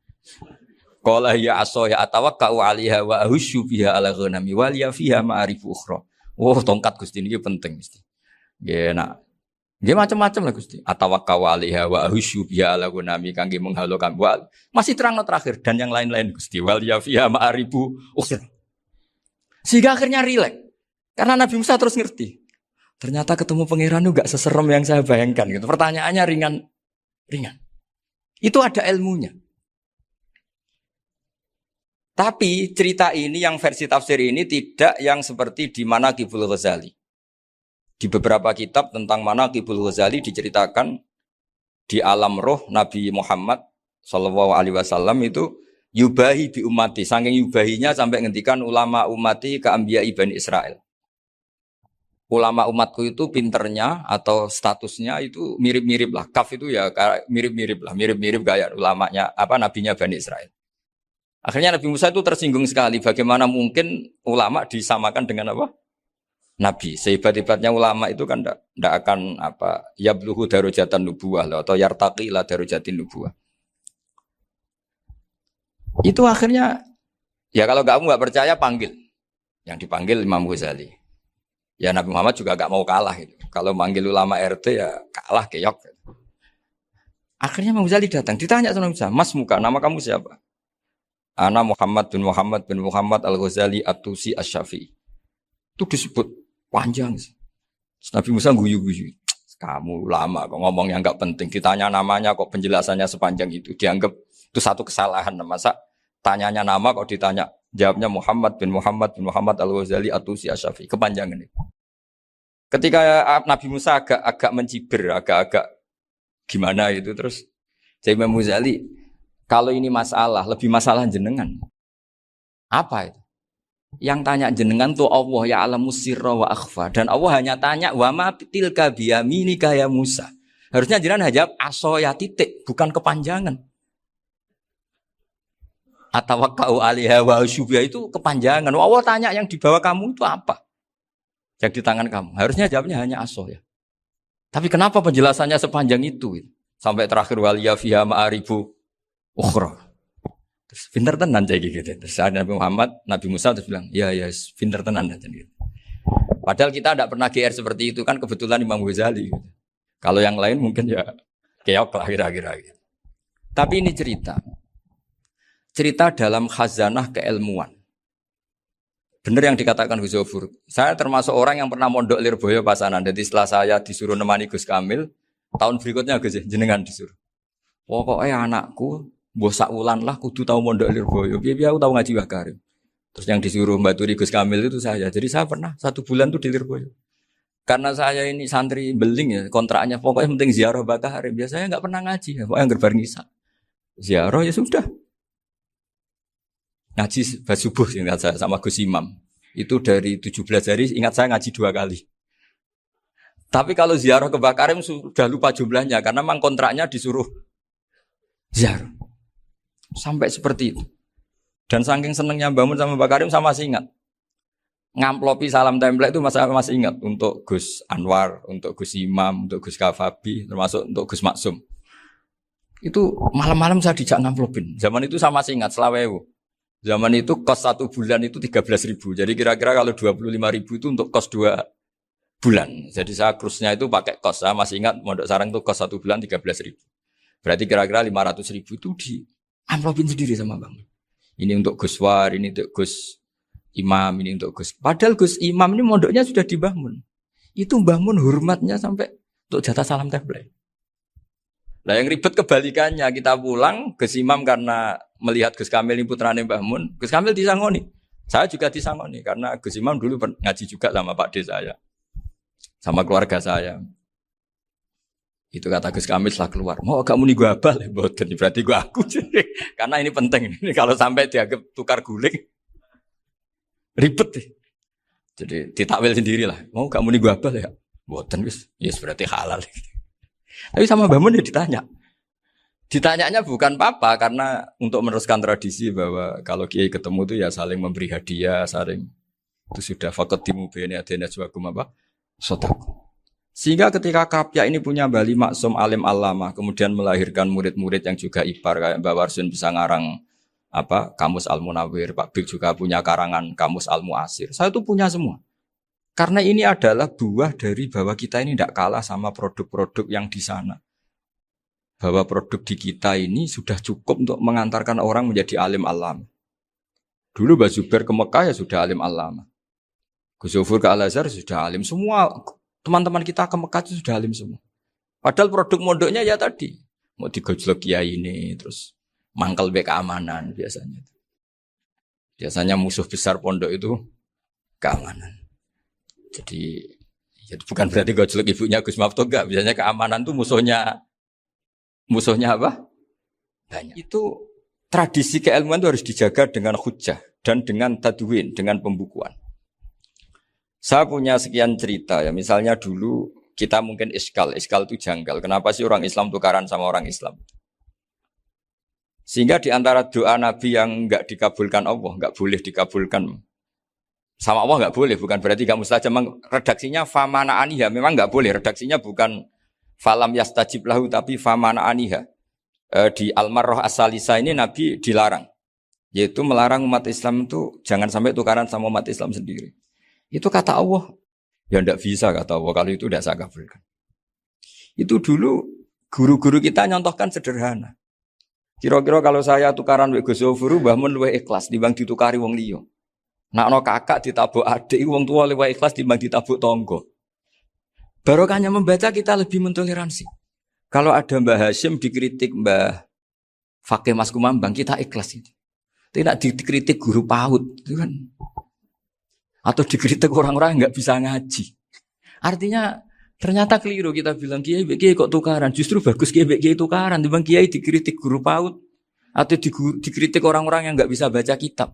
Qala ya aso ya atawakkau 'alaiha wa ahusyu biha 'ala ghanami wa liya fiha ma'arifu ukhra. Oh, tongkat Gusti niki penting mesti. Nggih nak. Nggih macam-macam lah Gusti. Atawakkau 'alaiha wa ahusyu biha 'ala ghanami kangge menghalokan wa. Masih terang terakhir dan yang lain-lain Gusti. Wal ya fiha ma'arifu ukhra. Sehingga akhirnya rileks. Karena Nabi Musa terus ngerti. Ternyata ketemu pangeran itu gak seserem yang saya bayangkan gitu. Pertanyaannya ringan. Itu ada ilmunya. Tapi cerita ini yang versi tafsir ini tidak yang seperti di Manaqibul Ghazali. Di beberapa kitab tentang Manaqibul Ghazali diceritakan di alam roh Nabi Muhammad SAW itu yubahi bi ummati. Saking yubahinya sampai ngendikan ulama ummati ke anbiya Bani Israel. Ulama umatku itu pinternya atau statusnya itu mirip-mirip lah. Kaf itu ya mirip-mirip lah. Mirip-mirip gaya ulamanya nabinya Bani Israel. Akhirnya Nabi Musa itu tersinggung sekali. Bagaimana mungkin ulama disamakan dengan apa? Nabi. Sehebat-hebatnya ulama itu kan tidak akan yabluhu darajatan nubuwah atau yartaqi ila darajatin nubuwah. Itu akhirnya, ya kalau kamu nggak percaya panggil. Yang dipanggil Imam Ghazali. Ya Nabi Muhammad juga nggak mau kalah. Gitu. Kalau manggil ulama RT ya kalah keok. Akhirnya Imam Ghazali datang. Ditanya sama Musa, Mas Muka, nama kamu siapa? Ana Muhammad bin Muhammad Al-Ghazali At-Tusi Asy-Syafi'i. Itu disebut panjang. Nabi Musa guyu-guyu. Kamu lama kok ngomong yang nggak penting. Ditanya namanya kok penjelasannya sepanjang itu. Dianggap itu satu kesalahan. Masa tanyanya nama kok ditanya. Jawabnya Muhammad bin Muhammad Al-Ghazali At-Tusi Asy-Syafi'i. Kepanjangan itu. Ketika Nabi Musa agak mencibir, agak gimana itu. Terus saya Imam Ghazali, kalau ini masalah, lebih masalah jenengan. Apa itu? Yang tanya jenengan tuh Allah ya alamus sirra wa akhfa. Dan Allah hanya tanya wa ma tilka biyaminika ya Musa. Harusnya jenengan jawab aso ya titik, bukan kepanjangan. Atawakkau alaiha wa syubya itu kepanjangan. Allah tanya yang di bawah kamu itu apa? Yang di tangan kamu. Harusnya jawabnya hanya aso ya. Tapi kenapa penjelasannya sepanjang itu? Sampai terakhir waliya fiha ma'aribu ukhra. Terus pinter tenan kayak gitu. Terus Nabi Muhammad, Nabi Musa terus bilang, ya pinter tenan aja gitu. Padahal kita tidak pernah GR seperti itu kan kebetulan Imam Ghazali. Gitu. Kalau yang lain mungkin ya keok lah kira-kira. Gitu. Tapi ini cerita dalam khazanah keilmuan. Benar yang dikatakan Gus Zofur. Saya termasuk orang yang pernah mondok Lirboyo Pasanan. Jadi setelah saya disuruh nemani Gus Kamil, tahun berikutnya Gus jenengan disuruh. Pokoknya anakku bosak ulan lah kudu tahu mondok Lirboyo. Biar aku tahu ngaji Wakarim. Terus yang disuruh Mbak Turi Gus Kamil itu saya. Jadi saya pernah 1 bulan tuh di Lirboyo. Karena saya ini santri beling ya, kontraknya pokoknya penting ziarah Bakarim. Biasanya nggak pernah ngaji ya, pokoknya gerbar ngisa. Ziarah ya sudah. Ngaji pas subuh ingat saya sama Gus Imam. Itu dari 17 hari ingat saya ngaji 2 kali. Tapi kalau ziarah ke Bakarim sudah lupa jumlahnya karena memang kontraknya disuruh ziarah. Sampai seperti itu. Dan saking senengnya bangun sama Bakarim saya masih ingat. Ngamplopi salam template itu masih ingat untuk Gus Anwar, untuk Gus Imam, untuk Gus Kafabi, termasuk untuk Gus Maksum. Itu malam-malam saya dijak ngamplopin. Zaman itu saya masih ingat selawewu. Zaman itu kos 1 bulan itu 13.000. Jadi kira-kira kalau 25.000 itu untuk kos 2 bulan. Jadi saya krusnya itu pakai kos. Saya masih ingat Mondok Sarang itu kos 1 bulan 13.000. Berarti kira-kira 500.000 itu di amplopin sendiri sama Bang. Ini untuk Gus War, ini untuk Gus Imam, ini untuk Gus. Padahal Gus Imam ini mondoknya sudah dibangun. Itu bangun hormatnya sampai untuk jatah salam template. Nah yang ribet kebalikannya, kita pulang, Gus Imam karena melihat Gus Kamil ini putrane Mbah Mun, Gus Kamil disangoni. Saya juga disangoni, karena Gus Imam dulu ngaji juga sama Pak D saya. Sama keluarga saya. Itu kata Gus Kamil setelah keluar, mau kamu nih gue abal ya, berarti gue aku. Karena ini penting, ini kalau sampai dianggap tukar guling, ribet deh. Jadi ditakwil sendirilah, mau kamu nih gue abal ya, boten wis, yes berarti halal. Tapi sama Mbah Mun ya ditanya. Ditanyanya bukan apa karena untuk meneruskan tradisi bahwa kalau kiai ketemu itu ya saling memberi hadiah, saling itu sudah faqaddimu baina adena suwakum apa? Sedekah. Sehingga ketika Kapya ini punya Bali Maksum alim alama, kemudian melahirkan murid-murid yang juga ipar kayak Mbak Warsun bisa ngarang apa? Kamus Al-Munawwir, Pak Bik juga punya karangan Kamus Al-Mu'asir. Saya itu punya semua. Karena ini adalah buah dari bahwa kita ini tidak kalah sama produk-produk yang di sana. Bahwa produk di kita ini sudah cukup untuk mengantarkan orang menjadi alim alam. Dulu Mbah Zubair ke Mekah ya sudah alim alam. Gus Zofur ke Al-Azhar sudah alim. Semua teman-teman kita ke Mekah itu sudah alim semua. Padahal produk mondoknya ya tadi. Mau digojlok kiai ini, terus mangkel keamanan biasanya. Biasanya musuh besar pondok itu keamanan. Jadi ya bukan berarti gojlok ibunya Gus Maftuh enggak. Biasanya keamanan itu musuhnya apa? Banyak. Itu tradisi keilmuan itu harus dijaga dengan hujjah dan dengan tadwin, dengan pembukuan. Saya punya sekian cerita ya. Misalnya dulu kita mungkin iskal itu janggal. Kenapa sih orang Islam tukaran sama orang Islam? Sehingga di antara doa Nabi yang enggak dikabulkan Allah, enggak boleh dikabulkan sama Allah enggak boleh, bukan berarti enggak mustajab. Redaksinya famana aniha, memang enggak boleh. Redaksinya bukan falam yastajib lahu tapi famana aniha. Di Al-Marrah As-Salisa ini Nabi dilarang. yaitu melarang umat Islam itu jangan sampai tukaran sama umat Islam sendiri. Itu kata Allah, ya ndak bisa kata Allah, kalau itu tidak saya kabulkan. Itu dulu guru-guru kita nyontohkan sederhana. Kira-kira kalau saya tukaran wek Gus Zofuru, Mbah Mun luwih ikhlas dibanding ditukari wong liya. Nak ana kakak ditabuk adik, wong tua luwih ikhlas dibanding ditabuk tangga. Barokahnya membaca kita lebih mentoleransi. Kalau ada Mbah Hashim dikritik Mbah Fakih Mas Kumambang, kita ikhlas itu. Tidak dikritik guru PAUD, itu kan. Atau dikritik orang-orang yang nggak bisa ngaji. Artinya ternyata keliru kita bilang kiai kok tukaran. Justru bagus kiai tukaran. Dibanding kiai dikritik guru PAUD atau dikritik orang-orang yang nggak bisa baca kitab.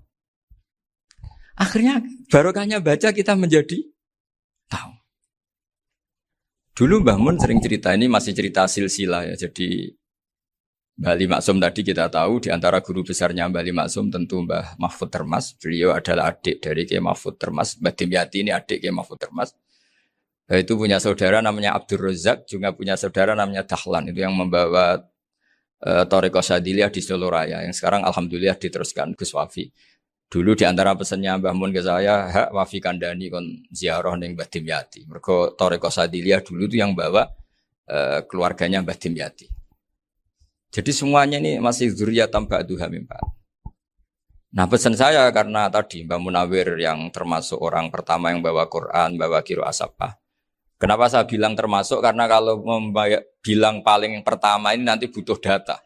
Akhirnya barokahnya baca kita menjadi tahu. Dulu Mbah Mun sering cerita, ini masih cerita silsilah ya. Jadi Mbah Ali Maksum tadi kita tahu di antara guru besarnya Mbah Ali Maksum tentu Mbah Mahfud Termas. Beliau adalah adik dari Kiai Mahfud Termas. Mbah Dimyati ini adik Kiai Mahfud Termas. Itu punya saudara namanya Abdul Razak, juga punya saudara namanya Dahlan. Itu yang membawa Thariqah Syadziliyah di Solo Raya. Yang sekarang alhamdulillah diteruskan Gus Wafi. Dulu di antara pesannya Mbah Mun ke saya, hak Wafi kandani kon ziarah ning Mbah Dimyati. Mergo Thariqah Syadziliyah dulu itu yang bawa keluarganya Mbah Dimyati. Jadi semuanya ini masih dzurriyyatan ba'duha min ba'd. Nah, pesan saya karena tadi Mbah Munawir yang termasuk orang pertama yang bawa Quran, bawa Qiraah Sabah. Kenapa saya bilang termasuk? Karena kalau bilang paling pertama ini nanti butuh data.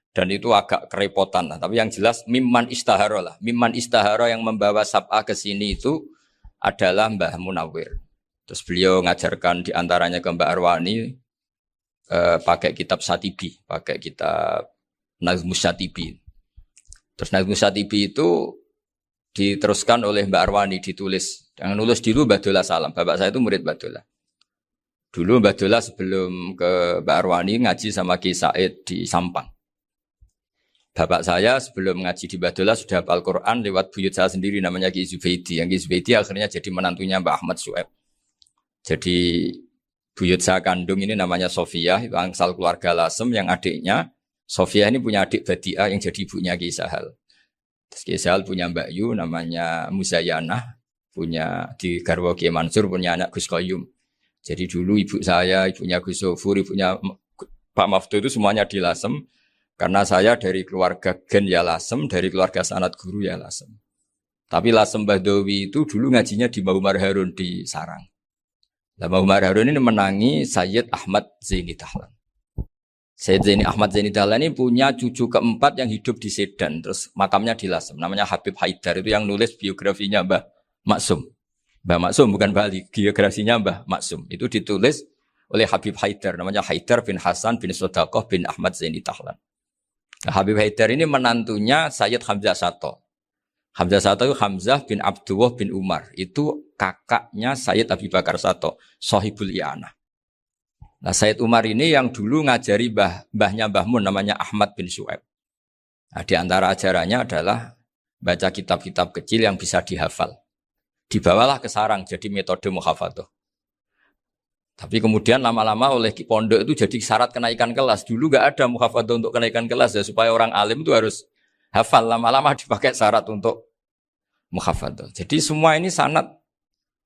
Dan itu agak kerepotan lah. Tapi yang jelas mimman istahara lah. Mimman istahara yang membawa Sab'ah ke sini itu adalah Mbah Munawir. Terus beliau ngajarkan diantaranya ke Mbak Arwani pakai kitab Satibi, pakai kitab Nazmus Satibi. Terus Nazmus Satibi itu diteruskan oleh Mbak Arwani, ditulis. Yang nulis dulu Mbak Dola Salam. Bapak saya itu murid Mbak Dola. Dulu Mbak Dola sebelum ke Mbak Arwani ngaji sama Ki Said di Sampang. Bapak saya sebelum ngaji di Badola sudah hafal Quran lewat buyut saya sendiri namanya Ki Zubaidi. Yang Ki Zubaidi akhirnya jadi menantunya Mbak Ahmad Su'eb. Jadi buyut saya kandung ini namanya Sofia, itu angsal keluarga Lasem yang adiknya. Sofia ini punya adik Badiah yang jadi ibunya Ki Sahal. Terus Ki Sahal punya Mbak Yu namanya Muzayanah, punya di Garwo Ki Mansur punya anak Gus Qayyum. Jadi dulu ibu saya, ibunya Gus Sofur, ibunya Pak Maftu itu semuanya di Lasem. Karena saya dari keluarga Gen ya Lasem, dari keluarga sanad guru ya Lasem. Tapi Lasem Bahdawi itu dulu ngajinya di Mbah Umar Harun di Sarang. Nah, Mbah Umar Harun ini menangi Sayyid Ahmad Zaini Dahlan. Sayyid Zaini Ahmad Zaini Dahlan ini punya cucu keempat yang hidup di Sedan. Terus makamnya di Lasem. Namanya Habib Haidar. Itu yang nulis biografinya Mbah Maksum. Mbah Maksum bukan Bali. Biografinya Mbah Maksum. Itu ditulis oleh Habib Haidar. Namanya Haidar bin Hasan bin Sodaqoh bin Ahmad Zaini Dahlan. Nah, Habib Haidar ini menantunya Sayyid Hamzah Sato. Hamzah Sato itu Hamzah bin Abdullah bin Umar. Itu kakaknya Sayyid Abi Bakar Sato, Sohibul I'anah. Nah, Sayyid Umar ini yang dulu ngajari mbahnya Mbah Mun namanya Ahmad bin Su'eb. Nah, di antara ajarannya adalah baca kitab-kitab kecil yang bisa dihafal. Dibawalah ke sarang jadi metode muhafadzah. Tapi kemudian lama-lama oleh pondok itu jadi syarat kenaikan kelas. Dulu gak ada muhafadzah untuk kenaikan kelas ya, supaya orang alim itu harus hafal. Lama-lama dipakai syarat untuk muhafadzah. Jadi semua ini sanad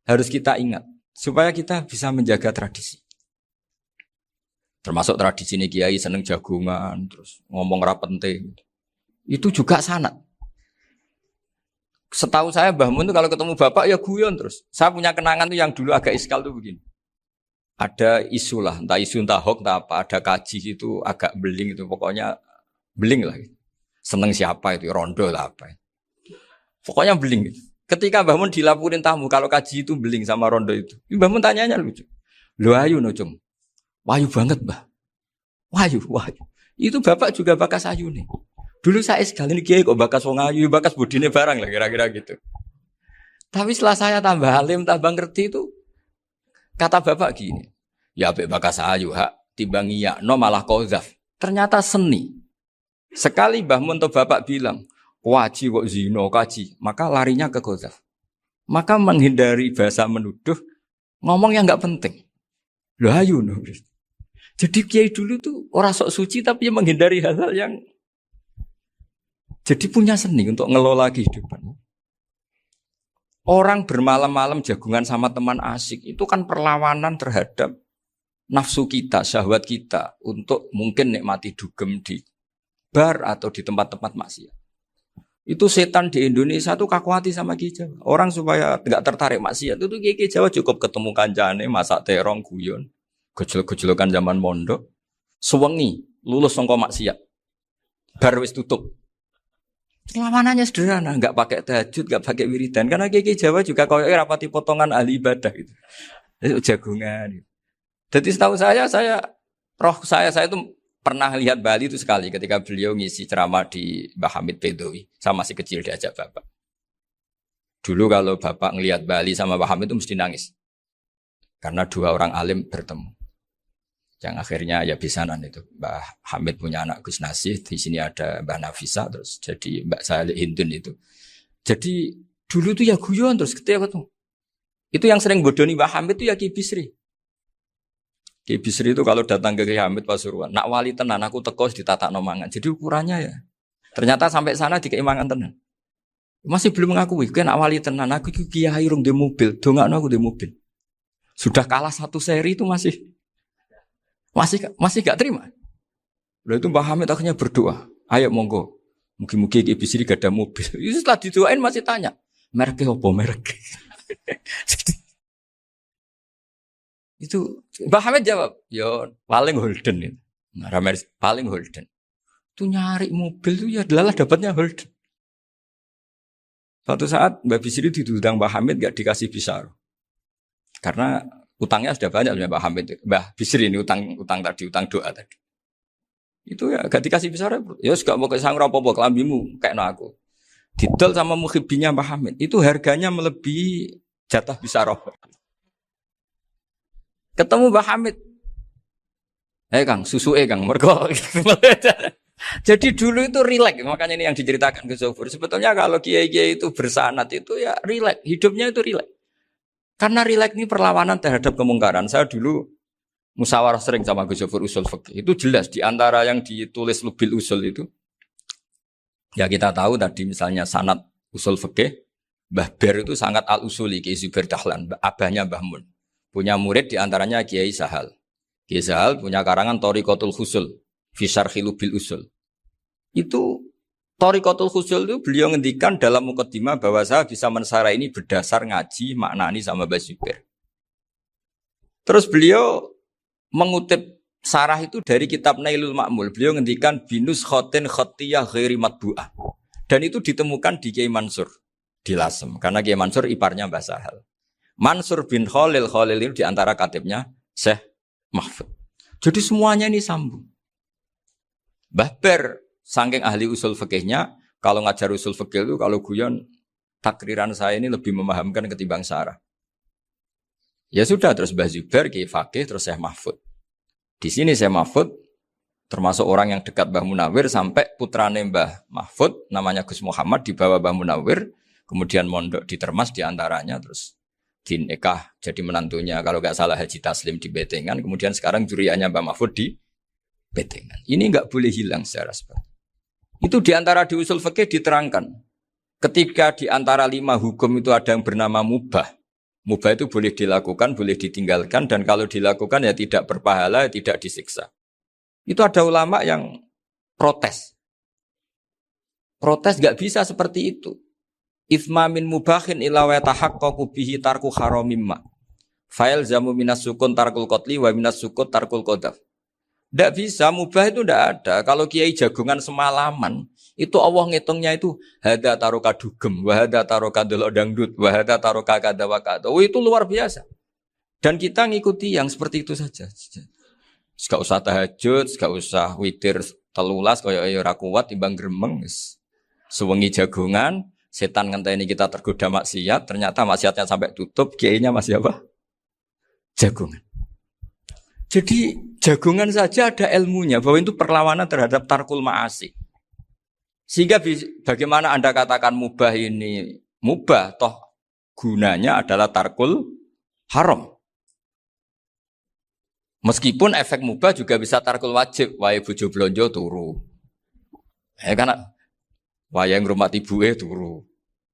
harus kita ingat supaya kita bisa menjaga tradisi. Termasuk tradisi ini kiai seneng jagungan, terus ngomong ra penting. Itu juga sanad. Setahu saya Mbah Mun itu kalau ketemu bapak ya guyon terus. Saya punya kenangan tuh yang dulu agak iskal tuh begini. Ada isu lah, entah isu entah hoax entah apa, ada kaji itu agak beling itu, pokoknya beling lah. Seneng siapa itu, rondo lah apa. Pokoknya beling. Ketika Mbah Mun dilaporin tamu, kalau kaji itu beling sama rondo itu. Mbah Mun tanyanya lucu. Lu ayu no cung. Wahyu banget Mbah. Wahyu. Itu bapak juga bakas ayu nih. Dulu saya sekali ini kiai kok bakas wong ayu, bakas budine barang lah kira-kira gitu. Tapi setelah saya tambah alim, tambah ngerti itu, kata bapak gini, ya abek bakas ayu hak timbang iya no malah qadzaf. Ternyata seni. Sekali Mbah Mun atau bapak bilang, waji kok zino kaji, maka larinya ke qadzaf. Maka menghindari bahasa menuduh, ngomong yang enggak penting. Loh ayu no. Jadi kiai dulu tuh orang sok suci tapi menghindari hal-hal yang Jadi punya seni untuk ngelola kehidupan. Orang bermalam-malam jagungan sama teman asik itu kan perlawanan terhadap nafsu kita, syahwat kita untuk mungkin nikmati dugem di bar atau di tempat-tempat maksiat. Itu setan di Indonesia tuh kakuati sama Ki Jawa. Orang supaya nggak tertarik maksiat itu Ki Jawa cukup ketemu kancane masak terong guyon, gejol-gejolokan zaman mondok, sewengi lulus sangka maksiat. Bar wis tutup. Perlawanannya sederhana, nggak pakai tahajud, nggak pakai wiridan. Karena Ki Jawa juga koyo rapati potongan ahli ibadah gitu. Itu jagungan. Gitu. Jadi setahu saya itu pernah lihat Bali itu sekali ketika beliau ngisi ceramah di Mbah Hamid Bedowi. Saya masih kecil diajak bapak. Dulu kalau bapak ngelihat Bali sama Mbah Hamid itu mesti nangis. Karena dua orang alim bertemu. Yang akhirnya ya bisanan itu. Mbah Hamid punya anak Gus Nasih, di sini ada Mbah Nafisa, terus jadi Mbak Salih Hindun itu. Jadi dulu tuh ya guyon terus ketika ketemu. Itu yang sering bodoni Mbah Hamid itu ya Ki Bisri. Ki Bisri itu kalau datang ke Ki Hamid Pasuruan, nak wali tenan aku teko ditata nomangan. Jadi ukurannya ya. Ternyata sampai sana dikeimangan tenan. Masih belum mengakui, kan nak wali tenan aku kiai rung di mobil, dongakno aku di mobil. Sudah kalah satu seri itu masih gak terima. Lalu itu Mbah Hamid akhirnya berdoa, ayo monggo, mungkin-mungkin Ki Bisri gak ada mobil. Itu setelah didoain masih tanya, mereknya apa merek? Itu Mbah Hamid jawab, yo paling Holden itu. Nah, paling Holden. Itu nyari mobil itu ya adalah dapatnya Holden. Suatu saat Mbah Bisri diundang Mbah Hamid gak dikasih bisar. Karena utangnya sudah banyak Mbah Hamid. Mbah Bisri ini utang tadi, utang doa tadi. Itu ya gak dikasih bisar. Ya gak mau kesang apa-apa kelambimu kayak aku. Didol sama muhibbinya Mbah Hamid. Itu harganya melebihi jatah bisar. Ketemu Mbah Hamid. Kang, susu Kang, mergo. Jadi dulu itu rileks, makanya ini yang diceritakan ke Zofur. Sebetulnya kalau kiai-kiai itu bersanat itu ya rileks, hidupnya itu rileks. Karena rileks ini perlawanan terhadap kemungkaran. Saya dulu musyawarah sering sama Gus Zofur usul fikih. Itu jelas di antara yang ditulis Lubil Usul itu. Ya kita tahu tadi misalnya sanad usul fikih, Mbah Ber itu sangat al-usuli, Kiai Zubair Dahlan, abahnya Mbah Mun. Punya murid di antaranya Kiai Sahal. Kiai Sahal punya karangan Thariqatul Husul, fi syarhi Lubil Usul. Itu Thariqatul Husul itu beliau ngendikan dalam mukaddimah bahwa saya bisa mensarah ini berdasar ngaji maknani sama Mbah Zubair. Terus beliau mengutip sarah itu dari kitab Nailul Ma'mul. Beliau ngendikan binus khotin khotiyah ghairi matbu'ah. Dan itu ditemukan di Kiai Mansur di Lasem. Karena Kiai Mansur iparnya Mbah Sahal. Mansur bin Khalil itu di antara katibnya Syekh Mahfud. Jadi semuanya ini sambung. Mbah Ber saking ahli usul fikihnya, kalau ngajar usul fikih itu kalau guyon takriran saya ini lebih memahamkan ketimbang sarah. Ya sudah, terus Mbah Zubair Kiai Fakih, terus Syekh Mahfud. Di sini Syekh Mahfud termasuk orang yang dekat Mbah Munawir sampai putrane Mbah Mahfud namanya Gus Muhammad dibawa Mbah Munawir, kemudian mondok di Termas di antaranya, terus dinikah jadi menantunya kalau nggak salah Haji Taslim di Betengan, kemudian sekarang juriannya Mbah Mahfud di Betengan. Ini nggak boleh hilang secara seperti itu. Di antara di usul fikih diterangkan ketika di antara 5 hukum itu ada yang bernama mubah. Mubah itu boleh dilakukan, boleh ditinggalkan, dan kalau dilakukan ya tidak berpahala, tidak disiksa. Itu ada ulama yang protes. Protes nggak bisa seperti itu. Ithma min mubahin ila wa tahaqqaqu bihi tarku haramimma. Fa'il zamu minas sukun tarkul qatli wa minas sukut tarkul qadaf. Tidak bisa, mubah itu tidak ada. Kalau kiai jagungan semalaman, itu Allah ngitungnya itu hada taroka dugem, wahada taroka delok dangdut, wahada taroka kada wakada. Oh, itu luar biasa. Dan kita ngikuti yang seperti itu saja. Gak usah tahajud, gak usah witir telulas, kaya ora kuat timbang gremeng. Sewengi jagungan, setan ngenteni kita tergoda maksiat, ternyata maksiatnya sampai tutup, kiainya masih apa? Jagungan. Jadi jagungan saja ada ilmunya bahwa itu perlawanan terhadap tarkul ma'asi. Sehingga bagaimana Anda katakan mubah ini mubah, toh gunanya adalah tarkul haram. Meskipun efek mubah juga bisa tarkul wajib, wae bojo blonjo turu. Karena Wayang ngurmati ibuke turu.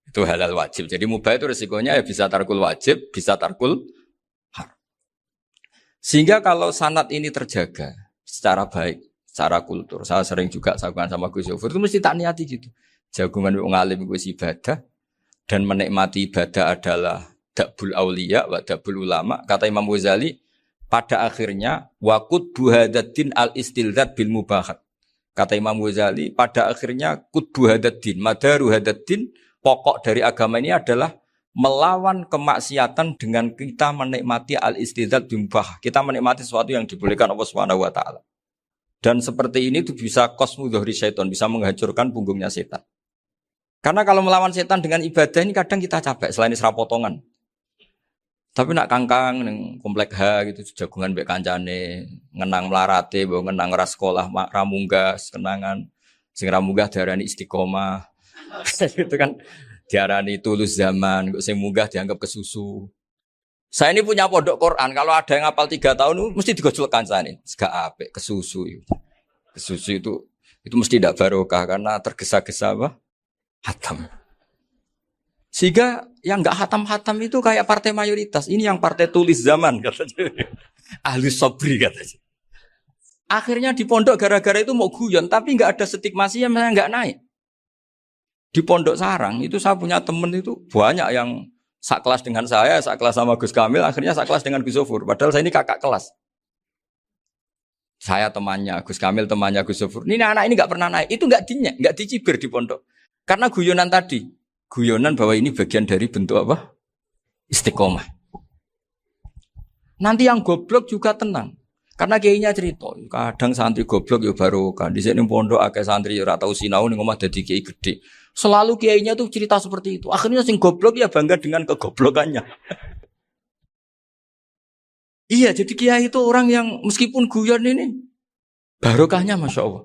Itu halal wajib. Jadi mubah itu resikonya ya bisa tarkul wajib, bisa tarkul haram. Sehingga kalau sanad ini terjaga secara baik, secara kultur. Saya sering juga sakuan sama Gus Yofur itu mesti tak niati gitu. Jagungan wong alim iku ibadah dan menikmati ibadah adalah dabul auliya wa dabul ulama. Kata Imam Ghazali, pada akhirnya waqud buhadatin al-istilzat bil mubahat. Kata Imam Ghazali, pada akhirnya qutbu hadaddin, madaru hadaddin, pokok dari agama ini adalah melawan kemaksiatan dengan kita menikmati al-istidzat bil mubah. Kita menikmati sesuatu yang dibolehkan Allah Subhanahu wa taala. Dan seperti ini itu bisa qasmu dhuhri syaitan, bisa menghancurkan punggungnya setan. Karena kalau melawan setan dengan ibadah ini kadang kita capek selain isra potongan. Tapi nak kangkang neng komplek H gitu jagungan mbek kancane, ngenang melarate, mbok ngenang ora sekolah ramunggah, kenangan sing ramunggah diarani istiqomah. Gitu kan diarani tulus zaman, kok sing munggah dianggap kesusu. Saya ini punya pondok Quran, kalau ada yang hafal 3 tahun mesti digojol kancane. Gak apik kesusu itu. Kesusu itu mesti tidak barokah karena tergesa-gesa apa? Hatam. Sehingga yang enggak hatam-hatam itu kayak partai mayoritas. Ini yang partai tulis zaman katanya. Ahli sobri katanya. Akhirnya di pondok gara-gara itu mau guyon, tapi enggak ada stigmasi yang enggak naik. Di pondok sarang itu saya punya temen itu banyak yang sekelas dengan saya, sekelas sama Gus Kamil, akhirnya sekelas dengan Gus Sofur. Padahal saya ini kakak kelas. Saya temannya, Gus Kamil temannya Gus Sofur. Ini anak ini enggak pernah naik. Itu enggak dicibir di pondok. Karena guyonan tadi. Guyonan bahwa ini bagian dari bentuk apa? Istiqomah. Nanti yang goblok juga tenang. Karena kiainya cerita, kadang santri goblok ya baru kan. Di sini pondok akeh santri ora tau sinau ning omah dadi kiai gede. Selalu kiainya tuh cerita seperti itu. Akhirnya sing goblok ya bangga dengan kegoblokannya. Iya, jadi kiai itu orang yang meskipun guyon ini barokahnya Masya Allah.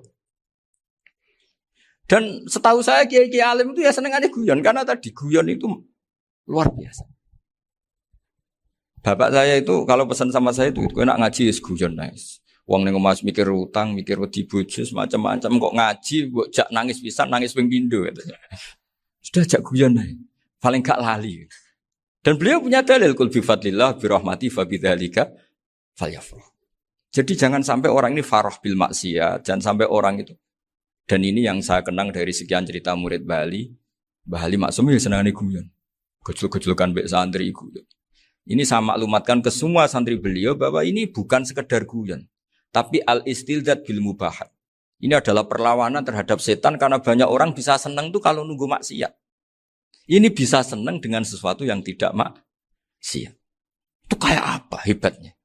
Dan setahu saya kiai-kiai alim itu ya senengannya guyon karena tadi guyon itu luar biasa. Bapak saya itu kalau pesan sama saya itu enak ngaji es guyon nice. Wong ning omah mikir utang, mikir wedi bojo macam-macam kok ngaji mbok jak nangis pisan, nangis ping pindho katanya. Sudah jak guyon ae. Paling gak lali. Dan beliau punya dalil kul bi fadlillah bi rahmati fa bidzalika falyafrah. Jadi jangan sampai orang ini farah bil maksiat, jangan sampai orang itu. Dan ini yang saya kenang dari sekian cerita murid Bali. Mbah Ali Maksum ya senangane guyon. Gojol-gojolkan mbek santri guyon. Ini saya maklumatkan ke semua santri beliau bahwa ini bukan sekedar guyon, tapi al-istilzat bil mubahat. Ini adalah perlawanan terhadap setan karena banyak orang bisa senang tuh kalau nunggu maksiat. Ini bisa senang dengan sesuatu yang tidak maksiat. Itu kayak apa hebatnya?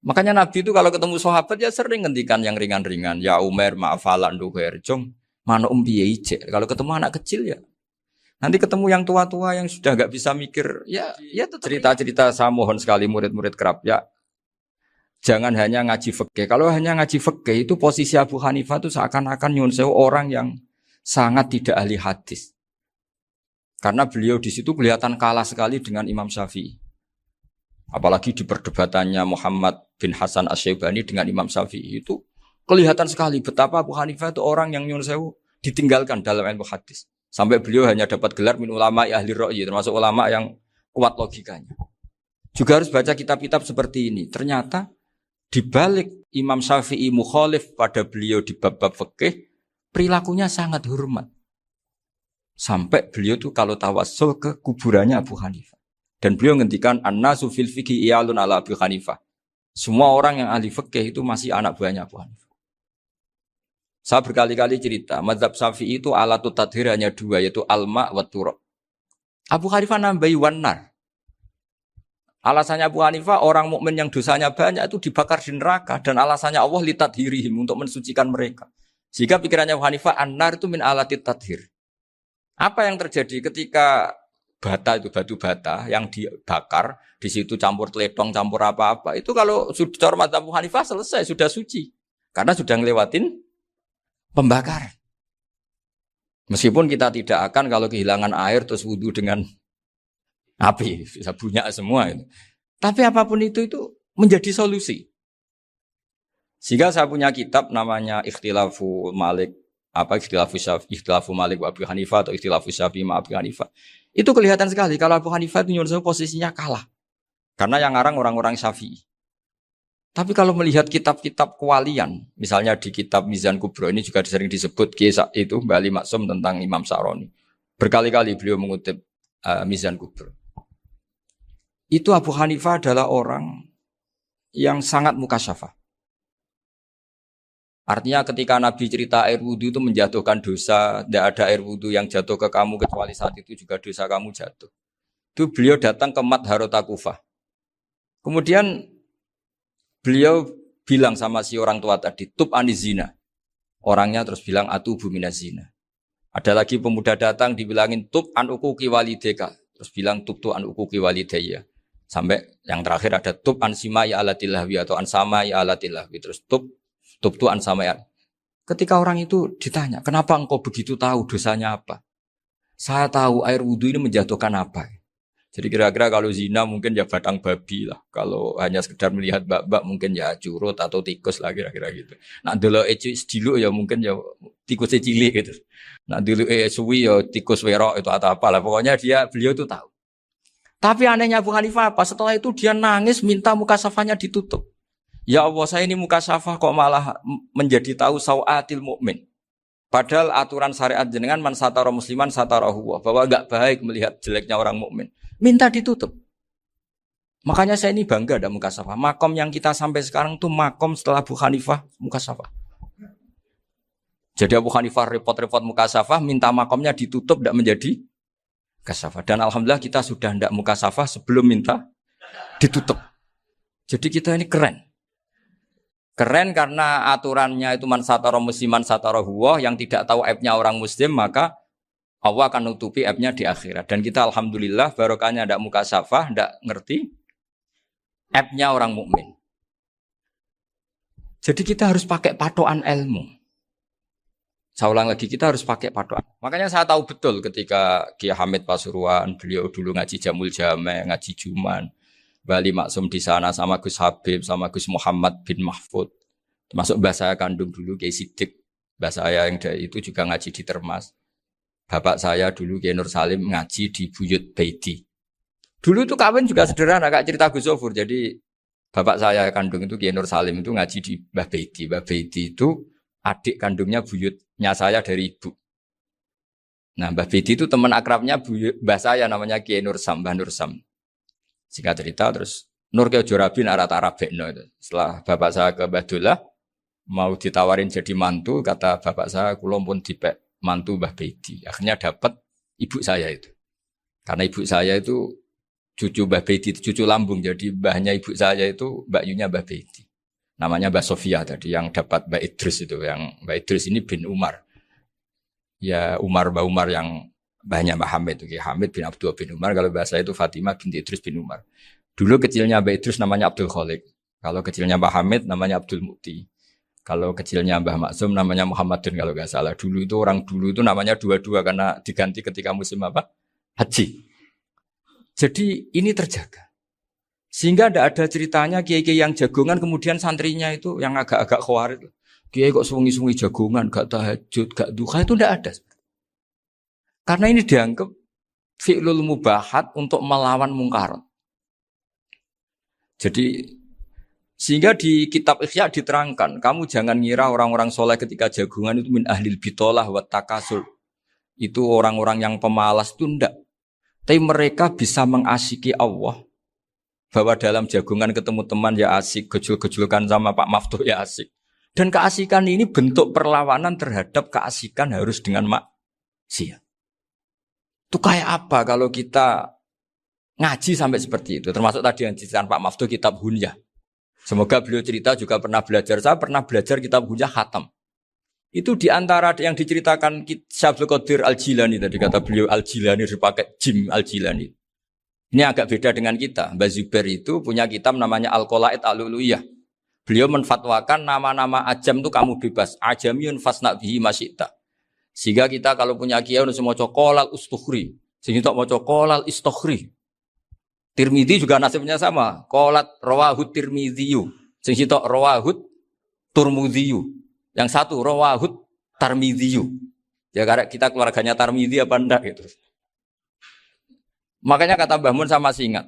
Makanya Nabi itu kalau ketemu sahabat ya sering ngendikan yang ringan-ringan. Ya Umar ma'afalan duher jong mana piye ijek. Kalau ketemu anak kecil ya. Nanti ketemu yang tua-tua yang sudah enggak bisa mikir ya itu cerita-cerita saya mohon sekali murid-murid kerap ya. Jangan hanya ngaji fikih. Kalau hanya ngaji fikih itu posisi Abu Hanifah itu seakan-akan nyun sewu orang yang sangat tidak ahli hadis. Karena beliau di situ kelihatan kalah sekali dengan Imam Syafi'i. Apalagi di perdebatannya Muhammad bin Hasan Asy-Syaibani dengan Imam Syafi'i itu kelihatan sekali betapa Abu Hanifah itu orang yang nyun sewu ditinggalkan dalam ilmu hadis. Sampai beliau hanya dapat gelar min ulama ahli ra'yi, termasuk ulama yang kuat logikanya. Juga harus baca kitab-kitab seperti ini. Ternyata di balik Imam Syafi'i mukhalif pada beliau di bab-bab fikih, perilakunya sangat hormat. Sampai beliau tuh kalau tawassul ke kuburannya Abu Hanifah. Dan beliau ngendikan an-nasu fil fiqhi iyalun ala Abu Hanifah. Semua orang yang ahli fikih itu masih anak buahnya Abu Hanifah. Saya berkali-kali cerita, mazhab Syafi'i itu alatut tadhir hanya 2, yaitu alma wa turab. Abu Hanifah nambahi wanar. Alasannya Abu Hanifah orang mukmin yang dosanya banyak itu dibakar di neraka dan alasannya Allah litadhirihim untuk mensucikan mereka. Jika pikirannya Abu Hanifah an-nar itu min alatit tadhir. Apa yang terjadi ketika bata itu batu bata yang dibakar di situ campur teletong campur apa-apa itu kalau sudah hormat Abu Hanifah selesai sudah suci karena sudah ngelewatin pembakaran. Meskipun kita tidak akan kalau kehilangan air terus wudu dengan api bisa bunyak semua itu. Tapi apapun itu menjadi solusi. Sehingga saya punya kitab namanya Ikhtilaful Malik apa ikhtilafu Malik wa Abu Hanifah atau ikhtilafu Syafi'i ma Abu Hanifah. Itu kelihatan sekali kalau Abu Hanifah itu nyuruh posisinya kalah. Karena yang ngarang orang-orang Syafi'i. Tapi kalau melihat kitab-kitab kewalian, misalnya di kitab Mizan Kubro ini juga sering disebut kisah itu Mbak Ali Maksum tentang Imam Sa'roni. Berkali-kali beliau mengutip Mizan Kubro. Itu Abu Hanifah adalah orang yang sangat mukasyafah. Artinya ketika Nabi cerita air wudhu itu menjatuhkan dosa, tidak ada air wudhu yang jatuh ke kamu kecuali saat itu juga dosa kamu jatuh. Itu beliau datang ke Madharota Kufah. Kemudian beliau bilang sama si orang tua tadi, tub anizina. Orangnya terus bilang atubu minazina. Ada lagi pemuda datang dibilangin tub an ukuki walideka. Terus bilang tub tu an ukuki walidaya. Sampai yang terakhir ada tub an simai alatilahwi atau an samai alatilahwi. Terus tub tu an samai. Ketika orang itu ditanya, kenapa engkau begitu tahu dosanya apa? Saya tahu air wudhu ini menjatuhkan apa. Jadi kira-kira kalau zina mungkin ya batang babi lah. Kalau hanya sekedar melihat bak-bak mungkin ya curut atau tikus lah kira-kira gitu. Nak dulu dulu ya mungkin ya tikus cilik gitu. Nak dulu suwi ya tikus werok itu atau apalah. Pokoknya beliau itu tahu. Tapi anehnya Abu Hanifah apa? Setelah itu dia nangis minta mukasafahnya ditutup. Ya Allah, saya ini mukasafah kok malah menjadi tahu sawatil mukmin. Padahal aturan syariat jenengan man satara musliman satarahu, bahwa enggak baik melihat jeleknya orang mukmin. Minta ditutup. Makanya saya ini bangga ada mukasafah. Makom yang kita sampai sekarang tuh makom setelah Abu Hanifah mukasafah. Jadi Abu Hanifah repot-repot mukasafah, minta makomnya ditutup tidak menjadi mukasafah. Dan alhamdulillah kita sudah tidak mukasafah sebelum minta ditutup. Jadi kita ini keren. Keren karena aturannya itu man satara musliman satara huwa, yang tidak tahu aibnya orang muslim maka Allah akan nutupi aibnya di akhirat. Dan kita alhamdulillah barokahnya tidak mukasafah, tidak ngerti aibnya orang mukmin. Jadi kita harus pakai patokan ilmu. Saya ulang lagi, kita harus pakai patokan. Makanya saya tahu betul ketika Kiai Hamid Pasuruan, beliau dulu ngaji Jamul Jame, ngaji Juman, Bali Maksum di sana sama Gus Habib, sama Gus Muhammad bin Mahfud. Termasuk mbah saya kandung dulu Kiai Sidik. Mbah saya yang dari itu juga ngaji di Termas. Bapak saya dulu Kiai Nur Salim ngaji di Buyut Baiti. Dulu itu kawin juga sederhana, Kak, cerita Gus Sofur. Jadi bapak saya kandung itu Kiai Nur Salim itu ngaji di Mbah Baiti. Mbah Baiti itu adik kandungnya buyutnya saya dari ibu. Nah, Mbah Baiti itu teman akrabnya mbah saya namanya Kiai Nur Sam, Mbah Nur Sam. Singkat cerita terus Nur Kiai Jorabi arah-arah bekno itu. Setelah bapak saya ke Badullah mau ditawarin jadi mantu, kata bapak saya kula pun dipek mantu Mbah Baiti. Akhirnya dapat ibu saya itu. Karena ibu saya itu cucu Mbah Baiti, cucu lambung. Jadi mbahnya ibu saya itu Mbak Yunya Mbah Baiti. Namanya Mbah Sofia tadi yang dapat Mbak Idris itu. Yang Mbak Idris ini bin Umar. Ya Mbah Umar yang mbahnya Mbah Hamid. Hamid bin Abdul bin Umar. Kalau bahasa itu Fatimah binti Idris bin Umar. Dulu kecilnya Mbah Idris namanya Abdul Khalik. Kalau kecilnya Mbah Hamid namanya Abdul Mukti. Kalau kecilnya Mbah Maksum namanya Muhammadun kalau nggak salah. Dulu itu namanya dua-dua karena diganti ketika musim apa? Haji. Jadi ini terjaga. Sehingga tidak ada ceritanya kiai-kiai yang jagongan kemudian santrinya itu yang agak-agak khawatir. Kiai kok sungi-sungi jagongan, gak tahajud, gak duha, itu tidak ada. Karena ini dianggap fi'lul mubahat untuk melawan mungkar. Jadi sehingga di kitab Ihya diterangkan, kamu jangan ngira orang-orang soleh ketika jagungan itu min ahlil bitolah wa takasul. Itu orang-orang yang pemalas itu enggak. Tapi mereka bisa mengasyiki Allah. Bahwa dalam jagungan ketemu teman ya asik, gejul-gejulkan sama Pak Maftuh ya asik. Dan keasikan ini bentuk perlawanan terhadap keasikan harus dengan maksiat. Itu kayak apa kalau kita ngaji sampai seperti itu. Termasuk tadi yang diceritakan Pak Maftuh kitab Hunyah. Semoga beliau cerita juga pernah belajar. Saya pernah belajar kitab Hunyah khatam. Itu diantara yang diceritakan Syabdul Qadir Al-Jilani tadi kata beliau Al-Jilani dipakai Jim Al-Jilani. Ini agak beda dengan kita. Mbah Zubair itu punya kitab namanya Al-Qolaid Al-Uluyah. Beliau menfatwakan nama-nama ajam itu kamu bebas. Ajamiyun fasna bihi masyita. Sehingga kita kalau punya kiai harus mau cokolal ustukhri. Sehingga tak mau cokolal istukhri. Tirmidzi juga nasibnya sama. Qolat rawahut Tirmidziyu. Sing sitok rawahut Turmudziyu. Yang satu rawahut Tarmidhiyu. Ya karena kita keluarganya Tarmidhi apa enggak gitu. Makanya kata Mbah Mun sama masih ingat.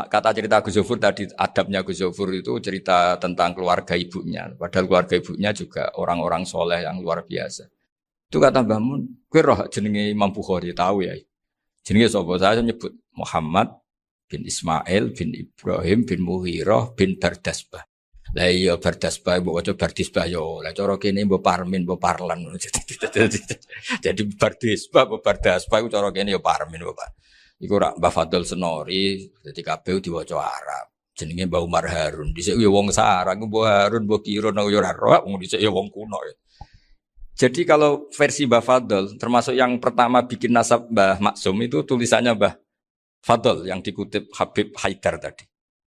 Kata cerita Gus Zofur tadi, adabnya Gus Zofur itu cerita tentang keluarga ibunya. Padahal keluarga ibunya juga orang-orang soleh yang luar biasa. Itu kata Mbah Mun, kowe roh jenenge Imam Bukhari tahu ya. Jenenge sapa? Saya nyebut Muhammad bin Ismail bin Ibrahim bin Mughirah bin Bardasbah. Lah iya Bardasbah mbok waca Bardisbah yo. Lah cara kene mbok Parmin mbok Parlan. Jadi Bardisbah mbok Bardasbah iku cara kene yo Parmin mbok. Iku rak Mbah Fadl Senori dadi kabeh diwaca Arab. Jenenge Mbah Umar Harun. Dhisik yo wong sarang Mbah Harun mbah kira nang yo ora roh wong dhisik yo wong kuno ya. Jadi kalau versi Mbah Fadl termasuk yang pertama bikin nasab Mbah Maksum itu tulisannya Mbah Fadl yang dikutip Habib Haidar tadi.